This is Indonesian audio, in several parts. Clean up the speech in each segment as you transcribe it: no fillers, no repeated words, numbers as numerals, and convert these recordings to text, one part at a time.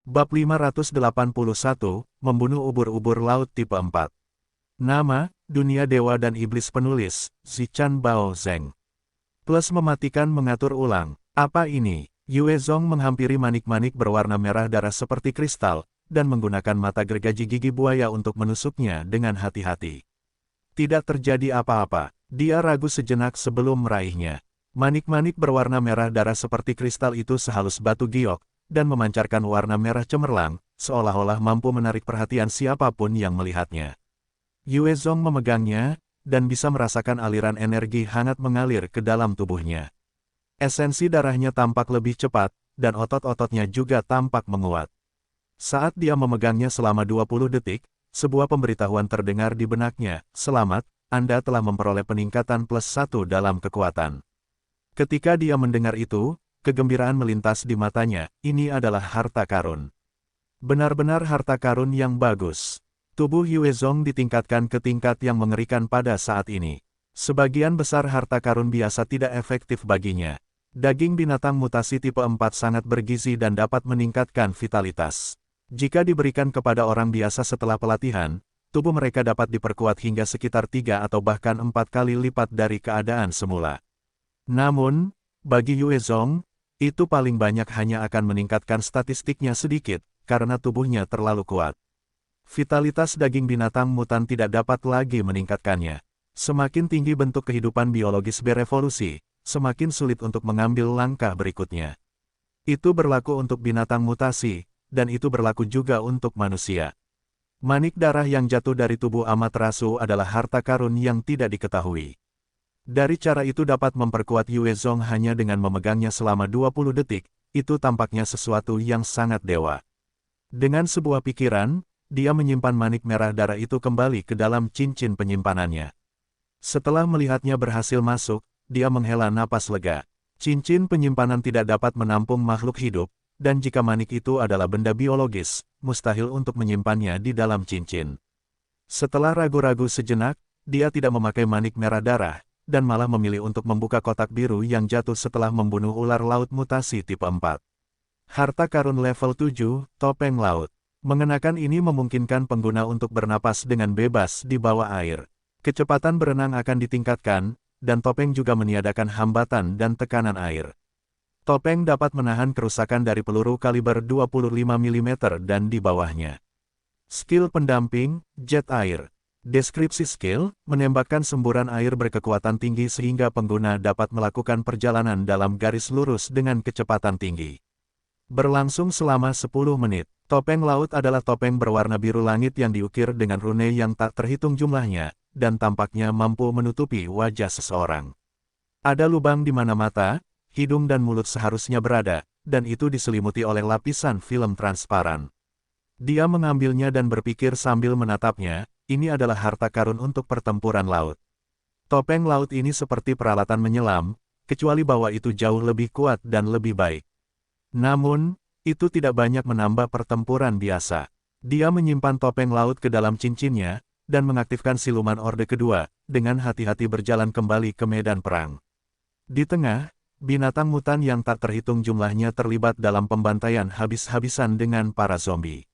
Bab 581, Membunuh Ubur-ubur Laut Tipe 4. Nama, Dunia Dewa dan Iblis. Penulis, Zichan Bao Zeng. Plus mematikan mengatur ulang. Apa ini? Yue Zong menghampiri manik-manik berwarna merah darah seperti kristal, dan menggunakan mata gergaji gigi buaya untuk menusuknya dengan hati-hati. Tidak terjadi apa-apa. Dia ragu sejenak sebelum meraihnya. Manik-manik berwarna merah darah seperti kristal itu sehalus batu giok, dan memancarkan warna merah cemerlang, seolah-olah mampu menarik perhatian siapapun yang melihatnya. Yue Zong memegangnya, dan bisa merasakan aliran energi hangat mengalir ke dalam tubuhnya. Esensi darahnya tampak lebih cepat, dan otot-ototnya juga tampak menguat. Saat dia memegangnya selama 20 detik, sebuah pemberitahuan terdengar di benaknya, "Selamat, Anda telah memperoleh peningkatan +1 dalam kekuatan." Ketika dia mendengar itu, kegembiraan melintas di matanya. Ini adalah harta karun. Benar-benar harta karun yang bagus. Tubuh Yue Zong ditingkatkan ke tingkat yang mengerikan pada saat ini. Sebagian besar harta karun biasa tidak efektif baginya. Daging binatang mutasi tipe 4 sangat bergizi dan dapat meningkatkan vitalitas. Jika diberikan kepada orang biasa setelah pelatihan, tubuh mereka dapat diperkuat hingga sekitar 3 atau bahkan 4 kali lipat dari keadaan semula. Namun, bagi Yue Zong, itu paling banyak hanya akan meningkatkan statistiknya sedikit, karena tubuhnya terlalu kuat. Vitalitas daging binatang mutan tidak dapat lagi meningkatkannya. Semakin tinggi bentuk kehidupan biologis berevolusi, semakin sulit untuk mengambil langkah berikutnya. Itu berlaku untuk binatang mutasi, dan itu berlaku juga untuk manusia. Manik darah yang jatuh dari tubuh Amaterasu adalah harta karun yang tidak diketahui. Dari cara itu dapat memperkuat Yue Zong hanya dengan memegangnya selama 20 detik, itu tampaknya sesuatu yang sangat dewa. Dengan sebuah pikiran, dia menyimpan manik merah darah itu kembali ke dalam cincin penyimpanannya. Setelah melihatnya berhasil masuk, dia menghela napas lega. Cincin penyimpanan tidak dapat menampung makhluk hidup, dan jika manik itu adalah benda biologis, mustahil untuk menyimpannya di dalam cincin. Setelah ragu-ragu sejenak, dia tidak memakai manik merah darah, dan malah memilih untuk membuka kotak biru yang jatuh setelah membunuh ular laut mutasi tipe 4. Harta karun level 7, topeng laut. Mengenakan ini memungkinkan pengguna untuk bernapas dengan bebas di bawah air. Kecepatan berenang akan ditingkatkan, dan topeng juga meniadakan hambatan dan tekanan air. Topeng dapat menahan kerusakan dari peluru kaliber 25 mm dan di bawahnya. Skill pendamping, jet air. Deskripsi skill, menembakkan semburan air berkekuatan tinggi sehingga pengguna dapat melakukan perjalanan dalam garis lurus dengan kecepatan tinggi. Berlangsung selama 10 menit. Topeng laut adalah topeng berwarna biru langit yang diukir dengan rune yang tak terhitung jumlahnya, dan tampaknya mampu menutupi wajah seseorang. Ada lubang di mana mata, hidung dan mulut seharusnya berada, dan itu diselimuti oleh lapisan film transparan. Dia mengambilnya dan berpikir sambil menatapnya. Ini adalah harta karun untuk pertempuran laut. Topeng laut ini seperti peralatan menyelam, kecuali bahwa itu jauh lebih kuat dan lebih baik. Namun, itu tidak banyak menambah pertempuran biasa. Dia menyimpan topeng laut ke dalam cincinnya, dan mengaktifkan siluman orde kedua, dengan hati-hati berjalan kembali ke medan perang. Di tengah, binatang mutan yang tak terhitung jumlahnya terlibat dalam pembantaian habis-habisan dengan para zombie.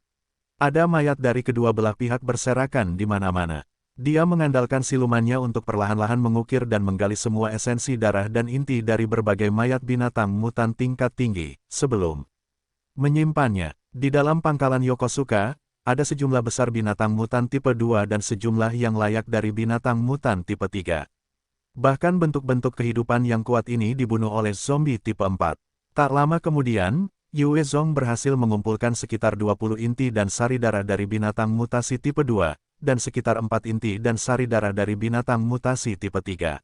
Ada mayat dari kedua belah pihak berserakan di mana-mana. Dia mengandalkan silumannya untuk perlahan-lahan mengukir dan menggali semua esensi darah dan inti dari berbagai mayat binatang mutan tingkat tinggi, sebelum menyimpannya. Di dalam pangkalan Yokosuka, ada sejumlah besar binatang mutan tipe 2 dan sejumlah yang layak dari binatang mutan tipe 3. Bahkan bentuk-bentuk kehidupan yang kuat ini dibunuh oleh zombie tipe 4. Tak lama kemudian, Yue Zong berhasil mengumpulkan sekitar 20 inti dan sari darah dari binatang mutasi tipe 2, dan sekitar 4 inti dan sari darah dari binatang mutasi tipe 3.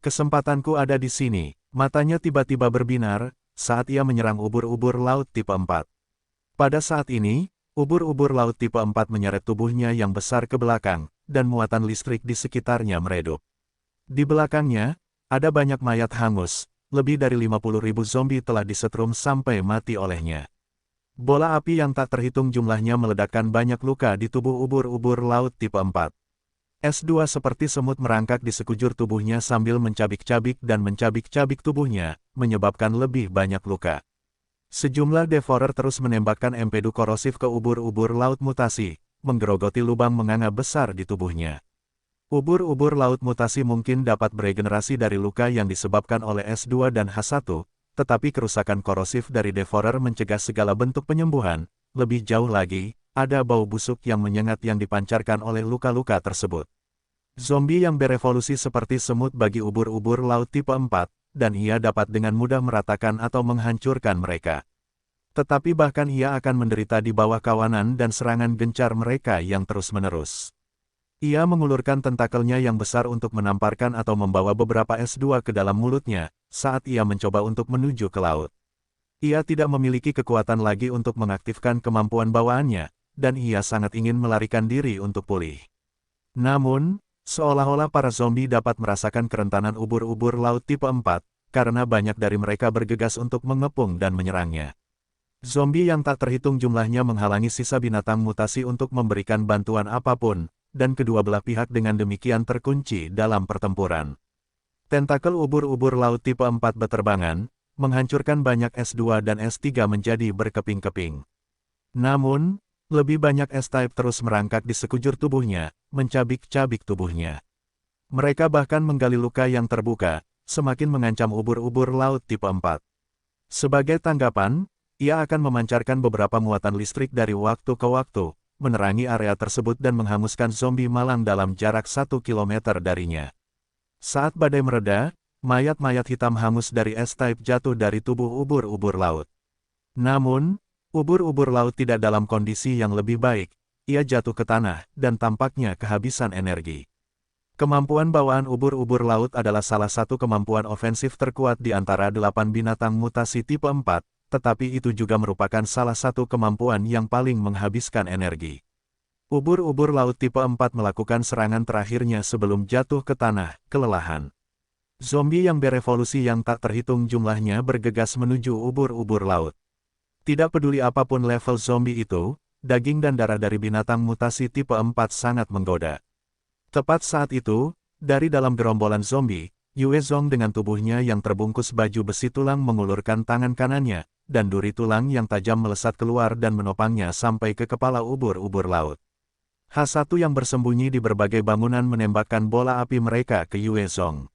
Kesempatanku ada di sini. Matanya tiba-tiba berbinar, saat ia menyerang ubur-ubur laut tipe 4. Pada saat ini, ubur-ubur laut tipe 4 menyeret tubuhnya yang besar ke belakang, dan muatan listrik di sekitarnya meredup. Di belakangnya, ada banyak mayat hangus. Lebih dari 50.000 zombie telah disetrum sampai mati olehnya. Bola api yang tak terhitung jumlahnya meledakkan banyak luka di tubuh ubur-ubur laut tipe 4. S2 seperti semut merangkak di sekujur tubuhnya sambil mencabik-cabik dan mencabik-cabik tubuhnya, menyebabkan lebih banyak luka. Sejumlah Devourer terus menembakkan empedu korosif ke ubur-ubur laut mutasi, menggerogoti lubang menganga besar di tubuhnya. Ubur-ubur laut mutasi mungkin dapat beregenerasi dari luka yang disebabkan oleh S2 dan H1, tetapi kerusakan korosif dari Devourer mencegah segala bentuk penyembuhan. Lebih jauh lagi, ada bau busuk yang menyengat yang dipancarkan oleh luka-luka tersebut. Zombie yang berevolusi seperti semut bagi ubur-ubur laut tipe 4, dan ia dapat dengan mudah meratakan atau menghancurkan mereka. Tetapi bahkan ia akan menderita di bawah kawanan dan serangan gencar mereka yang terus-menerus. Ia mengulurkan tentakelnya yang besar untuk menamparkan atau membawa beberapa S2 ke dalam mulutnya, saat ia mencoba untuk menuju ke laut. Ia tidak memiliki kekuatan lagi untuk mengaktifkan kemampuan bawaannya, dan ia sangat ingin melarikan diri untuk pulih. Namun, seolah-olah para zombie dapat merasakan kerentanan ubur-ubur laut tipe 4, karena banyak dari mereka bergegas untuk mengepung dan menyerangnya. Zombie yang tak terhitung jumlahnya menghalangi sisa binatang mutasi untuk memberikan bantuan apapun, dan kedua belah pihak dengan demikian terkunci dalam pertempuran. Tentakel ubur-ubur laut tipe 4 beterbangan, menghancurkan banyak S2 dan S3 menjadi berkeping-keping. Namun, lebih banyak S-Type terus merangkak di sekujur tubuhnya, mencabik-cabik tubuhnya. Mereka bahkan menggali luka yang terbuka, semakin mengancam ubur-ubur laut tipe 4. Sebagai tanggapan, ia akan memancarkan beberapa muatan listrik dari waktu ke waktu, menerangi area tersebut dan menghanguskan zombie malang dalam jarak 1 km darinya. Saat badai mereda, mayat-mayat hitam hangus dari S-Type jatuh dari tubuh ubur-ubur laut. Namun, ubur-ubur laut tidak dalam kondisi yang lebih baik, ia jatuh ke tanah dan tampaknya kehabisan energi. Kemampuan bawaan ubur-ubur laut adalah salah satu kemampuan ofensif terkuat di antara 8 binatang mutasi tipe 4, tetapi itu juga merupakan salah satu kemampuan yang paling menghabiskan energi. Ubur-ubur laut tipe 4 melakukan serangan terakhirnya sebelum jatuh ke tanah, kelelahan. Zombie yang berevolusi yang tak terhitung jumlahnya bergegas menuju ubur-ubur laut. Tidak peduli apapun level zombie itu, daging dan darah dari binatang mutasi tipe 4 sangat menggoda. Tepat saat itu, dari dalam gerombolan zombie, Yue Zong dengan tubuhnya yang terbungkus baju besi tulang mengulurkan tangan kanannya, dan duri tulang yang tajam melesat keluar dan menopangnya sampai ke kepala ubur-ubur laut. H1 yang bersembunyi di berbagai bangunan menembakkan bola api mereka ke Yue Zong.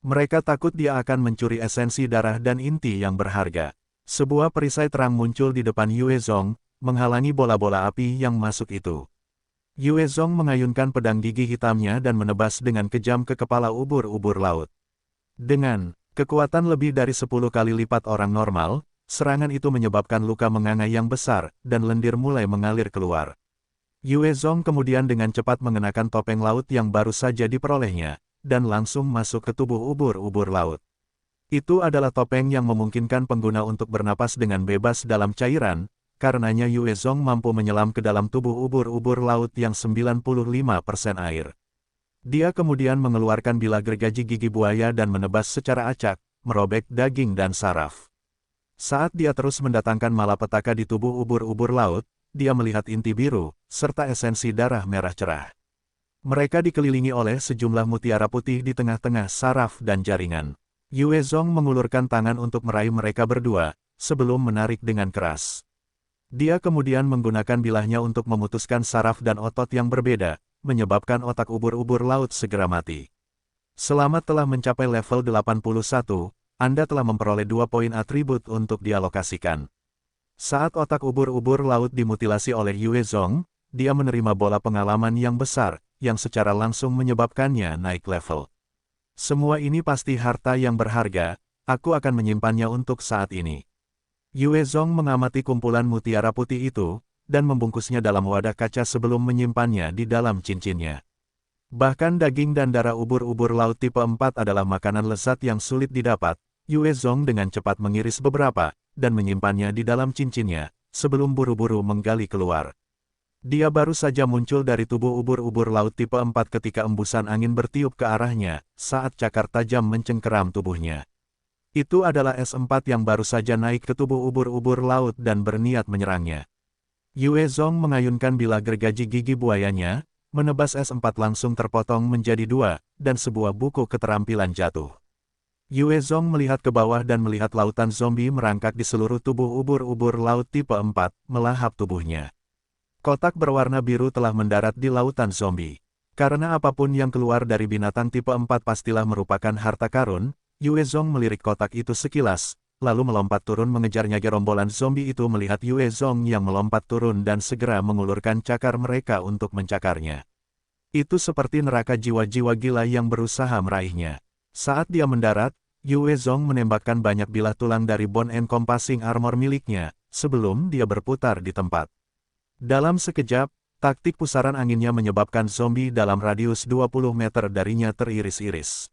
Mereka takut dia akan mencuri esensi darah dan inti yang berharga. Sebuah perisai terang muncul di depan Yue Zong, menghalangi bola-bola api yang masuk itu. Yue Zong mengayunkan pedang gigi hitamnya dan menebas dengan kejam ke kepala ubur-ubur laut. Dengan kekuatan lebih dari 10 kali lipat orang normal, serangan itu menyebabkan luka menganga yang besar, dan lendir mulai mengalir keluar. Yue Zong kemudian dengan cepat mengenakan topeng laut yang baru saja diperolehnya, dan langsung masuk ke tubuh ubur-ubur laut. Itu adalah topeng yang memungkinkan pengguna untuk bernapas dengan bebas dalam cairan, karenanya Yue Zong mampu menyelam ke dalam tubuh ubur-ubur laut yang 95% air. Dia kemudian mengeluarkan bilah gergaji gigi buaya dan menebas secara acak, merobek daging dan saraf. Saat dia terus mendatangkan malapetaka di tubuh ubur-ubur laut, dia melihat inti biru, serta esensi darah merah cerah. Mereka dikelilingi oleh sejumlah mutiara putih di tengah-tengah saraf dan jaringan. Yue Zong mengulurkan tangan untuk meraih mereka berdua, sebelum menarik dengan keras. Dia kemudian menggunakan bilahnya untuk memutuskan saraf dan otot yang berbeda, menyebabkan otak ubur-ubur laut segera mati. Selama telah mencapai level 81, Anda telah memperoleh 2 poin atribut untuk dialokasikan. Saat otak ubur-ubur laut dimutilasi oleh Yue Zong, dia menerima bola pengalaman yang besar, yang secara langsung menyebabkannya naik level. Semua ini pasti harta yang berharga, aku akan menyimpannya untuk saat ini. Yue Zong mengamati kumpulan mutiara putih itu, dan membungkusnya dalam wadah kaca sebelum menyimpannya di dalam cincinnya. Bahkan daging dan darah ubur-ubur laut tipe 4 adalah makanan lezat yang sulit didapat. Yue Zong dengan cepat mengiris beberapa, dan menyimpannya di dalam cincinnya, sebelum buru-buru menggali keluar. Dia baru saja muncul dari tubuh ubur-ubur laut tipe 4 ketika embusan angin bertiup ke arahnya, saat cakar tajam mencengkeram tubuhnya. Itu adalah S4 yang baru saja naik ke tubuh ubur-ubur laut dan berniat menyerangnya. Yue Zong mengayunkan bilah gergaji gigi buayanya, menebas S4 langsung terpotong menjadi 2, dan sebuah buku keterampilan jatuh. Yue Zong melihat ke bawah dan melihat lautan zombie merangkak di seluruh tubuh ubur-ubur laut tipe 4, melahap tubuhnya. Kotak berwarna biru telah mendarat di lautan zombie. Karena apapun yang keluar dari binatang tipe 4 pastilah merupakan harta karun, Yue Zong melirik kotak itu sekilas, lalu melompat turun mengejarnya. Gerombolan zombie itu melihat Yue Zong yang melompat turun dan segera mengulurkan cakar mereka untuk mencakarnya. Itu seperti neraka jiwa-jiwa gila yang berusaha meraihnya. Saat dia mendarat, Yue Zong menembakkan banyak bilah tulang dari bone encompassing armor miliknya, sebelum dia berputar di tempat. Dalam sekejap, taktik pusaran anginnya menyebabkan zombie dalam radius 20 meter darinya teriris-iris.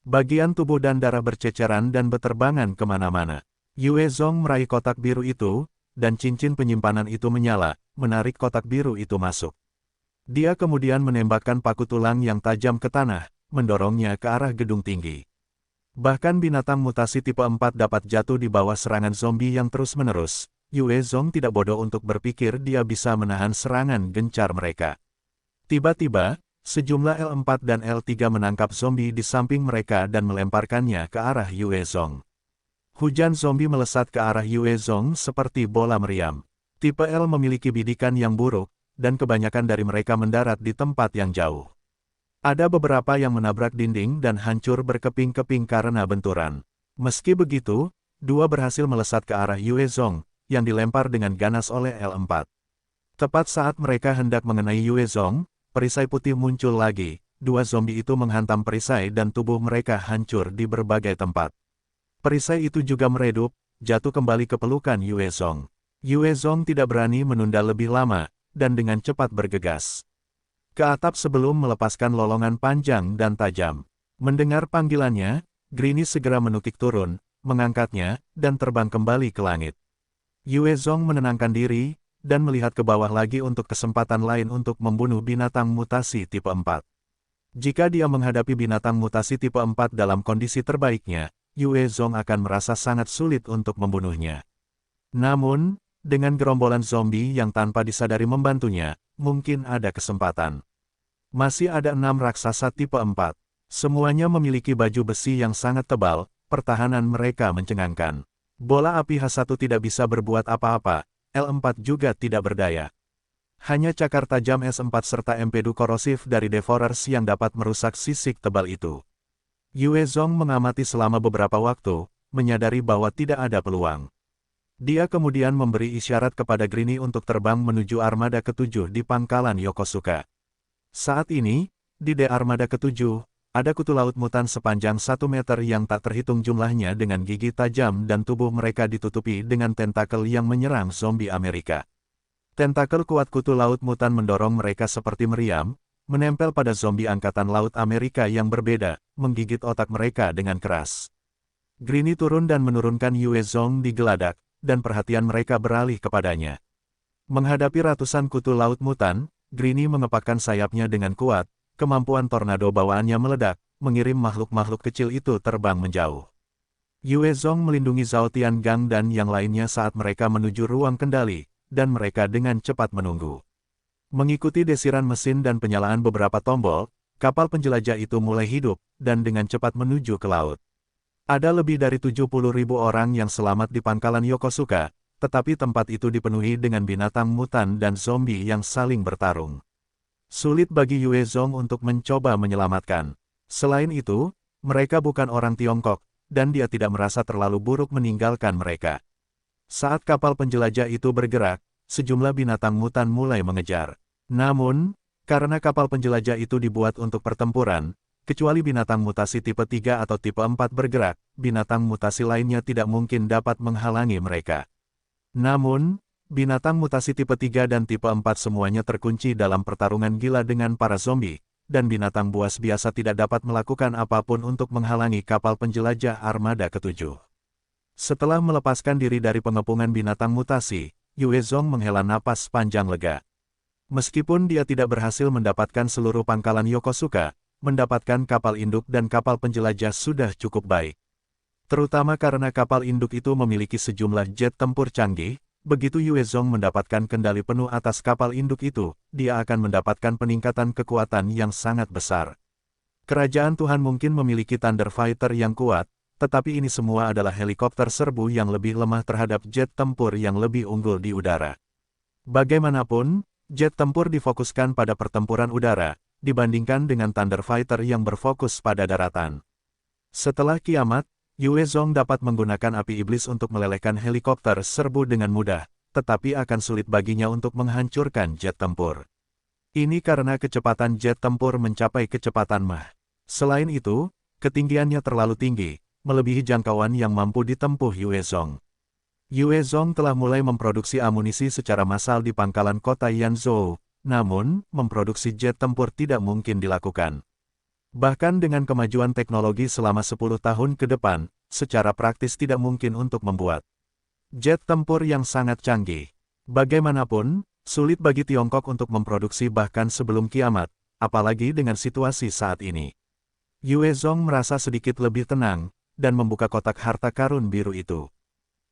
Bagian tubuh dan darah berceceran dan beterbangan kemana-mana. Yue Zong meraih kotak biru itu, dan cincin penyimpanan itu menyala, menarik kotak biru itu masuk. Dia kemudian menembakkan paku tulang yang tajam ke tanah, mendorongnya ke arah gedung tinggi. Bahkan binatang mutasi tipe 4 dapat jatuh di bawah serangan zombie yang terus-menerus. Yue Zong tidak bodoh untuk berpikir dia bisa menahan serangan gencar mereka. Tiba-tiba, sejumlah L4 dan L3 menangkap zombie di samping mereka dan melemparkannya ke arah Yue Zong. Hujan zombie melesat ke arah Yue Zong seperti bola meriam. Tipe L memiliki bidikan yang buruk, dan kebanyakan dari mereka mendarat di tempat yang jauh. Ada beberapa yang menabrak dinding dan hancur berkeping-keping karena benturan. Meski begitu, dua berhasil melesat ke arah Yue Zong, yang dilempar dengan ganas oleh L4. Tepat saat mereka hendak mengenai Yue Zong, perisai putih muncul lagi. Dua zombie itu menghantam perisai dan tubuh mereka hancur di berbagai tempat. Perisai itu juga meredup, jatuh kembali ke pelukan Yue Zong. Yue Zong tidak berani menunda lebih lama, dan dengan cepat bergegas ke atap sebelum melepaskan lolongan panjang dan tajam. Mendengar panggilannya, Grini segera menukik turun, mengangkatnya, dan terbang kembali ke langit. Yue Zong menenangkan diri, dan melihat ke bawah lagi untuk kesempatan lain untuk membunuh binatang mutasi tipe 4. Jika dia menghadapi binatang mutasi tipe 4 dalam kondisi terbaiknya, Yue Zong akan merasa sangat sulit untuk membunuhnya. Namun, dengan gerombolan zombie yang tanpa disadari membantunya, mungkin ada kesempatan. Masih ada 6 raksasa tipe 4. Semuanya memiliki baju besi yang sangat tebal, pertahanan mereka mencengangkan. Bola api H1 tidak bisa berbuat apa-apa, L4 juga tidak berdaya. Hanya cakar tajam S4 serta empedu korosif dari Devourers yang dapat merusak sisik tebal itu. Yue Zong mengamati selama beberapa waktu, menyadari bahwa tidak ada peluang. Dia kemudian memberi isyarat kepada Grini untuk terbang menuju armada ke-7 di pangkalan Yokosuka. Saat ini, di armada ke-7, ada kutu laut mutan sepanjang 1 meter yang tak terhitung jumlahnya dengan gigi tajam dan tubuh mereka ditutupi dengan tentakel yang menyerang zombie Amerika. Tentakel kuat kutu laut mutan mendorong mereka seperti meriam, menempel pada zombie angkatan laut Amerika yang berbeda, menggigit otak mereka dengan keras. Grini turun dan menurunkan Yue Zong di geladak, dan perhatian mereka beralih kepadanya. Menghadapi ratusan kutu laut mutan, Grini mengepakkan sayapnya dengan kuat, kemampuan tornado bawaannya meledak, mengirim makhluk-makhluk kecil itu terbang menjauh. Yue Zong melindungi Zhao Tiangang dan yang lainnya saat mereka menuju ruang kendali, dan mereka dengan cepat menunggu. Mengikuti desiran mesin dan penyalaan beberapa tombol, kapal penjelajah itu mulai hidup, dan dengan cepat menuju ke laut. Ada lebih dari 70.000 orang yang selamat di pangkalan Yokosuka, tetapi tempat itu dipenuhi dengan binatang mutan dan zombie yang saling bertarung. Sulit bagi Yue Zong untuk mencoba menyelamatkan. Selain itu, mereka bukan orang Tiongkok, dan dia tidak merasa terlalu buruk meninggalkan mereka. Saat kapal penjelajah itu bergerak, sejumlah binatang mutan mulai mengejar. Namun, karena kapal penjelajah itu dibuat untuk pertempuran, kecuali binatang mutasi tipe 3 atau tipe 4 bergerak, binatang mutasi lainnya tidak mungkin dapat menghalangi mereka. Namun, binatang mutasi tipe 3 dan tipe 4 semuanya terkunci dalam pertarungan gila dengan para zombie, dan binatang buas biasa tidak dapat melakukan apapun untuk menghalangi kapal penjelajah armada ke-7. Setelah melepaskan diri dari pengepungan binatang mutasi, Yue Zong menghela napas panjang lega. Meskipun dia tidak berhasil mendapatkan seluruh pangkalan Yokosuka, mendapatkan kapal induk dan kapal penjelajah sudah cukup baik. Terutama karena kapal induk itu memiliki sejumlah jet tempur canggih, begitu Yue Zong mendapatkan kendali penuh atas kapal induk itu, dia akan mendapatkan peningkatan kekuatan yang sangat besar. Kerajaan Tuhan mungkin memiliki Thunder Fighter yang kuat, tetapi ini semua adalah helikopter serbu yang lebih lemah terhadap jet tempur yang lebih unggul di udara. Bagaimanapun, jet tempur difokuskan pada pertempuran udara, dibandingkan dengan Thunder Fighter yang berfokus pada daratan. Setelah kiamat, Yue Zong dapat menggunakan api iblis untuk melelehkan helikopter serbu dengan mudah, tetapi akan sulit baginya untuk menghancurkan jet tempur. Ini karena kecepatan jet tempur mencapai kecepatan Mach. Selain itu, ketinggiannya terlalu tinggi, melebihi jangkauan yang mampu ditempuh Yue Zong. Yue Zong telah mulai memproduksi amunisi secara massal di pangkalan kota Yanzhou, namun, memproduksi jet tempur tidak mungkin dilakukan. Bahkan dengan kemajuan teknologi selama 10 tahun ke depan, secara praktis tidak mungkin untuk membuat jet tempur yang sangat canggih. Bagaimanapun, sulit bagi Tiongkok untuk memproduksi bahkan sebelum kiamat, apalagi dengan situasi saat ini. Yue Zong merasa sedikit lebih tenang, dan membuka kotak harta karun biru itu.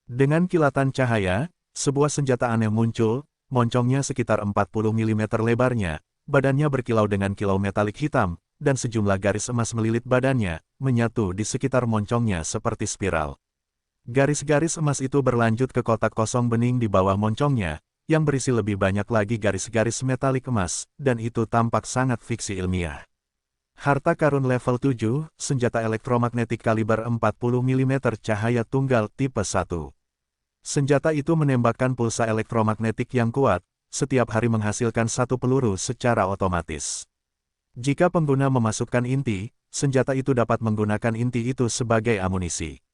Dengan kilatan cahaya, sebuah senjata aneh muncul, moncongnya sekitar 40 mm lebarnya, badannya berkilau dengan kilau metalik hitam, dan sejumlah garis emas melilit badannya, menyatu di sekitar moncongnya seperti spiral. Garis-garis emas itu berlanjut ke kotak kosong bening di bawah moncongnya, yang berisi lebih banyak lagi garis-garis metalik emas, dan itu tampak sangat fiksi ilmiah. Harta karun level 7, senjata elektromagnetik kaliber 40 mm cahaya tunggal tipe 1. Senjata itu menembakkan pulsa elektromagnetik yang kuat, setiap hari menghasilkan satu peluru secara otomatis. Jika pengguna memasukkan inti, senjata itu dapat menggunakan inti itu sebagai amunisi.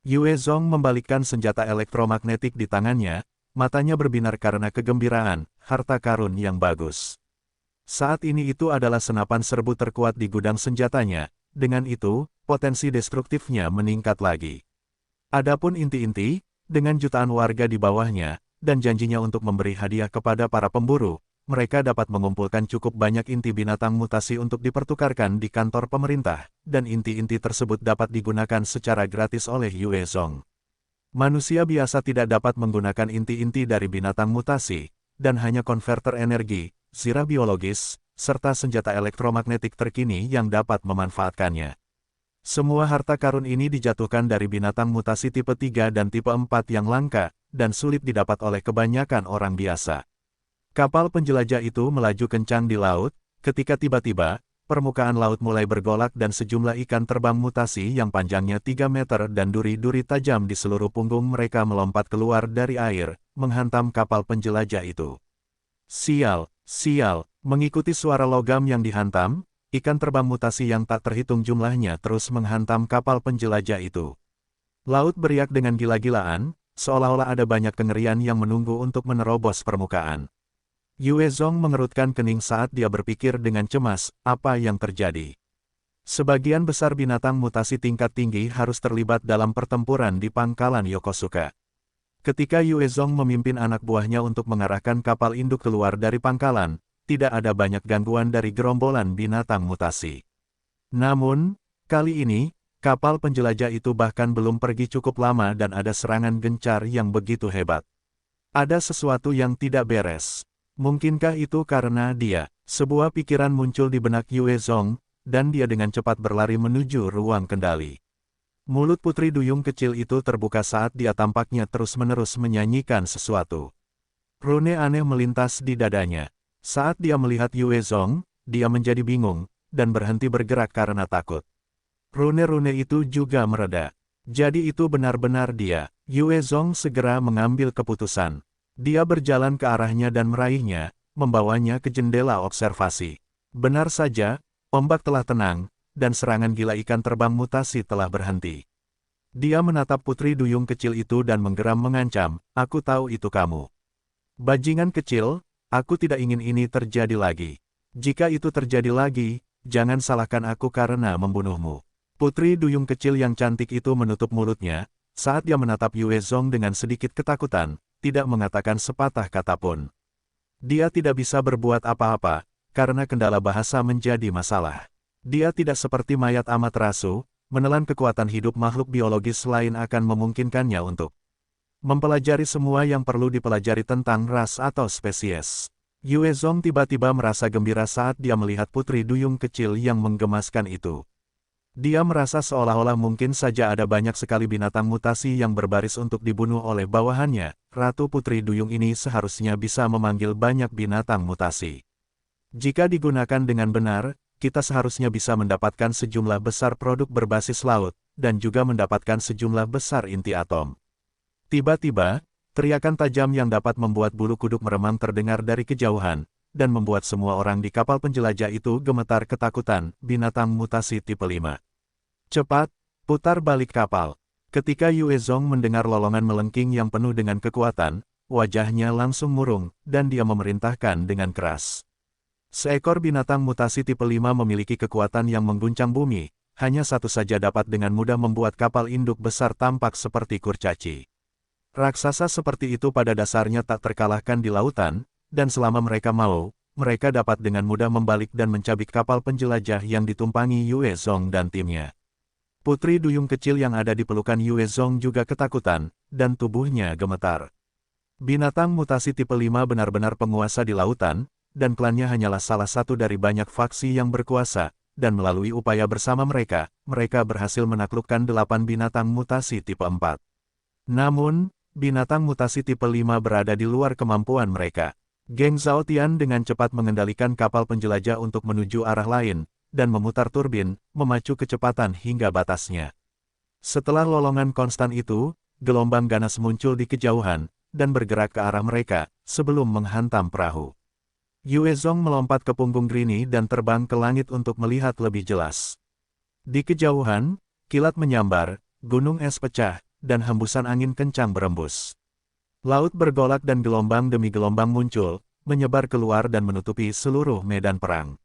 Yue Zong membalikkan senjata elektromagnetik di tangannya, matanya berbinar karena kegembiraan, harta karun yang bagus. Saat ini itu adalah senapan serbu terkuat di gudang senjatanya, dengan itu, potensi destruktifnya meningkat lagi. Adapun inti-inti, dengan jutaan warga di bawahnya, dan janjinya untuk memberi hadiah kepada para pemburu, mereka dapat mengumpulkan cukup banyak inti binatang mutasi untuk dipertukarkan di kantor pemerintah, dan inti-inti tersebut dapat digunakan secara gratis oleh Yue Zong. Manusia biasa tidak dapat menggunakan inti-inti dari binatang mutasi, dan hanya konverter energi, zirah biologis, serta senjata elektromagnetik terkini yang dapat memanfaatkannya. Semua harta karun ini dijatuhkan dari binatang mutasi tipe 3 dan tipe 4 yang langka, dan sulit didapat oleh kebanyakan orang biasa. Kapal penjelajah itu melaju kencang di laut, ketika tiba-tiba, permukaan laut mulai bergolak dan sejumlah ikan terbang mutasi yang panjangnya 3 meter dan duri-duri tajam di seluruh punggung mereka melompat keluar dari air, menghantam kapal penjelajah itu. Sial, sial, mengikuti suara logam yang dihantam, ikan terbang mutasi yang tak terhitung jumlahnya terus menghantam kapal penjelajah itu. Laut beriak dengan gila-gilaan, seolah-olah ada banyak kengerian yang menunggu untuk menerobos permukaan. Yue Zong mengerutkan kening saat dia berpikir dengan cemas, apa yang terjadi. Sebagian besar binatang mutasi tingkat tinggi harus terlibat dalam pertempuran di pangkalan Yokosuka. Ketika Yue Zong memimpin anak buahnya untuk mengarahkan kapal induk keluar dari pangkalan, tidak ada banyak gangguan dari gerombolan binatang mutasi. Namun, kali ini, kapal penjelajah itu bahkan belum pergi cukup lama dan ada serangan gencar yang begitu hebat. Ada sesuatu yang tidak beres. Mungkinkah itu karena dia? Sebuah pikiran muncul di benak Yue Zong, dan dia dengan cepat berlari menuju ruang kendali. Mulut putri duyung kecil itu terbuka saat dia tampaknya terus-menerus menyanyikan sesuatu. Rune aneh melintas di dadanya. Saat dia melihat Yue Zong, dia menjadi bingung, dan berhenti bergerak karena takut. Rune-rune itu juga mereda. Jadi itu benar-benar dia. Yue Zong segera mengambil keputusan. Dia berjalan ke arahnya dan meraihnya, membawanya ke jendela observasi. Benar saja, ombak telah tenang, dan serangan gila ikan terbang mutasi telah berhenti. Dia menatap putri duyung kecil itu dan menggeram mengancam, aku tahu itu kamu. Bajingan kecil, aku tidak ingin ini terjadi lagi. Jika itu terjadi lagi, jangan salahkan aku karena membunuhmu. Putri duyung kecil yang cantik itu menutup mulutnya, saat dia menatap Yue Zong dengan sedikit ketakutan, tidak mengatakan sepatah kata pun. Dia tidak bisa berbuat apa-apa, karena kendala bahasa menjadi masalah. Dia tidak seperti mayat Amaterasu, menelan kekuatan hidup makhluk biologis lain akan memungkinkannya untuk mempelajari semua yang perlu dipelajari tentang ras atau spesies. Yue Zong tiba-tiba merasa gembira saat dia melihat putri duyung kecil yang menggemaskan itu. Dia merasa seolah-olah mungkin saja ada banyak sekali binatang mutasi yang berbaris untuk dibunuh oleh bawahannya. Ratu Putri Duyung ini seharusnya bisa memanggil banyak binatang mutasi. Jika digunakan dengan benar, kita seharusnya bisa mendapatkan sejumlah besar produk berbasis laut, dan juga mendapatkan sejumlah besar inti atom. Tiba-tiba, teriakan tajam yang dapat membuat bulu kuduk meremang terdengar dari kejauhan, dan membuat semua orang di kapal penjelajah itu gemetar ketakutan. Binatang mutasi tipe 5. Cepat, putar balik kapal. Ketika Yue Zong mendengar lolongan melengking yang penuh dengan kekuatan, wajahnya langsung murung, dan dia memerintahkan dengan keras. Seekor binatang mutasi tipe 5 memiliki kekuatan yang mengguncang bumi, hanya satu saja dapat dengan mudah membuat kapal induk besar tampak seperti kurcaci. Raksasa seperti itu pada dasarnya tak terkalahkan di lautan, dan selama mereka mau, mereka dapat dengan mudah membalik dan mencabik kapal penjelajah yang ditumpangi Yue Zong dan timnya. Putri Duyung kecil yang ada di pelukan Yue Zong juga ketakutan, dan tubuhnya gemetar. Binatang mutasi tipe 5 benar-benar penguasa di lautan, dan klannya hanyalah salah satu dari banyak faksi yang berkuasa, dan melalui upaya bersama mereka, mereka berhasil menaklukkan 8 binatang mutasi tipe 4. Namun, binatang mutasi tipe 5 berada di luar kemampuan mereka. Geng Zhaotian dengan cepat mengendalikan kapal penjelajah untuk menuju arah lain, dan memutar turbin, memacu kecepatan hingga batasnya. Setelah lolongan konstan itu, gelombang ganas muncul di kejauhan, dan bergerak ke arah mereka, sebelum menghantam perahu. Yue Zong melompat ke punggung Grini dan terbang ke langit untuk melihat lebih jelas. Di kejauhan, kilat menyambar, gunung es pecah, dan hembusan angin kencang berembus. Laut bergolak dan gelombang demi gelombang muncul, menyebar keluar dan menutupi seluruh medan perang.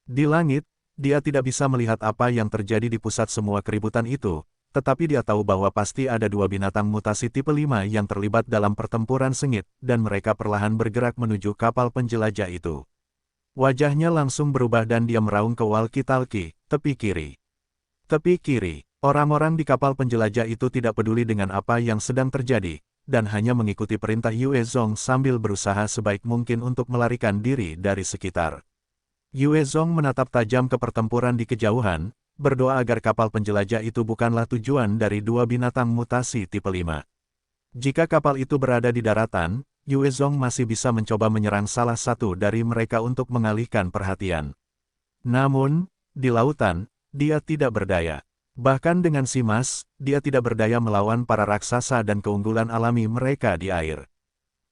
Di langit, dia tidak bisa melihat apa yang terjadi di pusat semua keributan itu, tetapi dia tahu bahwa pasti ada 2 binatang mutasi tipe 5 yang terlibat dalam pertempuran sengit, dan mereka perlahan bergerak menuju kapal penjelajah itu. Wajahnya langsung berubah dan dia meraung ke walkie-talkie, tepi kiri. Tepi kiri, orang-orang di kapal penjelajah itu tidak peduli dengan apa yang sedang terjadi, dan hanya mengikuti perintah Yue Zong sambil berusaha sebaik mungkin untuk melarikan diri dari sekitar. Yue Zong menatap tajam ke pertempuran di kejauhan, berdoa agar kapal penjelajah itu bukanlah tujuan dari 2 binatang mutasi tipe 5. Jika kapal itu berada di daratan, Yue Zong masih bisa mencoba menyerang salah satu dari mereka untuk mengalihkan perhatian. Namun, di lautan, dia tidak berdaya. Bahkan dengan Simas, dia tidak berdaya melawan para raksasa dan keunggulan alami mereka di air.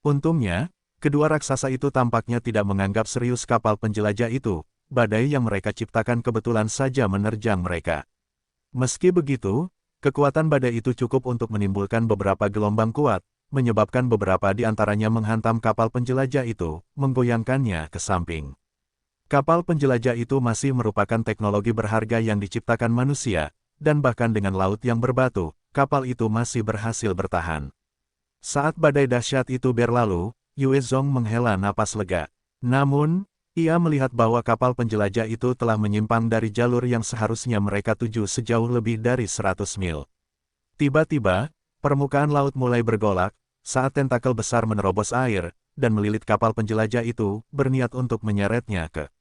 Untungnya, kedua raksasa itu tampaknya tidak menganggap serius kapal penjelajah itu, badai yang mereka ciptakan kebetulan saja menerjang mereka. Meski begitu, kekuatan badai itu cukup untuk menimbulkan beberapa gelombang kuat, menyebabkan beberapa di antaranya menghantam kapal penjelajah itu, menggoyangkannya ke samping. Kapal penjelajah itu masih merupakan teknologi berharga yang diciptakan manusia, dan bahkan dengan laut yang berbatu, kapal itu masih berhasil bertahan. Saat badai dahsyat itu berlalu, Yue Zong menghela napas lega. Namun, ia melihat bahwa kapal penjelajah itu telah menyimpang dari jalur yang seharusnya mereka tuju sejauh lebih dari 100 mil. Tiba-tiba, permukaan laut mulai bergolak, saat tentakel besar menerobos air, dan melilit kapal penjelajah itu, berniat untuk menyeretnya ke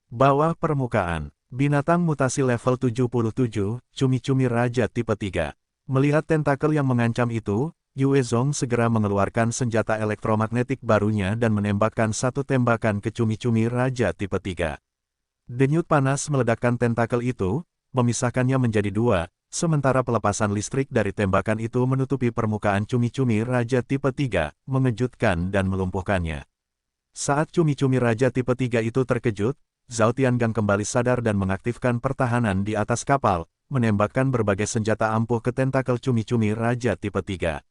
bawah permukaan. Binatang mutasi level 77, cumi-cumi raja tipe 3. Melihat tentakel yang mengancam itu, Yue Zong segera mengeluarkan senjata elektromagnetik barunya dan menembakkan satu tembakan ke cumi-cumi raja tipe 3. Denyut panas meledakkan tentakel itu, memisahkannya menjadi 2, sementara pelepasan listrik dari tembakan itu menutupi permukaan cumi-cumi raja tipe 3, mengejutkan dan melumpuhkannya. Saat cumi-cumi raja tipe 3 itu terkejut, Zhao Tiangang kembali sadar dan mengaktifkan pertahanan di atas kapal, menembakkan berbagai senjata ampuh ke tentakel cumi-cumi raja tipe 3.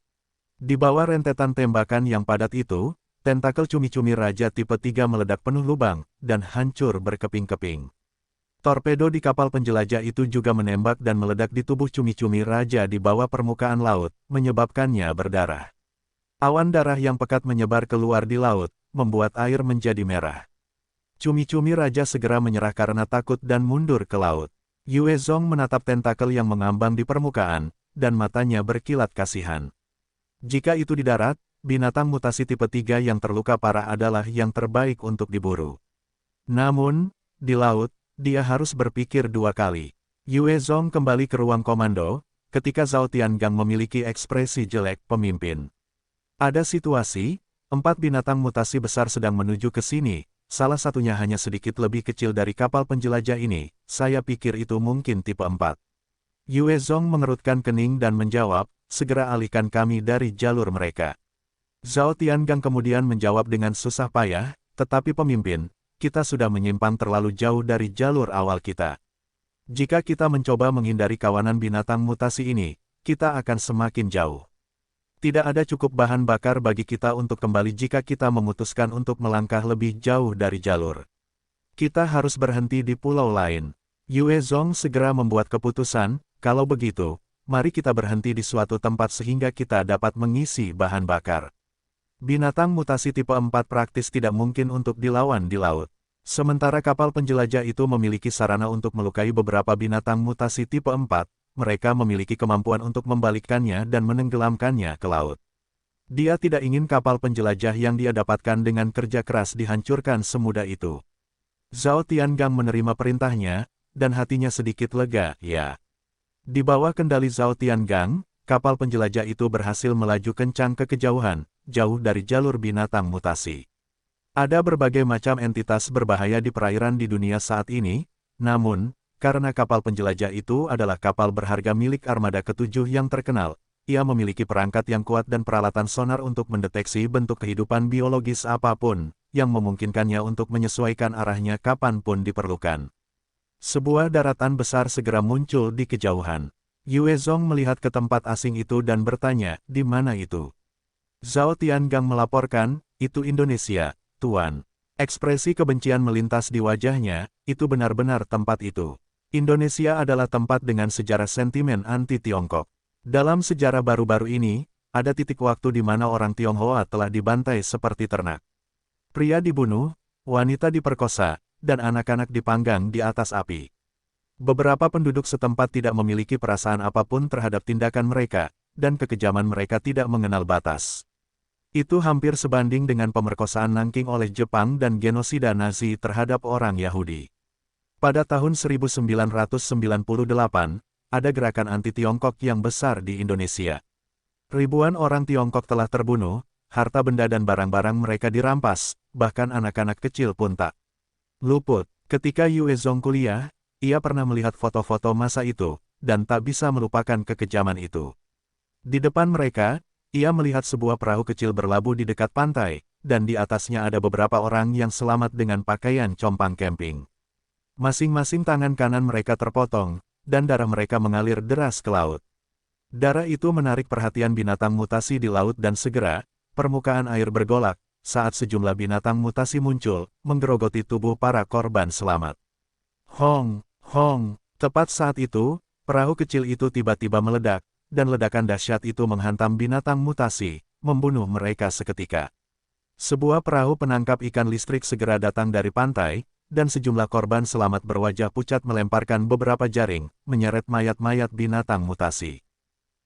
Di bawah rentetan tembakan yang padat itu, tentakel cumi-cumi raja tipe 3 meledak penuh lubang, dan hancur berkeping-keping. Torpedo di kapal penjelajah itu juga menembak dan meledak di tubuh cumi-cumi raja di bawah permukaan laut, menyebabkannya berdarah. Awan darah yang pekat menyebar keluar di laut, membuat air menjadi merah. Cumi-cumi raja segera menyerah karena takut dan mundur ke laut. Yue Zong menatap tentakel yang mengambang di permukaan, dan matanya berkilat kasihan. Jika itu di darat, binatang mutasi tipe 3 yang terluka parah adalah yang terbaik untuk diburu. Namun, di laut, dia harus berpikir 2 kali. Yue Zong kembali ke ruang komando, ketika Zhao Tiangang memiliki ekspresi jelek pemimpin. Ada situasi, 4 binatang mutasi besar sedang menuju ke sini, salah satunya hanya sedikit lebih kecil dari kapal penjelajah ini, saya pikir itu mungkin tipe 4. Yue Zong mengerutkan kening dan menjawab, segera alihkan kami dari jalur mereka. Zhao Tiangang kemudian menjawab dengan susah payah, tetapi pemimpin, kita sudah menyimpang terlalu jauh dari jalur awal kita. Jika kita mencoba menghindari kawanan binatang mutasi ini, kita akan semakin jauh. Tidak ada cukup bahan bakar bagi kita untuk kembali jika kita memutuskan untuk melangkah lebih jauh dari jalur. Kita harus berhenti di pulau lain. Yue Zong segera membuat keputusan, kalau begitu, mari kita berhenti di suatu tempat sehingga kita dapat mengisi bahan bakar. Binatang mutasi tipe 4 praktis tidak mungkin untuk dilawan di laut. Sementara kapal penjelajah itu memiliki sarana untuk melukai beberapa binatang mutasi tipe 4, mereka memiliki kemampuan untuk membalikkannya dan menenggelamkannya ke laut. Dia tidak ingin kapal penjelajah yang dia dapatkan dengan kerja keras dihancurkan semudah itu. Zhao Tiangang menerima perintahnya, dan hatinya sedikit lega, ya. Di bawah kendali Zhao Tiangang, kapal penjelajah itu berhasil melaju kencang ke kejauhan, jauh dari jalur binatang mutasi. Ada berbagai macam entitas berbahaya di perairan di dunia saat ini, namun, karena kapal penjelajah itu adalah kapal berharga milik armada ketujuh yang terkenal, ia memiliki perangkat yang kuat dan peralatan sonar untuk mendeteksi bentuk kehidupan biologis apapun, yang memungkinkannya untuk menyesuaikan arahnya kapanpun diperlukan. Sebuah daratan besar segera muncul di kejauhan. Yue Zong melihat ke tempat asing itu dan bertanya, di mana itu? Zhao Tiangang melaporkan, itu Indonesia. Tuan. Ekspresi kebencian melintas di wajahnya, itu benar-benar tempat itu. Indonesia adalah tempat dengan sejarah sentimen anti-Tiongkok. Dalam sejarah baru-baru ini, ada titik waktu di mana orang Tionghoa telah dibantai seperti ternak. Pria dibunuh, wanita diperkosa, dan anak-anak dipanggang di atas api. Beberapa penduduk setempat tidak memiliki perasaan apapun terhadap tindakan mereka, dan kekejaman mereka tidak mengenal batas. Itu hampir sebanding dengan pemerkosaan Nanking oleh Jepang dan genosida Nazi terhadap orang Yahudi. Pada tahun 1998, ada gerakan anti-Tiongkok yang besar di Indonesia. Ribuan orang Tiongkok telah terbunuh, harta benda dan barang-barang mereka dirampas, bahkan anak-anak kecil pun tak luput. Ketika Yue Zong kuliah, ia pernah melihat foto-foto masa itu, dan tak bisa melupakan kekejaman itu. Di depan mereka, ia melihat sebuah perahu kecil berlabuh di dekat pantai, dan di atasnya ada beberapa orang yang selamat dengan pakaian compang camping. Masing-masing tangan kanan mereka terpotong, dan darah mereka mengalir deras ke laut. Darah itu menarik perhatian binatang mutasi di laut dan segera, permukaan air bergolak, saat sejumlah binatang mutasi muncul, menggerogoti tubuh para korban selamat. Hong, hong, tepat saat itu, perahu kecil itu tiba-tiba meledak, dan ledakan dahsyat itu menghantam binatang mutasi, membunuh mereka seketika. Sebuah perahu penangkap ikan listrik segera datang dari pantai, dan sejumlah korban selamat berwajah pucat melemparkan beberapa jaring, menyeret mayat-mayat binatang mutasi.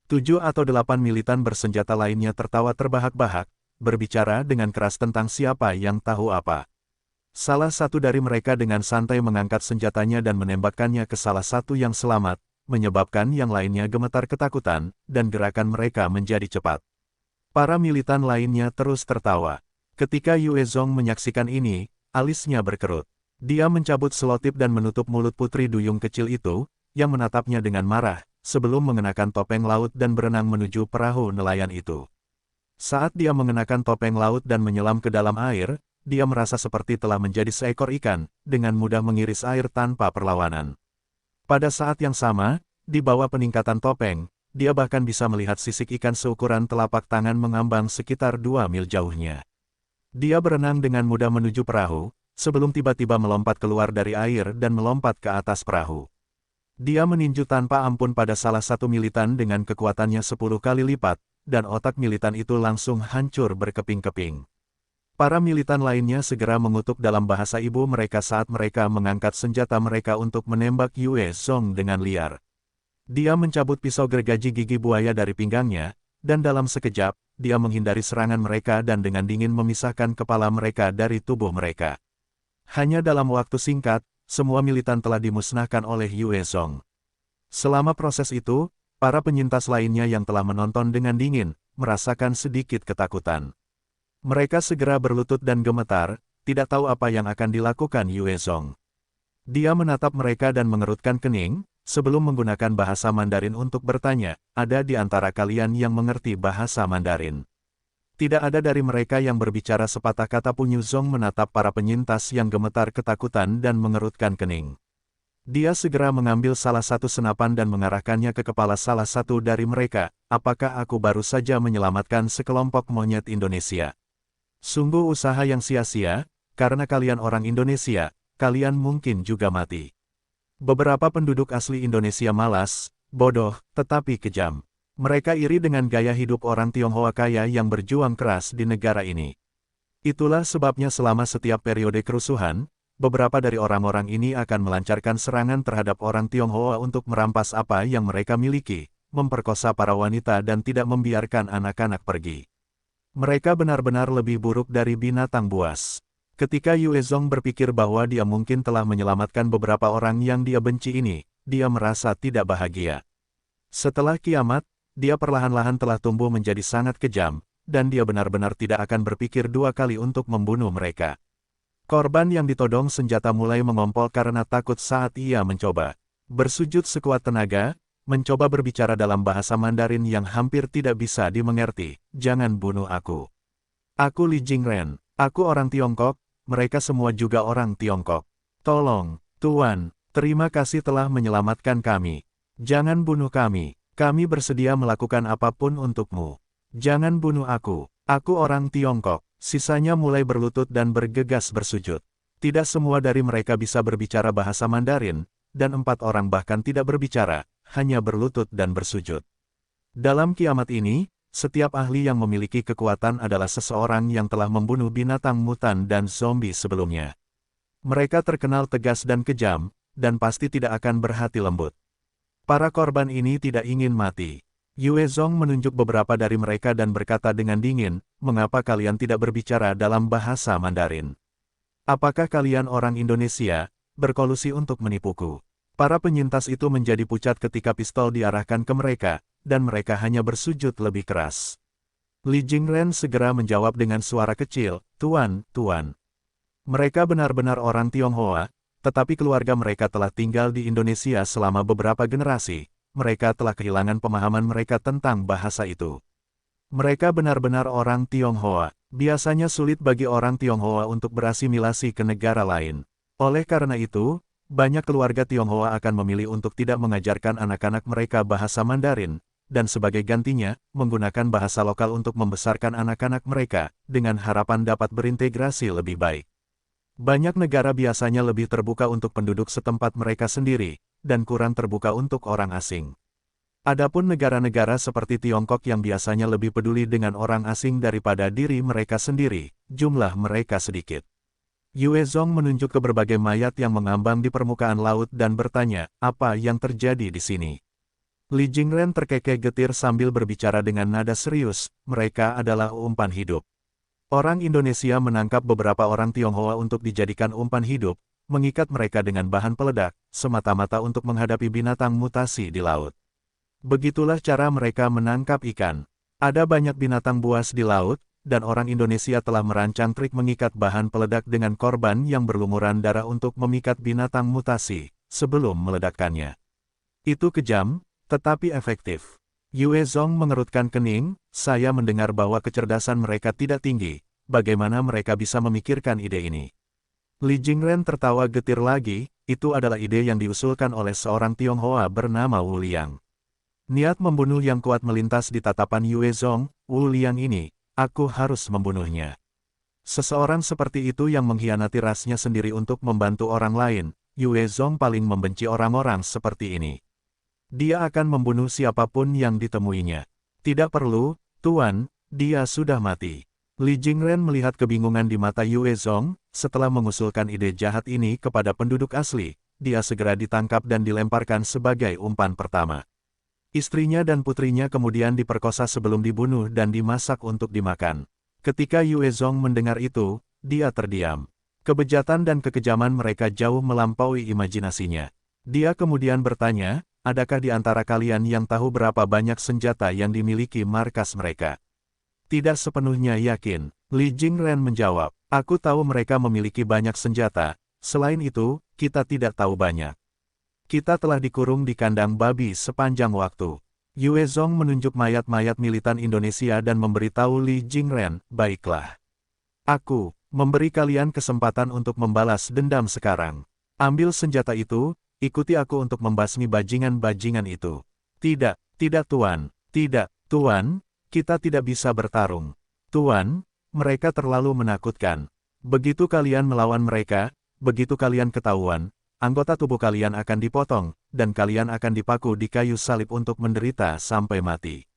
7 atau 8 militan bersenjata lainnya tertawa terbahak-bahak, berbicara dengan keras tentang siapa yang tahu apa. Salah satu dari mereka dengan santai mengangkat senjatanya dan menembakkannya ke salah satu yang selamat, menyebabkan yang lainnya gemetar ketakutan, dan gerakan mereka menjadi cepat. Para militan lainnya terus tertawa. Ketika Yue Zong menyaksikan ini, alisnya berkerut. Dia mencabut selotip dan menutup mulut putri duyung kecil itu, yang menatapnya dengan marah, sebelum mengenakan topeng laut dan berenang menuju perahu nelayan itu. Saat dia mengenakan topeng laut dan menyelam ke dalam air, dia merasa seperti telah menjadi seekor ikan, dengan mudah mengiris air tanpa perlawanan. Pada saat yang sama, di bawah peningkatan topeng, dia bahkan bisa melihat sisik ikan seukuran telapak tangan mengambang sekitar 2 mil jauhnya. Dia berenang dengan mudah menuju perahu, sebelum tiba-tiba melompat keluar dari air dan melompat ke atas perahu. Dia meninju tanpa ampun pada salah satu militan dengan kekuatannya 10 kali lipat, dan otak militan itu langsung hancur berkeping-keping. Para militan lainnya segera mengutuk dalam bahasa ibu mereka saat mereka mengangkat senjata mereka untuk menembak Yue Zong dengan liar. Dia mencabut pisau gergaji gigi buaya dari pinggangnya, dan dalam sekejap, dia menghindari serangan mereka dan dengan dingin memisahkan kepala mereka dari tubuh mereka. Hanya dalam waktu singkat, semua militan telah dimusnahkan oleh Yue Zong. Selama proses itu, para penyintas lainnya yang telah menonton dengan dingin, merasakan sedikit ketakutan. Mereka segera berlutut dan gemetar, tidak tahu apa yang akan dilakukan Yue Zong. Dia menatap mereka dan mengerutkan kening, sebelum menggunakan bahasa Mandarin untuk bertanya, ada di antara kalian yang mengerti bahasa Mandarin? Tidak ada dari mereka yang berbicara sepatah kata pun. Yue Zong menatap para penyintas yang gemetar ketakutan dan mengerutkan kening. Dia segera mengambil salah satu senapan dan mengarahkannya ke kepala salah satu dari mereka. Apakah aku baru saja menyelamatkan sekelompok monyet Indonesia? Sungguh usaha yang sia-sia, karena kalian orang Indonesia, kalian mungkin juga mati. Beberapa penduduk asli Indonesia malas, bodoh, tetapi kejam. Mereka iri dengan gaya hidup orang Tionghoa kaya yang berjuang keras di negara ini. Itulah sebabnya selama setiap periode kerusuhan, beberapa dari orang-orang ini akan melancarkan serangan terhadap orang Tionghoa untuk merampas apa yang mereka miliki, memperkosa para wanita dan tidak membiarkan anak-anak pergi. Mereka benar-benar lebih buruk dari binatang buas. Ketika Yue Zong berpikir bahwa dia mungkin telah menyelamatkan beberapa orang yang dia benci ini, dia merasa tidak bahagia. Setelah kiamat, dia perlahan-lahan telah tumbuh menjadi sangat kejam, dan dia benar-benar tidak akan berpikir dua kali untuk membunuh mereka. Korban yang ditodong senjata mulai mengompol karena takut saat ia mencoba bersujud sekuat tenaga, mencoba berbicara dalam bahasa Mandarin yang hampir tidak bisa dimengerti. Jangan bunuh aku. Aku Li Jingren. Aku orang Tiongkok, mereka semua juga orang Tiongkok. Tolong, Tuan, terima kasih telah menyelamatkan kami. Jangan bunuh kami. Kami bersedia melakukan apapun untukmu. Jangan bunuh aku. Aku orang Tiongkok. Sisanya mulai berlutut dan bergegas bersujud. Tidak semua dari mereka bisa berbicara bahasa Mandarin, dan 4 orang bahkan tidak berbicara, hanya berlutut dan bersujud. Dalam kiamat ini, setiap ahli yang memiliki kekuatan adalah seseorang yang telah membunuh binatang mutan dan zombie sebelumnya. Mereka terkenal tegas dan kejam, dan pasti tidak akan berhati lembut. Para korban ini tidak ingin mati. Yue Zong menunjuk beberapa dari mereka dan berkata dengan dingin, mengapa kalian tidak berbicara dalam bahasa Mandarin? Apakah kalian orang Indonesia, berkolusi untuk menipuku? Para penyintas itu menjadi pucat ketika pistol diarahkan ke mereka, dan mereka hanya bersujud lebih keras. Li Jingren segera menjawab dengan suara kecil, Tuan, Tuan. Mereka benar-benar orang Tionghoa, tetapi keluarga mereka telah tinggal di Indonesia selama beberapa generasi. Mereka telah kehilangan pemahaman mereka tentang bahasa itu. Mereka benar-benar orang Tionghoa. Biasanya sulit bagi orang Tionghoa untuk berasimilasi ke negara lain. Oleh karena itu, banyak keluarga Tionghoa akan memilih untuk tidak mengajarkan anak-anak mereka bahasa Mandarin, dan sebagai gantinya, menggunakan bahasa lokal untuk membesarkan anak-anak mereka, dengan harapan dapat berintegrasi lebih baik. Banyak negara biasanya lebih terbuka untuk penduduk setempat mereka sendiri, dan kurang terbuka untuk orang asing. Adapun negara-negara seperti Tiongkok yang biasanya lebih peduli dengan orang asing daripada diri mereka sendiri, jumlah mereka sedikit. Yue Zong menunjuk ke berbagai mayat yang mengambang di permukaan laut dan bertanya, apa yang terjadi di sini? Li Jingren terkekeh getir sambil berbicara dengan nada serius, mereka adalah umpan hidup. Orang Indonesia menangkap beberapa orang Tionghoa untuk dijadikan umpan hidup, mengikat mereka dengan bahan peledak, semata-mata untuk menghadapi binatang mutasi di laut. Begitulah cara mereka menangkap ikan. Ada banyak binatang buas di laut, dan orang Indonesia telah merancang trik mengikat bahan peledak dengan korban yang berlumuran darah untuk memikat binatang mutasi, sebelum meledakkannya. Itu kejam, tetapi efektif. Yue Zong mengerutkan kening, saya mendengar bahwa kecerdasan mereka tidak tinggi, bagaimana mereka bisa memikirkan ide ini? Li Jingren tertawa getir lagi, itu adalah ide yang diusulkan oleh seorang Tionghoa bernama Wu Liang. Niat membunuh yang kuat melintas di tatapan Yue Zong, Wu Liang ini, aku harus membunuhnya. Seseorang seperti itu yang mengkhianati rasnya sendiri untuk membantu orang lain, Yue Zong paling membenci orang-orang seperti ini. Dia akan membunuh siapapun yang ditemuinya. Tidak perlu, Tuan, dia sudah mati. Li Jingren melihat kebingungan di mata Yue Zong, setelah mengusulkan ide jahat ini kepada penduduk asli, dia segera ditangkap dan dilemparkan sebagai umpan pertama. Istrinya dan putrinya kemudian diperkosa sebelum dibunuh dan dimasak untuk dimakan. Ketika Yue Zong mendengar itu, dia terdiam. Kebejatan dan kekejaman mereka jauh melampaui imajinasinya. Dia kemudian bertanya, adakah di antara kalian yang tahu berapa banyak senjata yang dimiliki markas mereka? Tidak sepenuhnya yakin, Li Jingren menjawab. Aku tahu mereka memiliki banyak senjata, selain itu, kita tidak tahu banyak. Kita telah dikurung di kandang babi sepanjang waktu. Yue Zong menunjuk mayat-mayat militan Indonesia dan memberitahu Li Jingren, baiklah. Aku memberi kalian kesempatan untuk membalas dendam sekarang. Ambil senjata itu, ikuti aku untuk membasmi bajingan-bajingan itu. Tidak, tidak Tuan, tidak, Tuan, kita tidak bisa bertarung. Tuan, mereka terlalu menakutkan. Begitu kalian melawan mereka, begitu kalian ketahuan, anggota tubuh kalian akan dipotong, dan kalian akan dipaku di kayu salib untuk menderita sampai mati.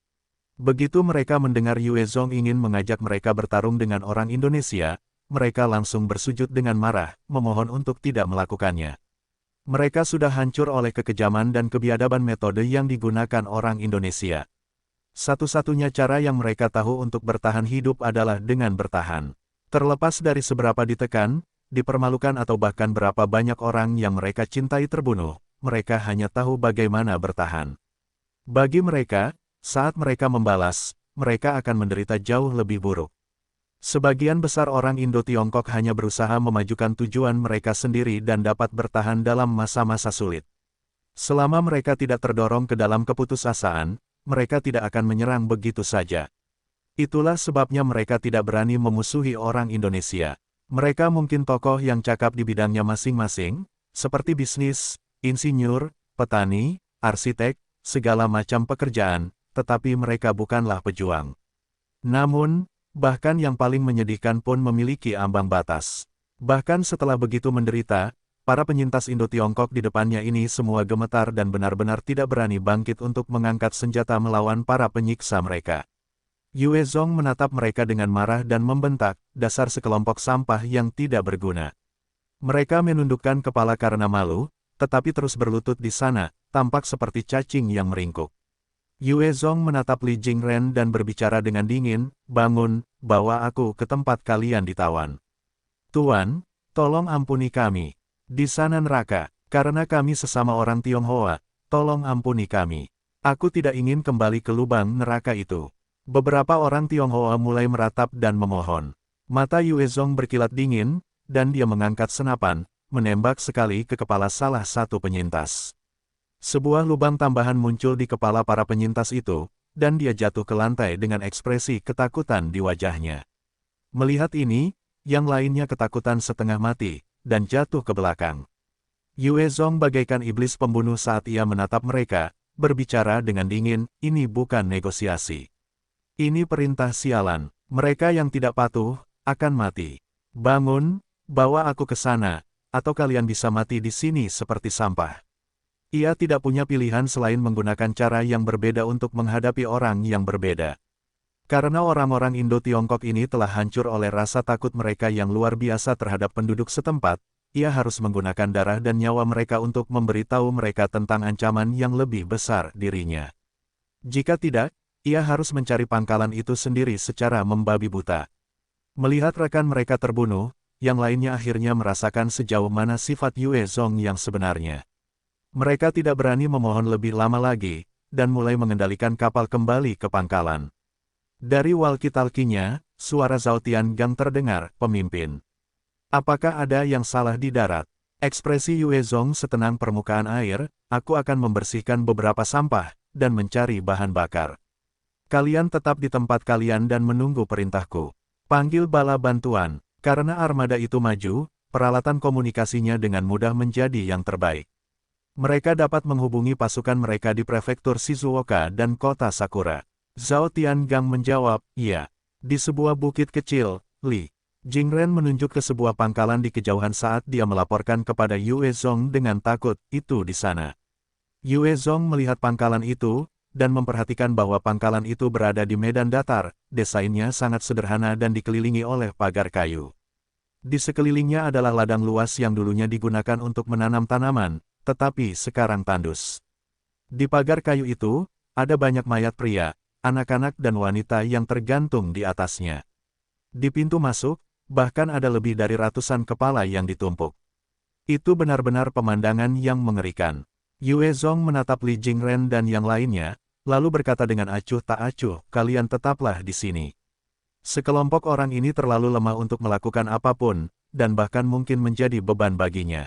Begitu mereka mendengar Yue Zong ingin mengajak mereka bertarung dengan orang Indonesia, mereka langsung bersujud dengan marah, memohon untuk tidak melakukannya. Mereka sudah hancur oleh kekejaman dan kebiadaban metode yang digunakan orang Indonesia. Satu-satunya cara yang mereka tahu untuk bertahan hidup adalah dengan bertahan. Terlepas dari seberapa ditekan, dipermalukan atau bahkan berapa banyak orang yang mereka cintai terbunuh, mereka hanya tahu bagaimana bertahan. Bagi mereka, saat mereka membalas, mereka akan menderita jauh lebih buruk. Sebagian besar orang Indo-Tiongkok hanya berusaha memajukan tujuan mereka sendiri dan dapat bertahan dalam masa-masa sulit. Selama mereka tidak terdorong ke dalam keputusasaan, mereka tidak akan menyerang begitu saja. Itulah sebabnya mereka tidak berani memusuhi orang Indonesia. Mereka mungkin tokoh yang cakap di bidangnya masing-masing, seperti bisnis, insinyur, petani, arsitek, segala macam pekerjaan, tetapi mereka bukanlah pejuang. Namun, bahkan yang paling menyedihkan pun memiliki ambang batas. Bahkan setelah begitu menderita, para penyintas Indo-Tiongkok di depannya ini semua gemetar dan benar-benar tidak berani bangkit untuk mengangkat senjata melawan para penyiksa mereka. Yue Zong menatap mereka dengan marah dan membentak, dasar sekelompok sampah yang tidak berguna. Mereka menundukkan kepala karena malu, tetapi terus berlutut di sana, tampak seperti cacing yang meringkuk. Yue Zong menatap Li Jingren dan berbicara dengan dingin, bangun, bawa aku ke tempat kalian ditawan. Tuan, tolong ampuni kami. Di sana neraka, karena kami sesama orang Tionghoa, tolong ampuni kami. Aku tidak ingin kembali ke lubang neraka itu. Beberapa orang Tionghoa mulai meratap dan memohon. Mata Yue Zong berkilat dingin, dan dia mengangkat senapan, menembak sekali ke kepala salah satu penyintas. Sebuah lubang tambahan muncul di kepala para penyintas itu, dan dia jatuh ke lantai dengan ekspresi ketakutan di wajahnya. Melihat ini, yang lainnya ketakutan setengah mati, dan jatuh ke belakang. Yue Zong bagaikan iblis pembunuh saat ia menatap mereka, berbicara dengan dingin, ini bukan negosiasi. Ini perintah sialan, mereka yang tidak patuh, akan mati. Bangun, bawa aku ke sana, atau kalian bisa mati di sini seperti sampah. Ia tidak punya pilihan selain menggunakan cara yang berbeda untuk menghadapi orang yang berbeda. Karena orang-orang Indo-Tiongkok ini telah hancur oleh rasa takut mereka yang luar biasa terhadap penduduk setempat, ia harus menggunakan darah dan nyawa mereka untuk memberitahu mereka tentang ancaman yang lebih besar dirinya. Jika tidak, ia harus mencari pangkalan itu sendiri secara membabi buta. Melihat rekan mereka terbunuh, yang lainnya akhirnya merasakan sejauh mana sifat Yue Zong yang sebenarnya. Mereka tidak berani memohon lebih lama lagi, dan mulai mengendalikan kapal kembali ke pangkalan. Dari walkie-talkie-nya, suara Zhao Tiangang terdengar, pemimpin. Apakah ada yang salah di darat? Ekspresi Yue Zong setenang permukaan air, aku akan membersihkan beberapa sampah, dan mencari bahan bakar. Kalian tetap di tempat kalian dan menunggu perintahku. Panggil bala bantuan, karena armada itu maju, peralatan komunikasinya dengan mudah menjadi yang terbaik. Mereka dapat menghubungi pasukan mereka di prefektur Shizuoka dan kota Sakura. Zhao Tiangang menjawab, iya. Di sebuah bukit kecil, Li Jingren menunjuk ke sebuah pangkalan di kejauhan saat dia melaporkan kepada Yue Zong dengan takut, itu di sana. Yue Zong melihat pangkalan itu, dan memperhatikan bahwa pangkalan itu berada di medan datar, desainnya sangat sederhana dan dikelilingi oleh pagar kayu. Di sekelilingnya adalah ladang luas yang dulunya digunakan untuk menanam tanaman, tetapi sekarang tandus. Di pagar kayu itu, ada banyak mayat pria, anak-anak dan wanita yang tergantung di atasnya. Di pintu masuk, bahkan ada lebih dari ratusan kepala yang ditumpuk. Itu benar-benar pemandangan yang mengerikan. Yue Zong menatap Li Jingren dan yang lainnya, lalu berkata dengan acuh tak acuh, kalian tetaplah di sini. Sekelompok orang ini terlalu lemah untuk melakukan apapun, dan bahkan mungkin menjadi beban baginya.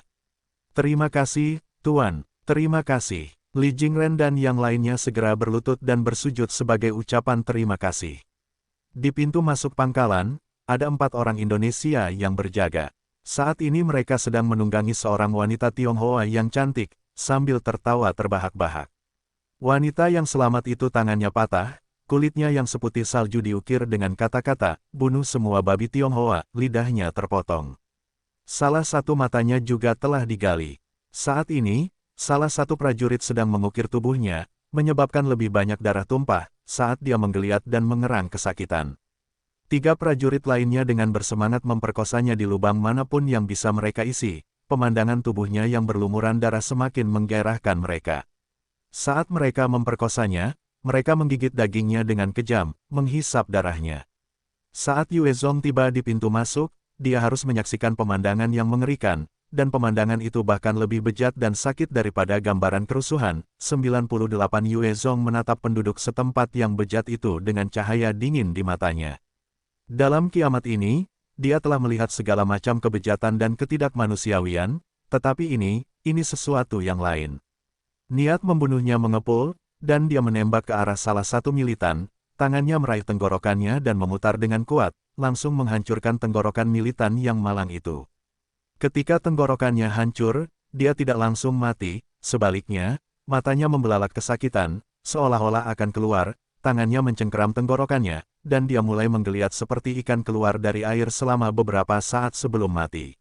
Terima kasih, Tuan. Terima kasih. Li Jingren dan yang lainnya segera berlutut dan bersujud sebagai ucapan terima kasih. Di pintu masuk pangkalan, ada 4 orang Indonesia yang berjaga. Saat ini mereka sedang menunggangi seorang wanita Tionghoa yang cantik, sambil tertawa terbahak-bahak. Wanita yang selamat itu tangannya patah, kulitnya yang seputih salju diukir dengan kata-kata, bunuh semua babi Tionghoa, lidahnya terpotong. Salah satu matanya juga telah digali. Saat ini, salah satu prajurit sedang mengukir tubuhnya, menyebabkan lebih banyak darah tumpah, saat dia menggeliat dan mengerang kesakitan. 3 prajurit lainnya dengan bersemangat memperkosanya di lubang manapun yang bisa mereka isi, pemandangan tubuhnya yang berlumuran darah semakin menggairahkan mereka. Saat mereka memperkosanya, mereka menggigit dagingnya dengan kejam, menghisap darahnya. Saat Yue Zong tiba di pintu masuk, dia harus menyaksikan pemandangan yang mengerikan, dan pemandangan itu bahkan lebih bejat dan sakit daripada gambaran kerusuhan. 98 Yue Zong menatap penduduk setempat yang bejat itu dengan cahaya dingin di matanya. Dalam kiamat ini, dia telah melihat segala macam kebejatan dan ketidakmanusiawian, tetapi ini sesuatu yang lain. Niat membunuhnya mengepul, dan dia menembak ke arah salah satu militan, tangannya meraih tenggorokannya dan memutar dengan kuat, langsung menghancurkan tenggorokan militan yang malang itu. Ketika tenggorokannya hancur, dia tidak langsung mati, sebaliknya, matanya membelalak kesakitan, seolah-olah akan keluar, tangannya mencengkeram tenggorokannya, dan dia mulai menggeliat seperti ikan keluar dari air selama beberapa saat sebelum mati.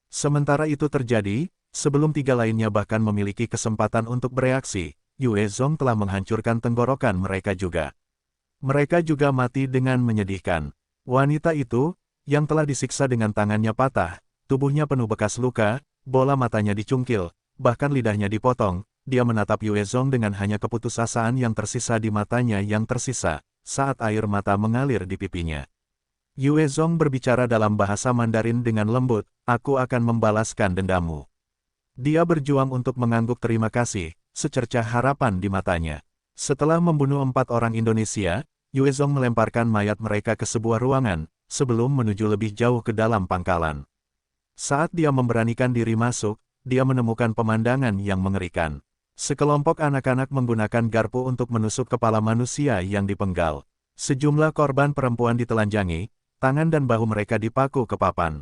Sementara itu terjadi, sebelum 3 lainnya bahkan memiliki kesempatan untuk bereaksi, Yue Zong telah menghancurkan tenggorokan mereka juga. Mereka juga mati dengan menyedihkan. Wanita itu, yang telah disiksa dengan tangannya patah, tubuhnya penuh bekas luka, bola matanya dicungkil, bahkan lidahnya dipotong, dia menatap Yue Zong dengan hanya keputusasaan yang tersisa di matanya yang tersisa, saat air mata mengalir di pipinya. Yue Zong berbicara dalam bahasa Mandarin dengan lembut, aku akan membalaskan dendammu. Dia berjuang untuk mengangguk terima kasih, secercah harapan di matanya. Setelah membunuh 4 orang Indonesia, Yue Zong melemparkan mayat mereka ke sebuah ruangan, sebelum menuju lebih jauh ke dalam pangkalan. Saat dia memberanikan diri masuk, dia menemukan pemandangan yang mengerikan. Sekelompok anak-anak menggunakan garpu untuk menusuk kepala manusia yang dipenggal. Sejumlah korban perempuan ditelanjangi, tangan dan bahu mereka dipaku ke papan.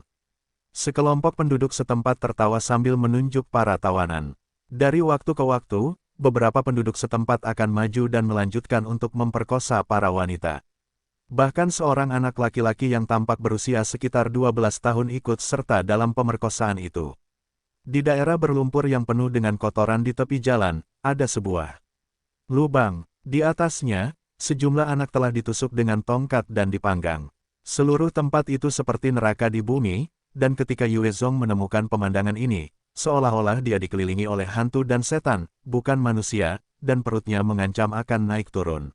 Sekelompok penduduk setempat tertawa sambil menunjuk para tawanan. Dari waktu ke waktu, beberapa penduduk setempat akan maju dan melanjutkan untuk memperkosa para wanita. Bahkan seorang anak laki-laki yang tampak berusia sekitar 12 tahun ikut serta dalam pemerkosaan itu. Di daerah berlumpur yang penuh dengan kotoran di tepi jalan, ada sebuah lubang. Di atasnya, sejumlah anak telah ditusuk dengan tongkat dan dipanggang. Seluruh tempat itu seperti neraka di bumi, dan ketika Yue Zong menemukan pemandangan ini, seolah-olah dia dikelilingi oleh hantu dan setan, bukan manusia, dan perutnya mengancam akan naik turun.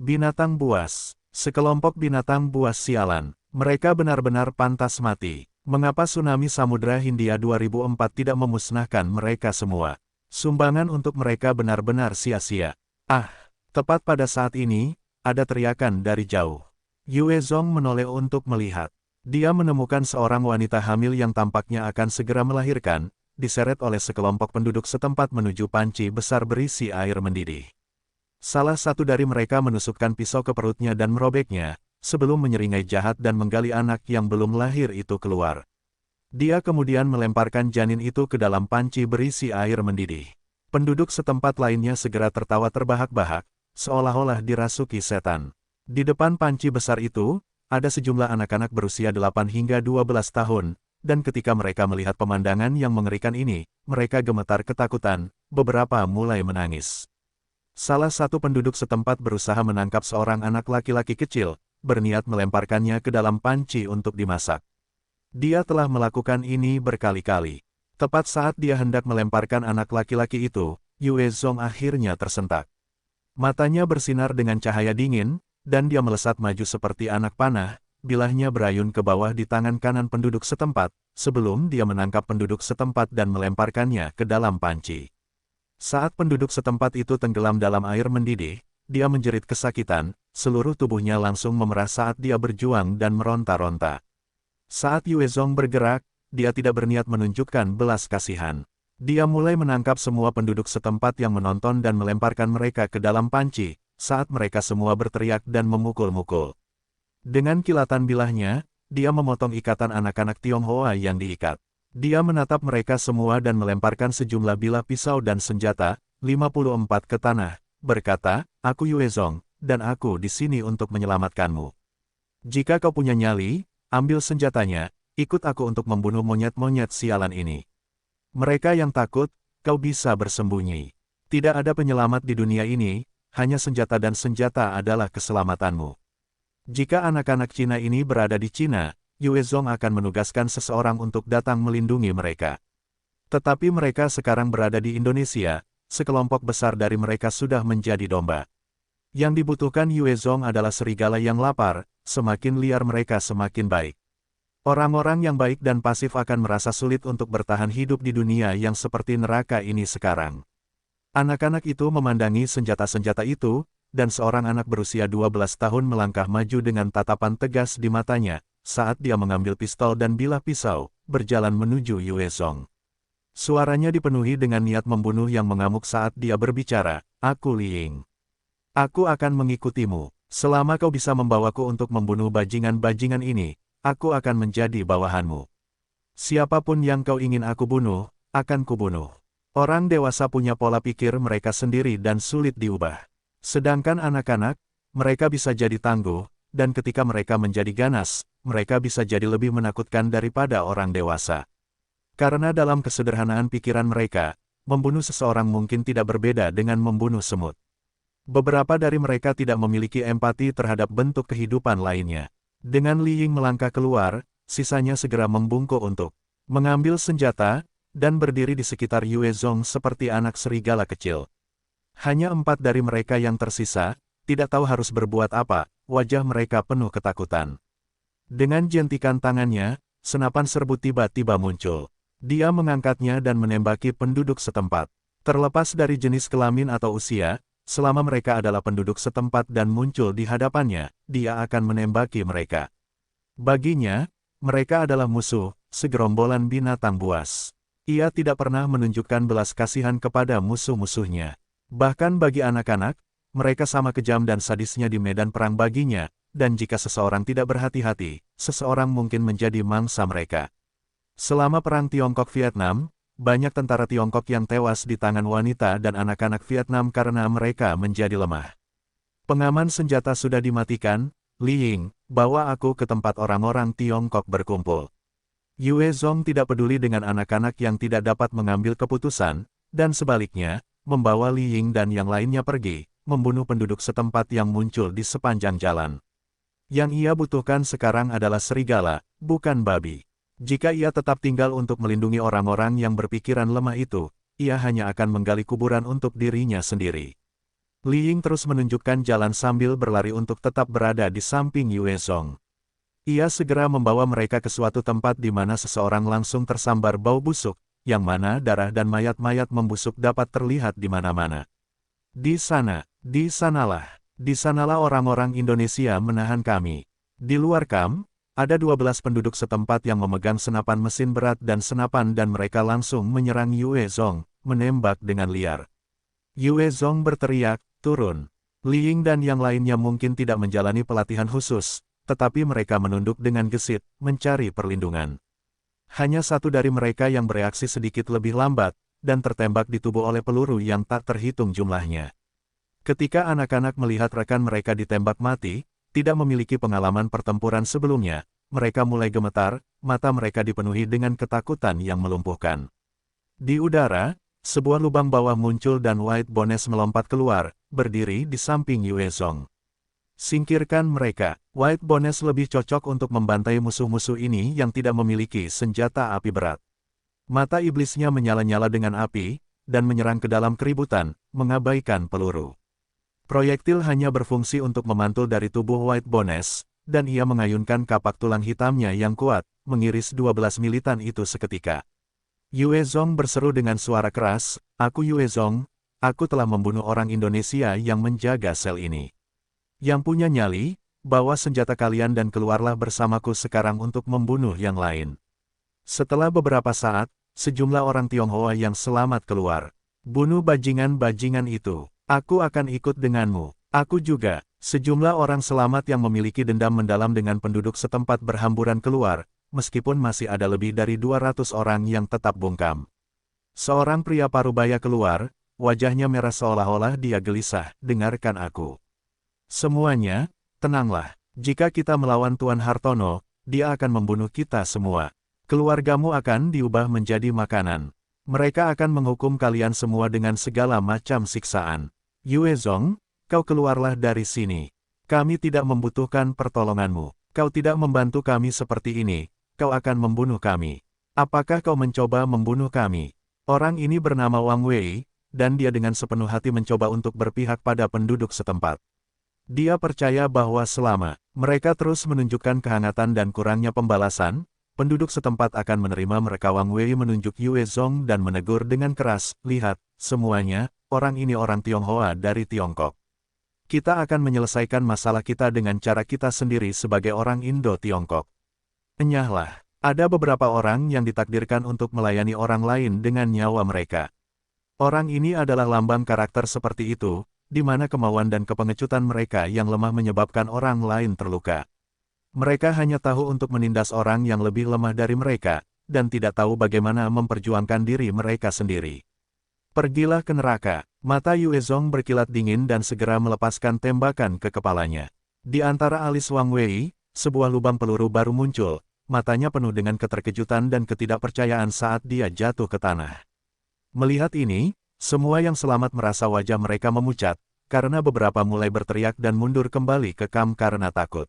Binatang buas. Sekelompok binatang buas sialan. Mereka benar-benar pantas mati. Mengapa tsunami Samudra Hindia 2004 tidak memusnahkan mereka semua? Sumbangan untuk mereka benar-benar sia-sia. Ah, tepat pada saat ini, ada teriakan dari jauh. Yue Zong menoleh untuk melihat. Dia menemukan seorang wanita hamil yang tampaknya akan segera melahirkan, diseret oleh sekelompok penduduk setempat menuju panci besar berisi air mendidih. Salah satu dari mereka menusukkan pisau ke perutnya dan merobeknya, sebelum menyeringai jahat dan menggali anak yang belum lahir itu keluar. Dia kemudian melemparkan janin itu ke dalam panci berisi air mendidih. Penduduk setempat lainnya segera tertawa terbahak-bahak, seolah-olah dirasuki setan. Di depan panci besar itu, ada sejumlah anak-anak berusia 8 hingga 12 tahun, dan ketika mereka melihat pemandangan yang mengerikan ini, mereka gemetar ketakutan, beberapa mulai menangis. Salah satu penduduk setempat berusaha menangkap seorang anak laki-laki kecil, berniat melemparkannya ke dalam panci untuk dimasak. Dia telah melakukan ini berkali-kali. Tepat saat dia hendak melemparkan anak laki-laki itu, Yue Zong akhirnya tersentak. Matanya bersinar dengan cahaya dingin, dan dia melesat maju seperti anak panah, bilahnya berayun ke bawah di tangan kanan penduduk setempat, sebelum dia menangkap penduduk setempat dan melemparkannya ke dalam panci. Saat penduduk setempat itu tenggelam dalam air mendidih, dia menjerit kesakitan, seluruh tubuhnya langsung memerah saat dia berjuang dan meronta-ronta. Saat Yue Zong bergerak, dia tidak berniat menunjukkan belas kasihan. Dia mulai menangkap semua penduduk setempat yang menonton dan melemparkan mereka ke dalam panci, saat mereka semua berteriak dan memukul-mukul. Dengan kilatan bilahnya, dia memotong ikatan anak-anak Tionghoa yang diikat. Dia menatap mereka semua dan melemparkan sejumlah bilah pisau dan senjata, 54 ke tanah, berkata, "Aku Yue Zong, dan aku di sini untuk menyelamatkanmu. Jika kau punya nyali, ambil senjatanya, ikut aku untuk membunuh monyet-monyet sialan ini. Mereka yang takut, kau bisa bersembunyi. Tidak ada penyelamat di dunia ini, hanya senjata dan senjata adalah keselamatanmu." Jika anak-anak Cina ini berada di Cina, Yue Zong akan menugaskan seseorang untuk datang melindungi mereka. Tetapi mereka sekarang berada di Indonesia, sekelompok besar dari mereka sudah menjadi domba. Yang dibutuhkan Yue Zong adalah serigala yang lapar, semakin liar mereka semakin baik. Orang-orang yang baik dan pasif akan merasa sulit untuk bertahan hidup di dunia yang seperti neraka ini sekarang. Anak-anak itu memandangi senjata-senjata itu, dan seorang anak berusia 12 tahun melangkah maju dengan tatapan tegas di matanya, saat dia mengambil pistol dan bilah pisau, berjalan menuju Yue Zong. Suaranya dipenuhi dengan niat membunuh yang mengamuk saat dia berbicara, "Aku Li Ying. Aku akan mengikutimu. Selama kau bisa membawaku untuk membunuh bajingan-bajingan ini, aku akan menjadi bawahanmu. Siapapun yang kau ingin aku bunuh, akan kubunuh." Orang dewasa punya pola pikir mereka sendiri dan sulit diubah. Sedangkan anak-anak, mereka bisa jadi tangguh, dan ketika mereka menjadi ganas, mereka bisa jadi lebih menakutkan daripada orang dewasa. Karena dalam kesederhanaan pikiran mereka, membunuh seseorang mungkin tidak berbeda dengan membunuh semut. Beberapa dari mereka tidak memiliki empati terhadap bentuk kehidupan lainnya. Dengan Li Ying melangkah keluar, sisanya segera membungkuk untuk mengambil senjata, dan berdiri di sekitar Yue Zong seperti anak serigala kecil. Hanya 4 dari mereka yang tersisa, tidak tahu harus berbuat apa, wajah mereka penuh ketakutan. Dengan jentikan tangannya, senapan serbu tiba-tiba muncul. Dia mengangkatnya dan menembaki penduduk setempat. Terlepas dari jenis kelamin atau usia, selama mereka adalah penduduk setempat dan muncul di hadapannya, dia akan menembaki mereka. Baginya, mereka adalah musuh, segerombolan binatang buas. Ia tidak pernah menunjukkan belas kasihan kepada musuh-musuhnya. Bahkan bagi anak-anak, mereka sama kejam dan sadisnya di medan perang baginya, dan jika seseorang tidak berhati-hati, seseorang mungkin menjadi mangsa mereka. Selama Perang Tiongkok-Vietnam, banyak tentara Tiongkok yang tewas di tangan wanita dan anak-anak Vietnam karena mereka menjadi lemah. Pengaman senjata sudah dimatikan. Li Ying, bawa aku ke tempat orang-orang Tiongkok berkumpul. Yue Zong tidak peduli dengan anak-anak yang tidak dapat mengambil keputusan, dan sebaliknya, membawa Li Ying dan yang lainnya pergi, membunuh penduduk setempat yang muncul di sepanjang jalan. Yang ia butuhkan sekarang adalah serigala, bukan babi. Jika ia tetap tinggal untuk melindungi orang-orang yang berpikiran lemah itu, ia hanya akan menggali kuburan untuk dirinya sendiri. Li Ying terus menunjukkan jalan sambil berlari untuk tetap berada di samping Yue Zong. Ia segera membawa mereka ke suatu tempat di mana seseorang langsung tersambar bau busuk, yang mana darah dan mayat-mayat membusuk dapat terlihat di mana-mana. Di sanalah orang-orang Indonesia menahan kami. Di luar kamp, ada 12 penduduk setempat yang memegang senapan mesin berat dan senapan dan mereka langsung menyerang Yue Zong, menembak dengan liar. Yue Zong berteriak, "Turun!" Li Ying dan yang lainnya mungkin tidak menjalani pelatihan khusus, tetapi mereka menunduk dengan gesit, mencari perlindungan. Hanya satu dari mereka yang bereaksi sedikit lebih lambat, dan tertembak di tubuh oleh peluru yang tak terhitung jumlahnya. Ketika anak-anak melihat rekan mereka ditembak mati, tidak memiliki pengalaman pertempuran sebelumnya, mereka mulai gemetar, mata mereka dipenuhi dengan ketakutan yang melumpuhkan. Di udara, sebuah lubang bawah muncul dan White Bones melompat keluar, berdiri di samping Yue Zong. Singkirkan mereka. White Bones lebih cocok untuk membantai musuh-musuh ini yang tidak memiliki senjata api berat. Mata iblisnya menyala-nyala dengan api, dan menyerang ke dalam keributan, mengabaikan peluru. Proyektil hanya berfungsi untuk memantul dari tubuh White Bones, dan ia mengayunkan kapak tulang hitamnya yang kuat, mengiris 12 militan itu seketika. Yue Zong berseru dengan suara keras, "Aku Yue Zong, aku telah membunuh orang Indonesia yang menjaga sel ini. Yang punya nyali, bawa senjata kalian dan keluarlah bersamaku sekarang untuk membunuh yang lain." Setelah beberapa saat, sejumlah orang Tionghoa yang selamat keluar. "Bunuh bajingan-bajingan itu. Aku akan ikut denganmu." "Aku juga." Sejumlah orang selamat yang memiliki dendam mendalam dengan penduduk setempat berhamburan keluar, meskipun masih ada lebih dari 200 orang yang tetap bungkam. Seorang pria parubaya keluar, wajahnya merah seolah-olah dia gelisah, "Dengarkan aku. Semuanya, tenanglah. Jika kita melawan Tuan Hartono, dia akan membunuh kita semua. Keluargamu akan diubah menjadi makanan. Mereka akan menghukum kalian semua dengan segala macam siksaan. Yue Zong, kau keluarlah dari sini. Kami tidak membutuhkan pertolonganmu. Kau tidak membantu kami seperti ini, kau akan membunuh kami. Apakah kau mencoba membunuh kami?" Orang ini bernama Wang Wei, dan dia dengan sepenuh hati mencoba untuk berpihak pada penduduk setempat. Dia percaya bahwa selama mereka terus menunjukkan kehangatan dan kurangnya pembalasan, penduduk setempat akan menerima mereka. Wang Wei menunjuk Yue Zong dan menegur dengan keras, "Lihat, semuanya, orang ini orang Tionghoa dari Tiongkok. Kita akan menyelesaikan masalah kita dengan cara kita sendiri sebagai orang Indo-Tiongkok. Enyahlah, ada beberapa orang yang ditakdirkan untuk melayani orang lain dengan nyawa mereka. Orang ini adalah lambang karakter seperti itu, di mana kemauan dan kepengecutan mereka yang lemah menyebabkan orang lain terluka. Mereka hanya tahu untuk menindas orang yang lebih lemah dari mereka, dan tidak tahu bagaimana memperjuangkan diri mereka sendiri. Pergilah ke neraka." Mata Yue Zong berkilat dingin dan segera melepaskan tembakan ke kepalanya. Di antara alis Wang Wei, sebuah lubang peluru baru muncul, matanya penuh dengan keterkejutan dan ketidakpercayaan saat dia jatuh ke tanah. Melihat ini, semua yang selamat merasa wajah mereka memucat, karena beberapa mulai berteriak dan mundur kembali ke kamp karena takut.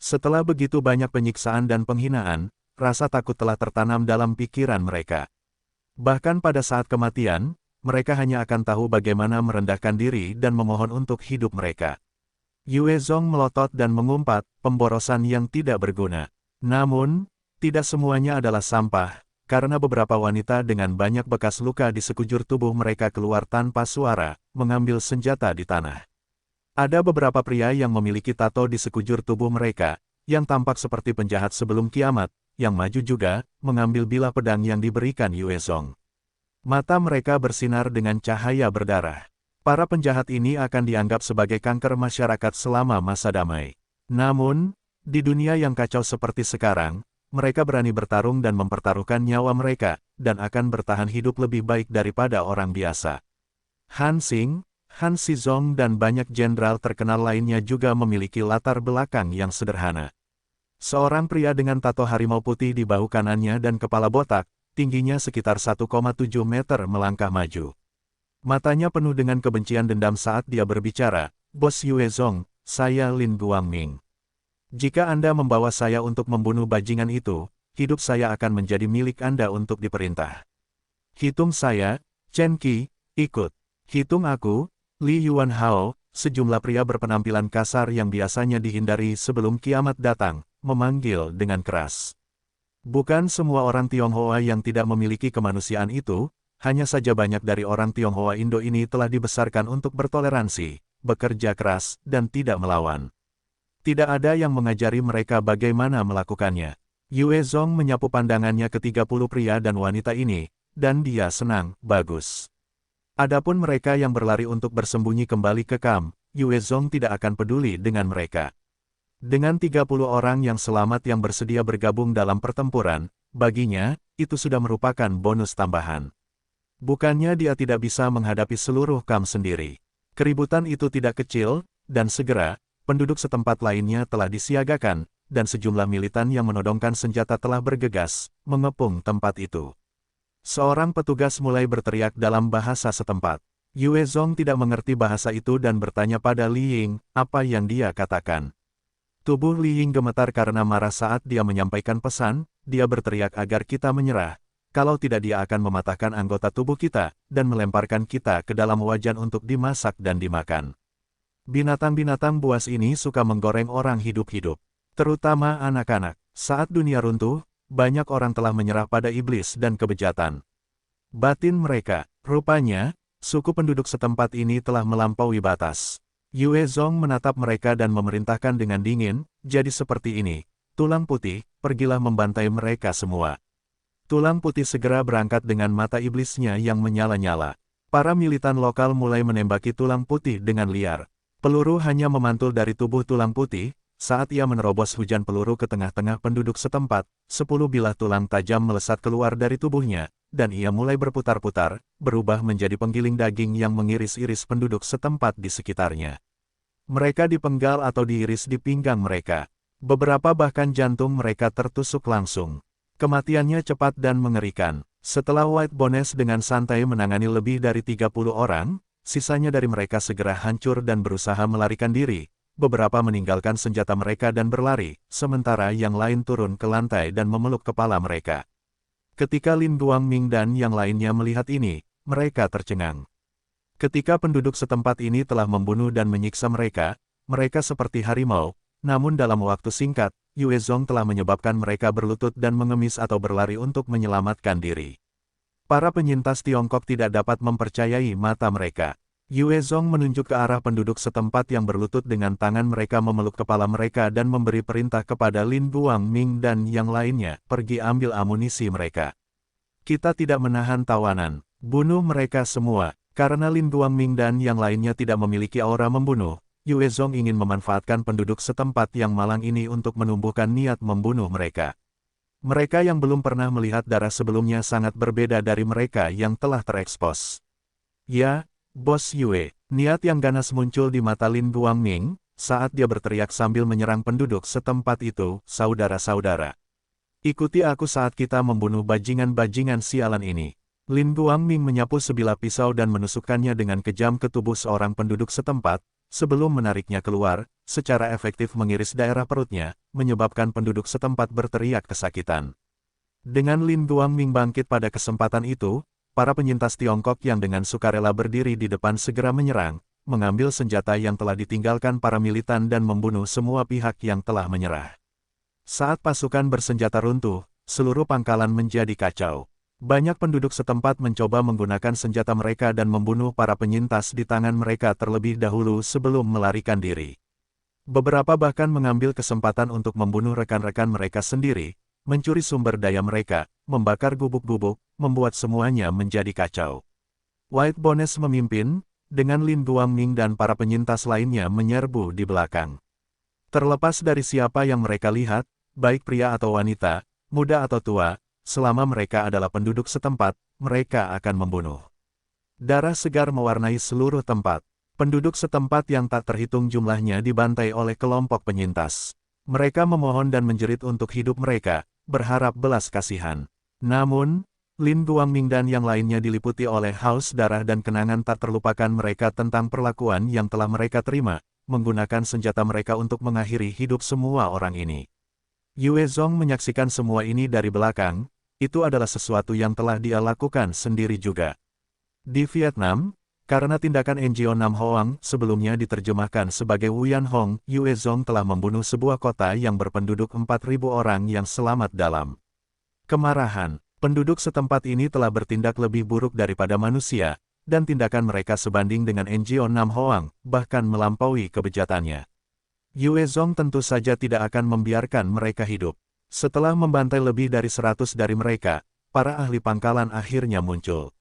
Setelah begitu banyak penyiksaan dan penghinaan, rasa takut telah tertanam dalam pikiran mereka. Bahkan pada saat kematian, mereka hanya akan tahu bagaimana merendahkan diri dan memohon untuk hidup mereka. Yue Zong melotot dan mengumpat, pemborosan yang tidak berguna. Namun, tidak semuanya adalah sampah, karena beberapa wanita dengan banyak bekas luka di sekujur tubuh mereka keluar tanpa suara, mengambil senjata di tanah. Ada beberapa pria yang memiliki tato di sekujur tubuh mereka, yang tampak seperti penjahat sebelum kiamat, yang maju juga, mengambil bilah pedang yang diberikan Yue Zong. Mata mereka bersinar dengan cahaya berdarah. Para penjahat ini akan dianggap sebagai kanker masyarakat selama masa damai. Namun, di dunia yang kacau seperti sekarang, mereka berani bertarung dan mempertaruhkan nyawa mereka, dan akan bertahan hidup lebih baik daripada orang biasa. Han Xing, Han Shizong dan banyak jenderal terkenal lainnya juga memiliki latar belakang yang sederhana. Seorang pria dengan tato harimau putih di bahu kanannya dan kepala botak, tingginya sekitar 1,7 meter melangkah maju. Matanya penuh dengan kebencian dendam saat dia berbicara, "Bos Yue Zong, saya Lin Guangming. Jika Anda membawa saya untuk membunuh bajingan itu, hidup saya akan menjadi milik Anda untuk diperintah. Hitung saya, Chen Qi, ikut. Hitung aku, Li Yuan Hao." Sejumlah pria berpenampilan kasar yang biasanya dihindari sebelum kiamat datang, memanggil dengan keras. Bukan semua orang Tionghoa yang tidak memiliki kemanusiaan itu, hanya saja banyak dari orang Tionghoa Indo ini telah dibesarkan untuk bertoleransi, bekerja keras, dan tidak melawan. Tidak ada yang mengajari mereka bagaimana melakukannya. Yue Zong menyapu pandangannya ke 30 pria dan wanita ini, dan dia senang, bagus. Adapun mereka yang berlari untuk bersembunyi kembali ke kamp, Yue Zong tidak akan peduli dengan mereka. Dengan 30 orang yang selamat yang bersedia bergabung dalam pertempuran, baginya, itu sudah merupakan bonus tambahan. Bukannya dia tidak bisa menghadapi seluruh kamp sendiri. Keributan itu tidak kecil, dan segera, penduduk setempat lainnya telah disiagakan, dan sejumlah militan yang menodongkan senjata telah bergegas, mengepung tempat itu. Seorang petugas mulai berteriak dalam bahasa setempat. Yue Zong tidak mengerti bahasa itu dan bertanya pada Li Ying, apa yang dia katakan. Tubuh Li Ying gemetar karena marah saat dia menyampaikan pesan, dia berteriak agar kita menyerah, kalau tidak dia akan mematahkan anggota tubuh kita, dan melemparkan kita ke dalam wajan untuk dimasak dan dimakan. Binatang-binatang buas ini suka menggoreng orang hidup-hidup, terutama anak-anak. Saat dunia runtuh, banyak orang telah menyerah pada iblis dan kebejatan batin mereka. Rupanya, suku penduduk setempat ini telah melampaui batas. Yue Zong menatap mereka dan memerintahkan dengan dingin, jadi seperti ini. Tulang putih, pergilah membantai mereka semua. Tulang putih segera berangkat dengan mata iblisnya yang menyala-nyala. Para militan lokal mulai menembaki tulang putih dengan liar. Peluru hanya memantul dari tubuh tulang putih, saat ia menerobos hujan peluru ke tengah-tengah penduduk setempat, 10 bilah tulang tajam melesat keluar dari tubuhnya, dan ia mulai berputar-putar, berubah menjadi penggiling daging yang mengiris-iris penduduk setempat di sekitarnya. Mereka dipenggal atau diiris di pinggang mereka. Beberapa bahkan jantung mereka tertusuk langsung. Kematiannya cepat dan mengerikan. Setelah White Bones dengan santai menangani lebih dari 30 orang, sisanya dari mereka segera hancur dan berusaha melarikan diri. Beberapa meninggalkan senjata mereka dan berlari, sementara yang lain turun ke lantai dan memeluk kepala mereka. Ketika Lin Guangming dan yang lainnya melihat ini, mereka tercengang. Ketika penduduk setempat ini telah membunuh dan menyiksa mereka, mereka seperti harimau, namun dalam waktu singkat, Yue Zong telah menyebabkan mereka berlutut dan mengemis atau berlari untuk menyelamatkan diri. Para penyintas Tiongkok tidak dapat mempercayai mata mereka. Yue Zong menunjuk ke arah penduduk setempat yang berlutut dengan tangan mereka memeluk kepala mereka dan memberi perintah kepada Lin Guangming dan yang lainnya, pergi ambil amunisi mereka. Kita tidak menahan tawanan, bunuh mereka semua. Karena Lin Guangming dan yang lainnya tidak memiliki aura membunuh, Yue Zong ingin memanfaatkan penduduk setempat yang malang ini untuk menumbuhkan niat membunuh mereka. Mereka yang belum pernah melihat darah sebelumnya sangat berbeda dari mereka yang telah terekspos. Ya, Bos Yue, niat yang ganas muncul di mata Lin Guangming, saat dia berteriak sambil menyerang penduduk setempat itu, saudara-saudara. Ikuti aku saat kita membunuh bajingan-bajingan sialan ini. Lin Guangming menyapu sebilah pisau dan menusukkannya dengan kejam ke tubuh seorang penduduk setempat, sebelum menariknya keluar, secara efektif mengiris daerah perutnya, menyebabkan penduduk setempat berteriak kesakitan. Dengan Lin Guangming bangkit pada kesempatan itu, para penyintas Tiongkok yang dengan sukarela berdiri di depan segera menyerang, mengambil senjata yang telah ditinggalkan para militan dan membunuh semua pihak yang telah menyerah. Saat pasukan bersenjata runtuh, seluruh pangkalan menjadi kacau. Banyak penduduk setempat mencoba menggunakan senjata mereka dan membunuh para penyintas di tangan mereka terlebih dahulu sebelum melarikan diri. Beberapa bahkan mengambil kesempatan untuk membunuh rekan-rekan mereka sendiri, mencuri sumber daya mereka, membakar gubuk-gubuk, membuat semuanya menjadi kacau. White Bones memimpin, dengan Lin Guangming dan para penyintas lainnya menyerbu di belakang. Terlepas dari siapa yang mereka lihat, baik pria atau wanita, muda atau tua, selama mereka adalah penduduk setempat, mereka akan membunuh. Darah segar mewarnai seluruh tempat. Penduduk setempat yang tak terhitung jumlahnya dibantai oleh kelompok penyintas. Mereka memohon dan menjerit untuk hidup mereka, berharap belas kasihan. Namun, Lin Guangming dan yang lainnya diliputi oleh haus darah dan kenangan tak terlupakan mereka tentang perlakuan yang telah mereka terima, menggunakan senjata mereka untuk mengakhiri hidup semua orang ini. Yue Zong menyaksikan semua ini dari belakang. Itu adalah sesuatu yang telah dia lakukan sendiri juga. Di Vietnam, karena tindakan NGO Nam Hoang sebelumnya diterjemahkan sebagai Wuyan Hong, Yue Zong telah membunuh sebuah kota yang berpenduduk 4.000 orang yang selamat dalam kemarahan. Penduduk setempat ini telah bertindak lebih buruk daripada manusia, dan tindakan mereka sebanding dengan NGO Nam Hoang, bahkan melampaui kebejatannya. Yue Zong tentu saja tidak akan membiarkan mereka hidup. Setelah membantai lebih dari 100 dari mereka, para ahli pangkalan akhirnya muncul.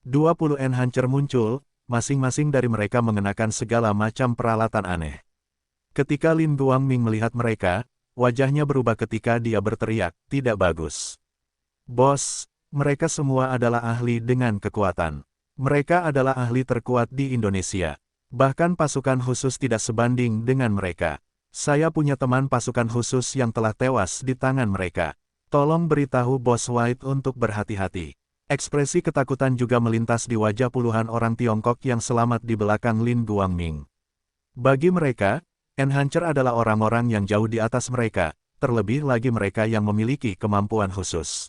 20 enhancer muncul, masing-masing dari mereka mengenakan segala macam peralatan aneh. Ketika Lin Guangming melihat mereka, wajahnya berubah ketika dia berteriak, tidak bagus. Bos, mereka semua adalah ahli dengan kekuatan. Mereka adalah ahli terkuat di Indonesia. Bahkan pasukan khusus tidak sebanding dengan mereka. Saya punya teman pasukan khusus yang telah tewas di tangan mereka. Tolong beritahu Bos White untuk berhati-hati. Ekspresi ketakutan juga melintas di wajah puluhan orang Tiongkok yang selamat di belakang Lin Guangming. Bagi mereka, enhancer adalah orang-orang yang jauh di atas mereka, terlebih lagi mereka yang memiliki kemampuan khusus.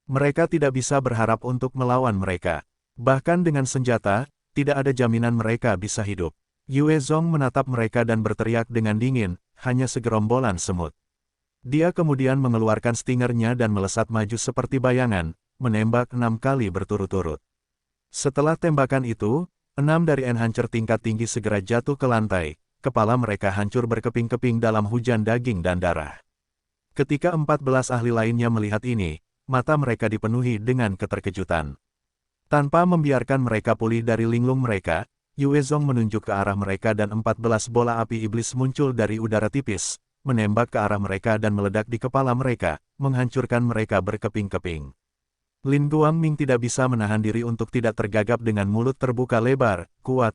Mereka tidak bisa berharap untuk melawan mereka. Bahkan dengan senjata, tidak ada jaminan mereka bisa hidup. Yue Zong menatap mereka dan berteriak dengan dingin, hanya segerombolan semut. Dia kemudian mengeluarkan stingernya dan melesat maju seperti bayangan, menembak 6 kali berturut-turut. Setelah tembakan itu, 6 dari enhancer tingkat tinggi segera jatuh ke lantai, kepala mereka hancur berkeping-keping dalam hujan daging dan darah. Ketika 14 ahli lainnya melihat ini, mata mereka dipenuhi dengan keterkejutan. Tanpa membiarkan mereka pulih dari linglung mereka, Yue Zong menunjuk ke arah mereka dan 14 bola api iblis muncul dari udara tipis, menembak ke arah mereka dan meledak di kepala mereka, menghancurkan mereka berkeping-keping. Lin Guangming tidak bisa menahan diri untuk tidak tergagap dengan mulut terbuka lebar, kuat.